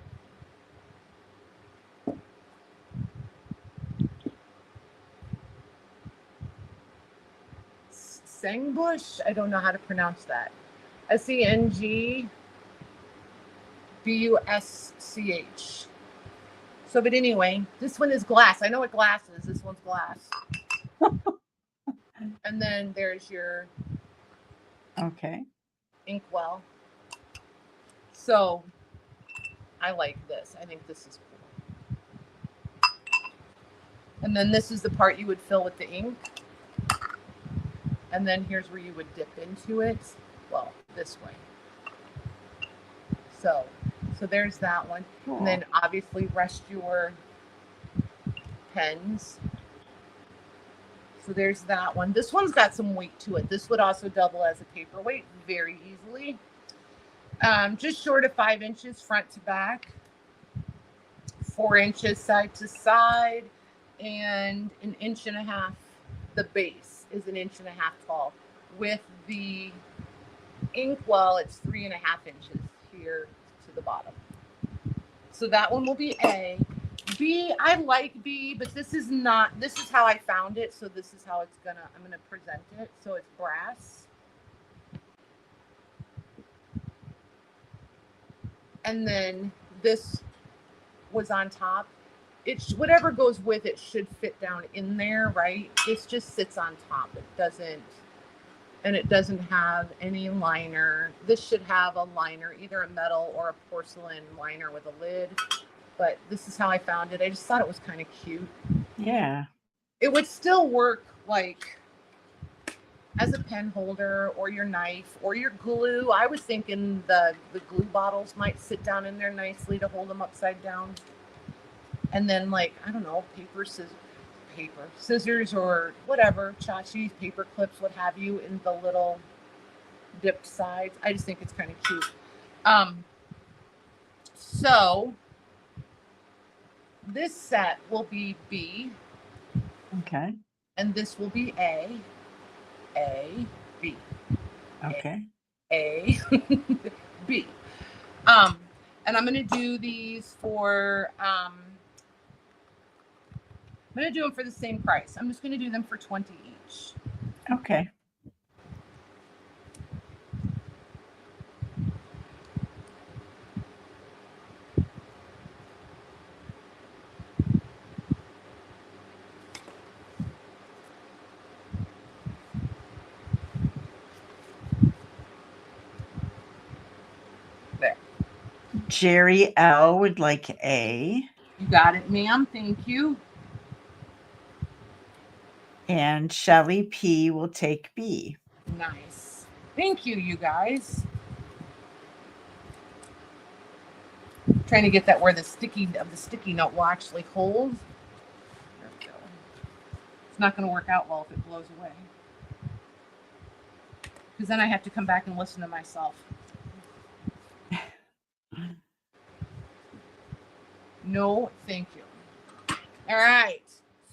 Sengbush. I don't know how to pronounce that. Sengbusch. So, but anyway, this one is glass. I know what glass is. This one's glass. And then there's your inkwell. So I like this. I think this is cool. And then this is the part you would fill with the ink. And then here's where you would dip into it. Well, this way. So there's that one. Cool. And then obviously rest your pens. So there's that one. This one's got some weight to it. This would also double as a paperweight very easily. Just short of 5 inches front to back, 4 inches side to side, and 1.5 inches. The base is 1.5 inches tall. With the inkwell, it's 3.5 inches here to the bottom. So that one will be A. B, I like B, but this is how I found it. So this is how I'm gonna present it. So it's brass. And then this was on top. It's whatever goes with it should fit down in there, right? This just sits on top. It doesn't have any liner. This should have a liner, either a metal or a porcelain liner with a lid. But this is how I found it. I just thought it was kind of cute. Yeah. It would still work like as a pen holder or your knife or your glue. I was thinking the glue bottles might sit down in there nicely to hold them upside down. And then like, I don't know, scissors or whatever, tchotchkes, paper clips, what have you, in the little dipped sides. I just think it's kind of cute. So this set will be B. Okay. And this will be A, B. Okay. A, B. And I'm going to do these for, I'm going to do them for the same price. I'm just going to do them for 20 each. Okay. There. Jerry L would like A. You got it, ma'am. Thank you. And Shelly P will take B. Nice. Thank you, you guys. Trying to get that where the sticky note will actually hold. There we go. It's not going to work out well if it blows away. because then I have to come back and listen to myself. No, thank you. All right.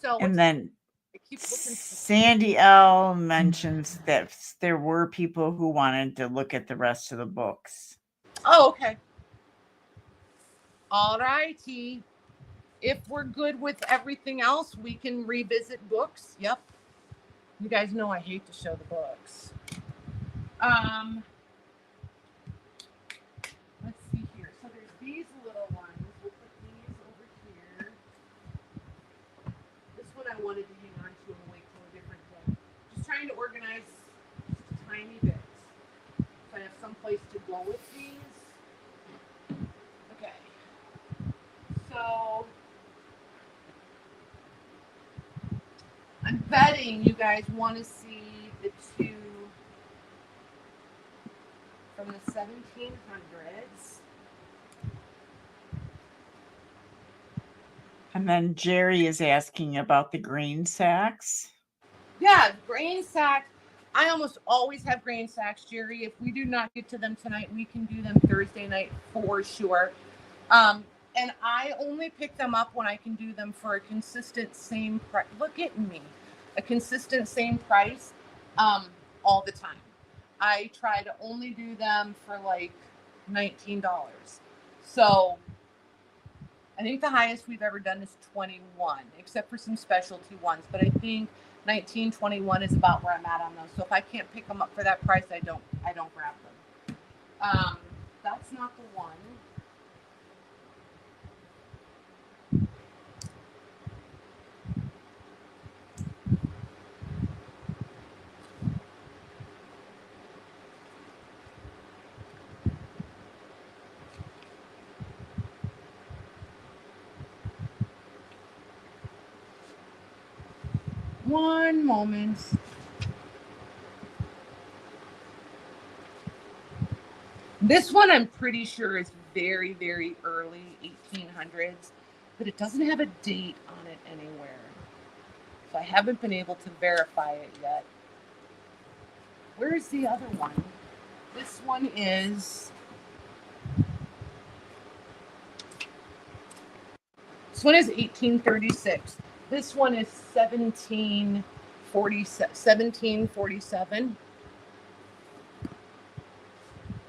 So And then I keep looking. Sandy L mentions that there were people who wanted to look at the rest of the books. Oh, okay. All righty. If we're good with everything else, we can revisit books. Yep. You guys know I hate to show the books. Let's see here. So there's these little ones. We'll put these over here. This one I wanted to hang on to and wait till a different day. Just trying to organize just tiny bits. So I have some place to go with these. Okay. So I'm betting you guys want to see the two from the 1700s. And then Jerry is asking about the grain sacks. Yeah, grain sacks. I almost always have grain sacks, Jerry. If we do not get to them tonight, we can do them Thursday night for sure. And I only pick them up when I can do them for a consistent same price. Look at me. A consistent same price all the time. I try to only do them for like $19. So I think the highest we've ever done is 21, except for some specialty ones. But I think 19, 21 is about where I'm at on those. So if I can't pick them up for that price, I don't grab them. That's not the one. One moment. This one I'm pretty sure is very, very early 1800s, but it doesn't have a date on it anywhere. So I haven't been able to verify it yet. Where is the other one? This one is... This one is 1836. This one is 1747.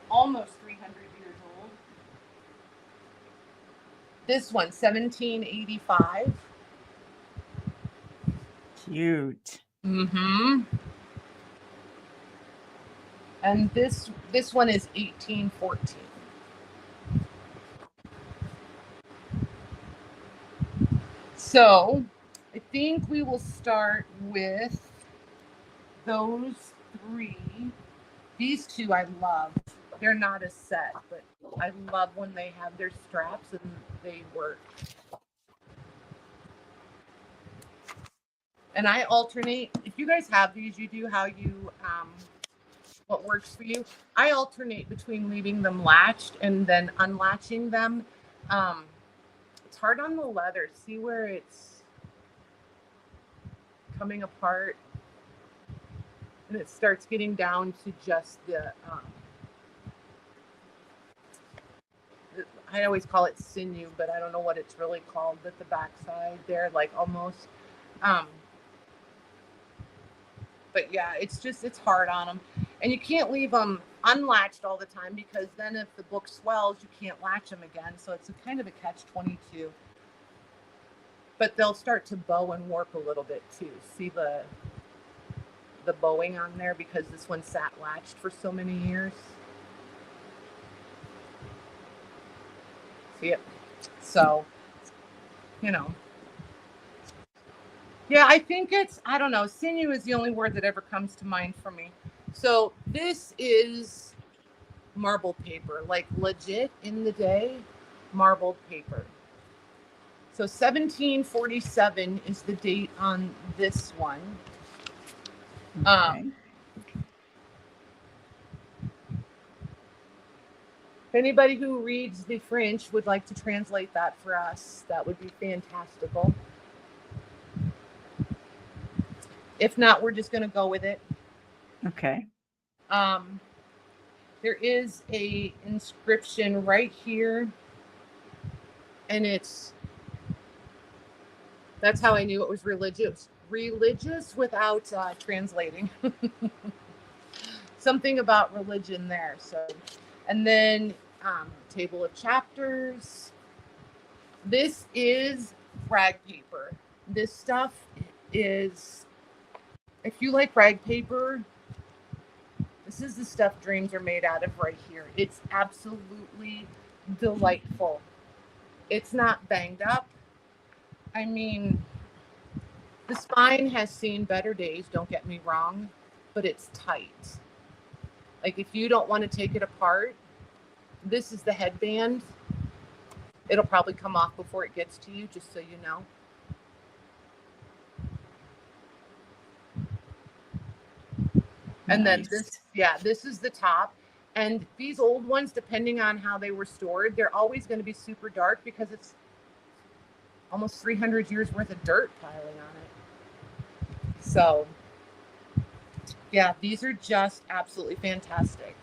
Almost 300 years old. This one, 1785. Cute. Mm-hmm. And this one is 1814. So I think we will start with those three. These two I love. They're not a set, but I love when they have their straps and they work. And I alternate. If you guys have these, you do how you, what works for you. I alternate between leaving them latched and then unlatching them. It's hard on the leather. See where it's coming apart? And it starts getting down to just the, I always call it sinew, but I don't know what it's really called, but the backside there, like almost. But yeah, it's hard on them. And you can't leave them unlatched all the time because then if the book swells, you can't latch them again. So it's a kind of a catch-22. But they'll start to bow and warp a little bit too. See the bowing on there because this one sat latched for so many years. See it? So, you know. Yeah, I think I don't know. Sinew is the only word that ever comes to mind for me. So this is marbled paper, like legit in the day, marbled paper. So 1747 is the date on this one. Okay. If anybody who reads the French would like to translate that for us, that would be fantastical. If not, we're just going to go with it. Okay. There is a inscription right here, and that's how I knew it was religious. Religious without translating. Something about religion there. So, and then table of chapters. This is rag paper. This stuff is, if you like rag paper, this is the stuff dreams are made out of right here. It's absolutely delightful. It's not banged up. I mean, the spine has seen better days, don't get me wrong, but it's tight. Like if you don't want to take it apart, this is the headband. It'll probably come off before it gets to you, just so you know. And then this is the top. And these old ones, depending on how they were stored, they're always going to be super dark because it's almost 300 years worth of dirt piling on it. So, yeah, these are just absolutely fantastic.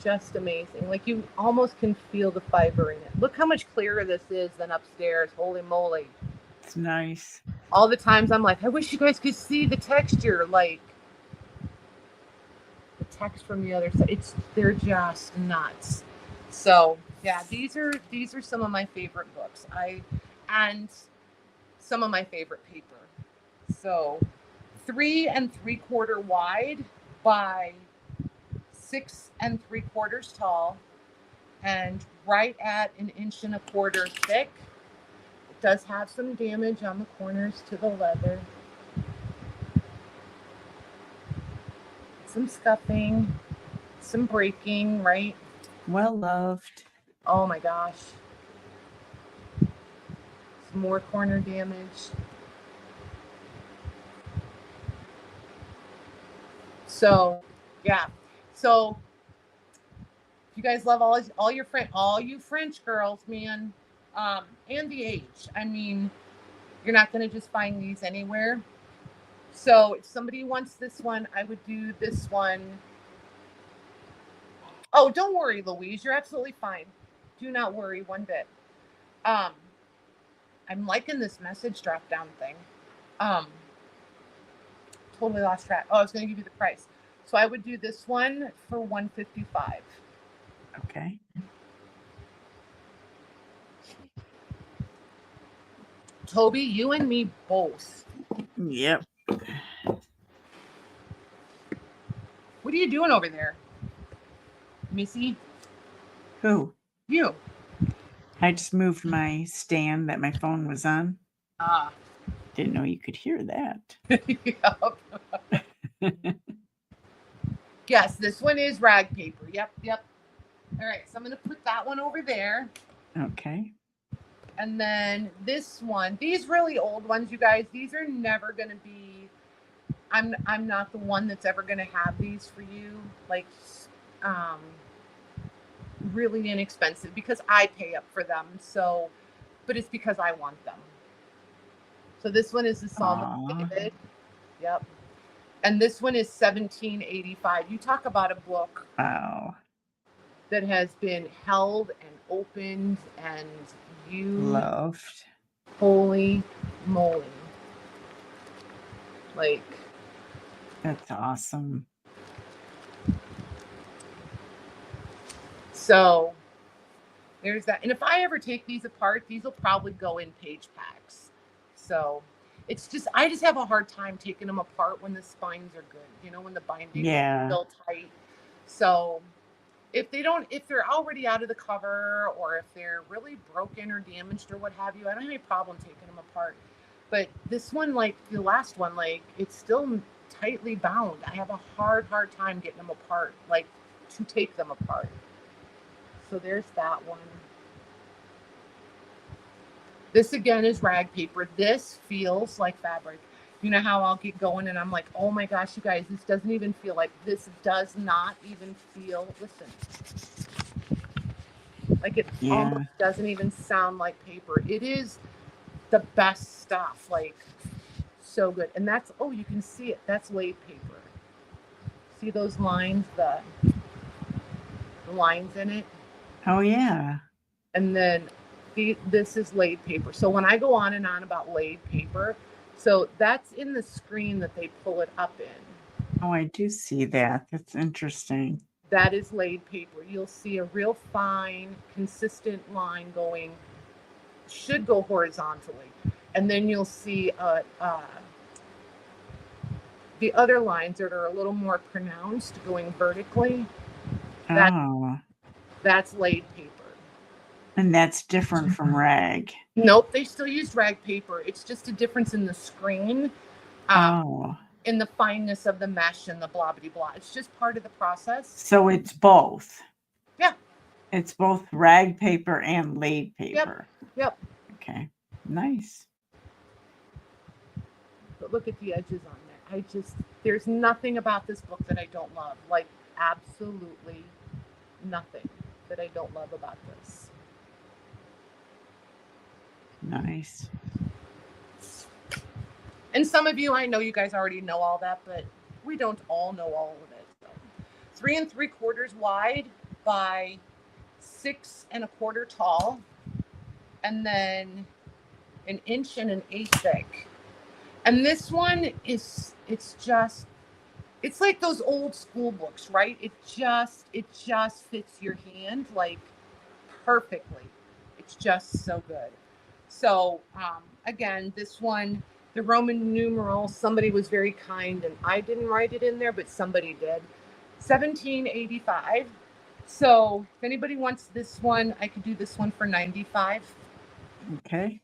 Just amazing. Like you almost can feel the fiber in it. Look how much clearer this is than upstairs. Holy moly. It's nice. All the times I'm like, I wish you guys could see the texture, like the text from the other side. They're just nuts. So yeah, these are some of my favorite books. And some of my favorite paper. So 3 3/4 wide by 6 3/4 tall, and right at 1 1/4 inches thick. It does have some damage on the corners to the leather. Some scuffing, some breaking, right? Well loved. Oh my gosh. Some more corner damage. So, yeah. So, if you guys love all you French girls, man, and the age. I mean, you're not going to just find these anywhere. So, if somebody wants this one, I would do this one. Oh, don't worry, Louise. You're absolutely fine. Do not worry one bit. I'm liking this message drop down thing. Totally lost track. Oh, I was going to give you the price. So I would do this one for $155. Okay. Toby, you and me both. Yep. What are you doing over there, Missy? Who? You. I just moved my stand that my phone was on. Ah. Didn't know you could hear that. Yep. Yes, this one is rag paper. Yep. All right, so I'm going to put that one over there. Okay. And then this one, these really old ones, you guys, these are never going to be, I'm not the one that's ever going to have these for you. Like, really inexpensive because I pay up for them. So, but it's because I want them. So this one is the Psalm of David. Yep. And this one is $17.85. You talk about a book. Wow. That has been held and opened and used. Loved. Holy moly. Like. That's awesome. So there's that. And if I ever take these apart, these will probably go in page packs. So it's just, I just have a hard time taking them apart when the spines are good, you know, when the binding is still tight. So if they're already out of the cover, or if they're really broken or damaged or what have you, I don't have any problem taking them apart. But this one, like the last one, like it's still tightly bound. I have a hard time getting them apart, like to take them apart. So there's that one. This again is rag paper. This feels like fabric. You know how I'll get going and I'm like, oh my gosh, you guys, this doesn't even feel like, this does not even feel, listen. Like it almost doesn't even sound like paper. It is the best stuff, like so good. And that's, oh, you can see it. That's laid paper. See those lines, the lines in it? Oh, yeah. And then this is laid paper. So when I go on and on about laid paper, so that's in the screen that they pull it up in. Oh, I do see that. That's interesting. That is laid paper. You'll see a real fine, consistent line going, should go horizontally. And then you'll see the other lines that are a little more pronounced going vertically. That's laid paper. And that's different from rag. Nope, they still use rag paper. It's just a difference in the screen. In the fineness of the mesh and the blah, blah, blah. It's just part of the process. So it's both. Yeah. It's both rag paper and laid paper. Yep. Okay. Nice. But look at the edges on there. There's nothing about this book that I don't love. Like, absolutely nothing that I don't love about this. Nice. And some of you, I know you guys already know all that, but we don't all know all of it. So 3 3/4 wide by 6 1/4 tall, and then 1 1/8 inches thick. And this one is, it's like those old school books, right? It just fits your hand like perfectly. It's just so good. So again, this one, the Roman numeral, somebody was very kind, and I didn't write it in there, but somebody did. 1785. So if anybody wants this one, I could do this one for $95. Okay.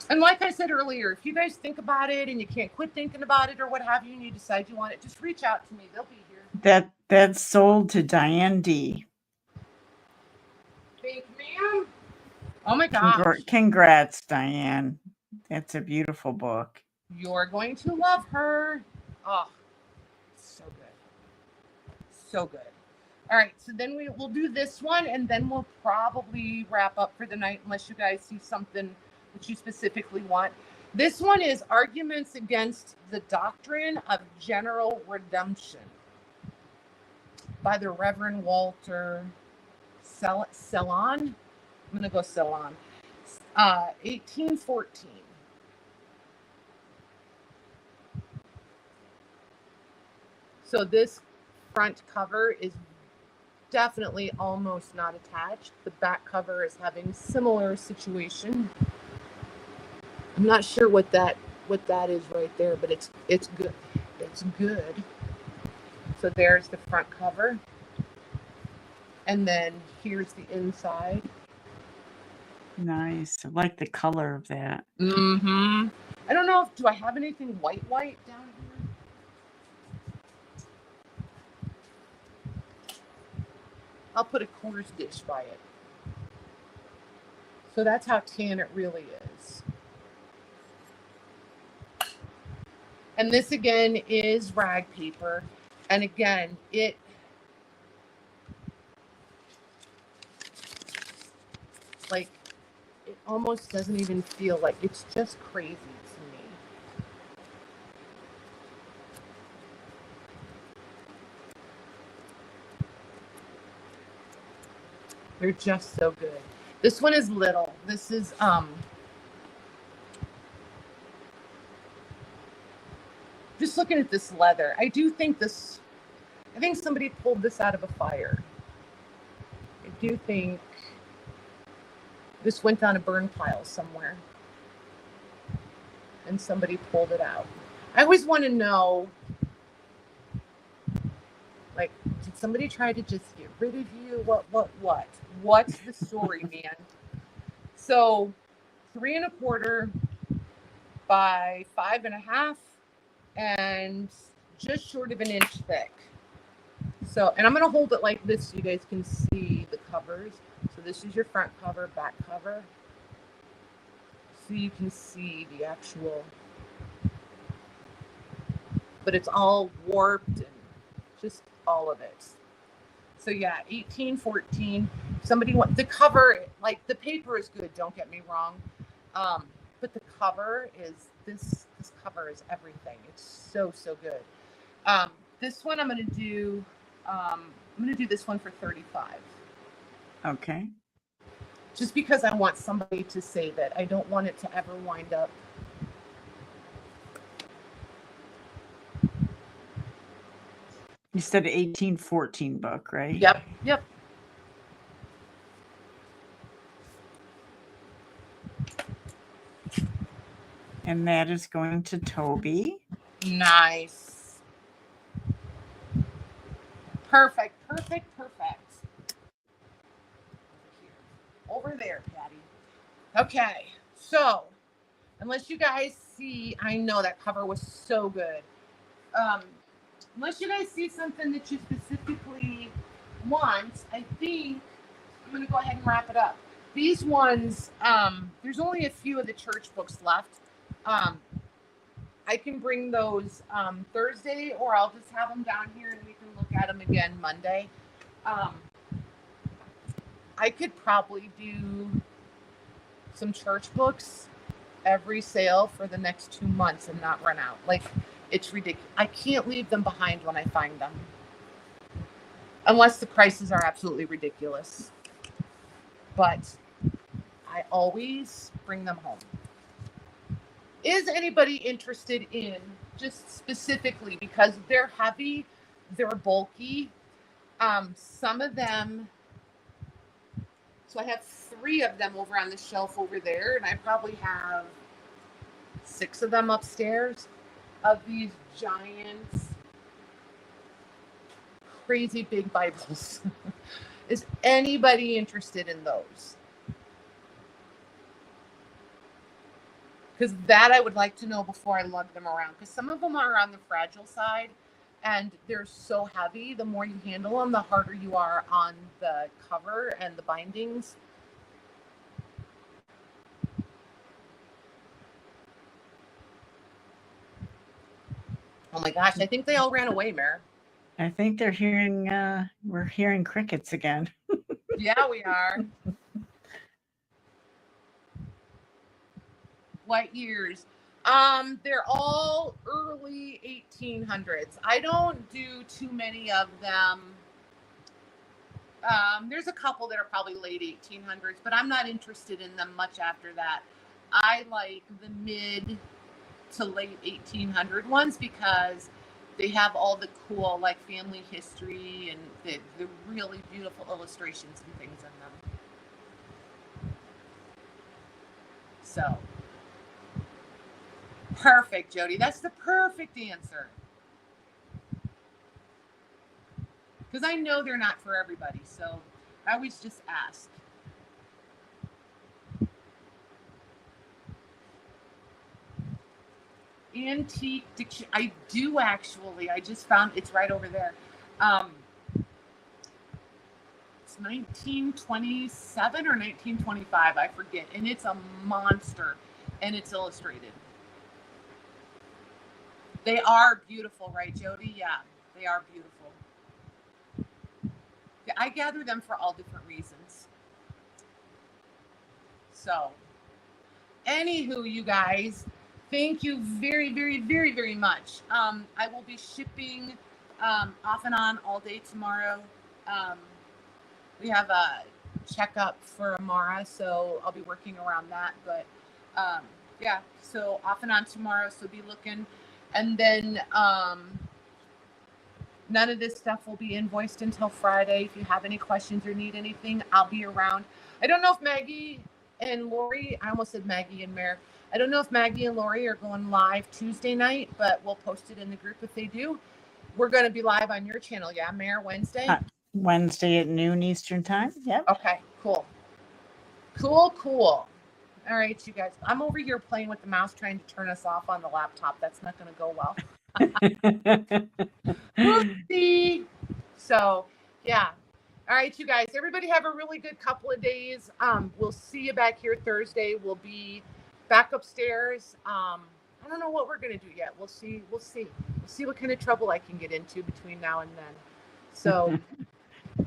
And like I said earlier, if you guys think about it and you can't quit thinking about it or what have you, and you decide you want it, just reach out to me. They'll be here. That's sold to Diane D. Thank you, ma'am. Oh my gosh. Congrats, Diane. That's a beautiful book. You're going to love her. Oh, so good. So good. All right, so then we'll do this one, and then we'll probably wrap up for the night unless you guys see something that you specifically want. This one is Arguments Against the Doctrine of General Redemption by the Reverend Walter Ceylon. I'm going to go Ceylon. 1814. So this front cover is definitely almost not attached. The back cover is having similar situation. I'm not sure what that is right there, but it's good. It's good. So there's the front cover. And then here's the inside. Nice. I like the color of that. Mm-hmm. I don't know do I have anything white down here? I'll put a quarters dish by it. So that's how tan it really is. And this again is rag paper. And again, it almost doesn't even feel like, it's just crazy to me. They're just so good. This one is little. This is just looking at this leather. I think somebody pulled this out of a fire. I do think this went on a burn pile somewhere and somebody pulled it out. I always want to know, like, did somebody try to just get rid of you? What's the story, man? So 3 1/4 by 5 1/2 and just short of 1 inch thick. So, and I'm going to hold it like this so you guys can see the covers. So this is your front cover, back cover. So you can see the actual, but it's all warped and just all of it. So yeah, 1814. Somebody want the cover, like the paper is good, don't get me wrong. But the cover is this cover is everything. It's so good. This one I'm going to do this one for 35. Okay. Just because I want somebody to save it. I don't want it to ever wind up. You said 1814 book, right? Yep. And that is going to Toby. Nice. Perfect. Over there, Patty. Okay, so unless you guys see, I know that cover was so good. Unless you guys see something that you specifically want, I think I'm going to go ahead and wrap it up. These ones, there's only a few of the church books left. I can bring those Thursday, or I'll just have them down here and we can look at them again Monday. I could probably do some church books every sale for the next 2 months and not run out. Like, it's ridiculous. I can't leave them behind when I find them. Unless the prices are absolutely ridiculous. But I always bring them home. Is anybody interested in, just specifically, because they're heavy, they're bulky, some of them, so I have 3 of them over on the shelf over there, and I probably have 6 of them upstairs, of these giant, crazy big Bibles. Is anybody interested in those? Because that I would like to know before I lug them around. Because some of them are on the fragile side, and they're so heavy. The more you handle them, the harder you are on the cover and the bindings. Oh my gosh, I think they all ran away, Mare. I think they're hearing, we're hearing crickets again. Yeah, we are. What years? They're all early 1800s. I don't do too many of them. There's a couple that are probably late 1800s, but I'm not interested in them much after that. I like the mid to late 1800 ones because they have all the cool, like, family history and the really beautiful illustrations and things in them. So, perfect, Jody. That's the perfect answer. Because I know they're not for everybody, so I always just ask. Antique dictionary. I do actually. I just found it's right over there. It's 1927 or 1925. I forget. And it's a monster. And it's illustrated. They are beautiful, right, Jody? Yeah, they are beautiful. Yeah, I gather them for all different reasons. So, anywho, you guys, thank you very, very, very, very much. I will be shipping off and on all day tomorrow. We have a checkup for Amara, so I'll be working around that. But yeah, so off and on tomorrow, so be looking. And then none of this stuff will be invoiced until Friday. If you have any questions or need anything, I'll be around. I don't know if Maggie and Lori, I almost said Maggie and Mare. I don't know if Maggie and Lori are going live Tuesday night, but we'll post it in the group if they do. We're going to be live on your channel, yeah, Mare, Wednesday? Wednesday at noon Eastern time. Yep. Okay, cool. Cool. All right, you guys. I'm over here playing with the mouse trying to turn us off on the laptop. That's not going to go well. We'll see. So, yeah. All right, you guys. Everybody have a really good couple of days. We'll see you back here Thursday. We'll be back upstairs. I don't know what we're going to do yet. We'll see. We'll see what kind of trouble I can get into between now and then. So,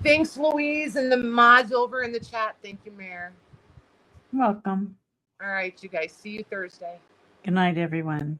Thanks, Louise, and the mods over in the chat. Thank you, Mayor. Welcome. All right, you guys. See you Thursday. Good night, everyone.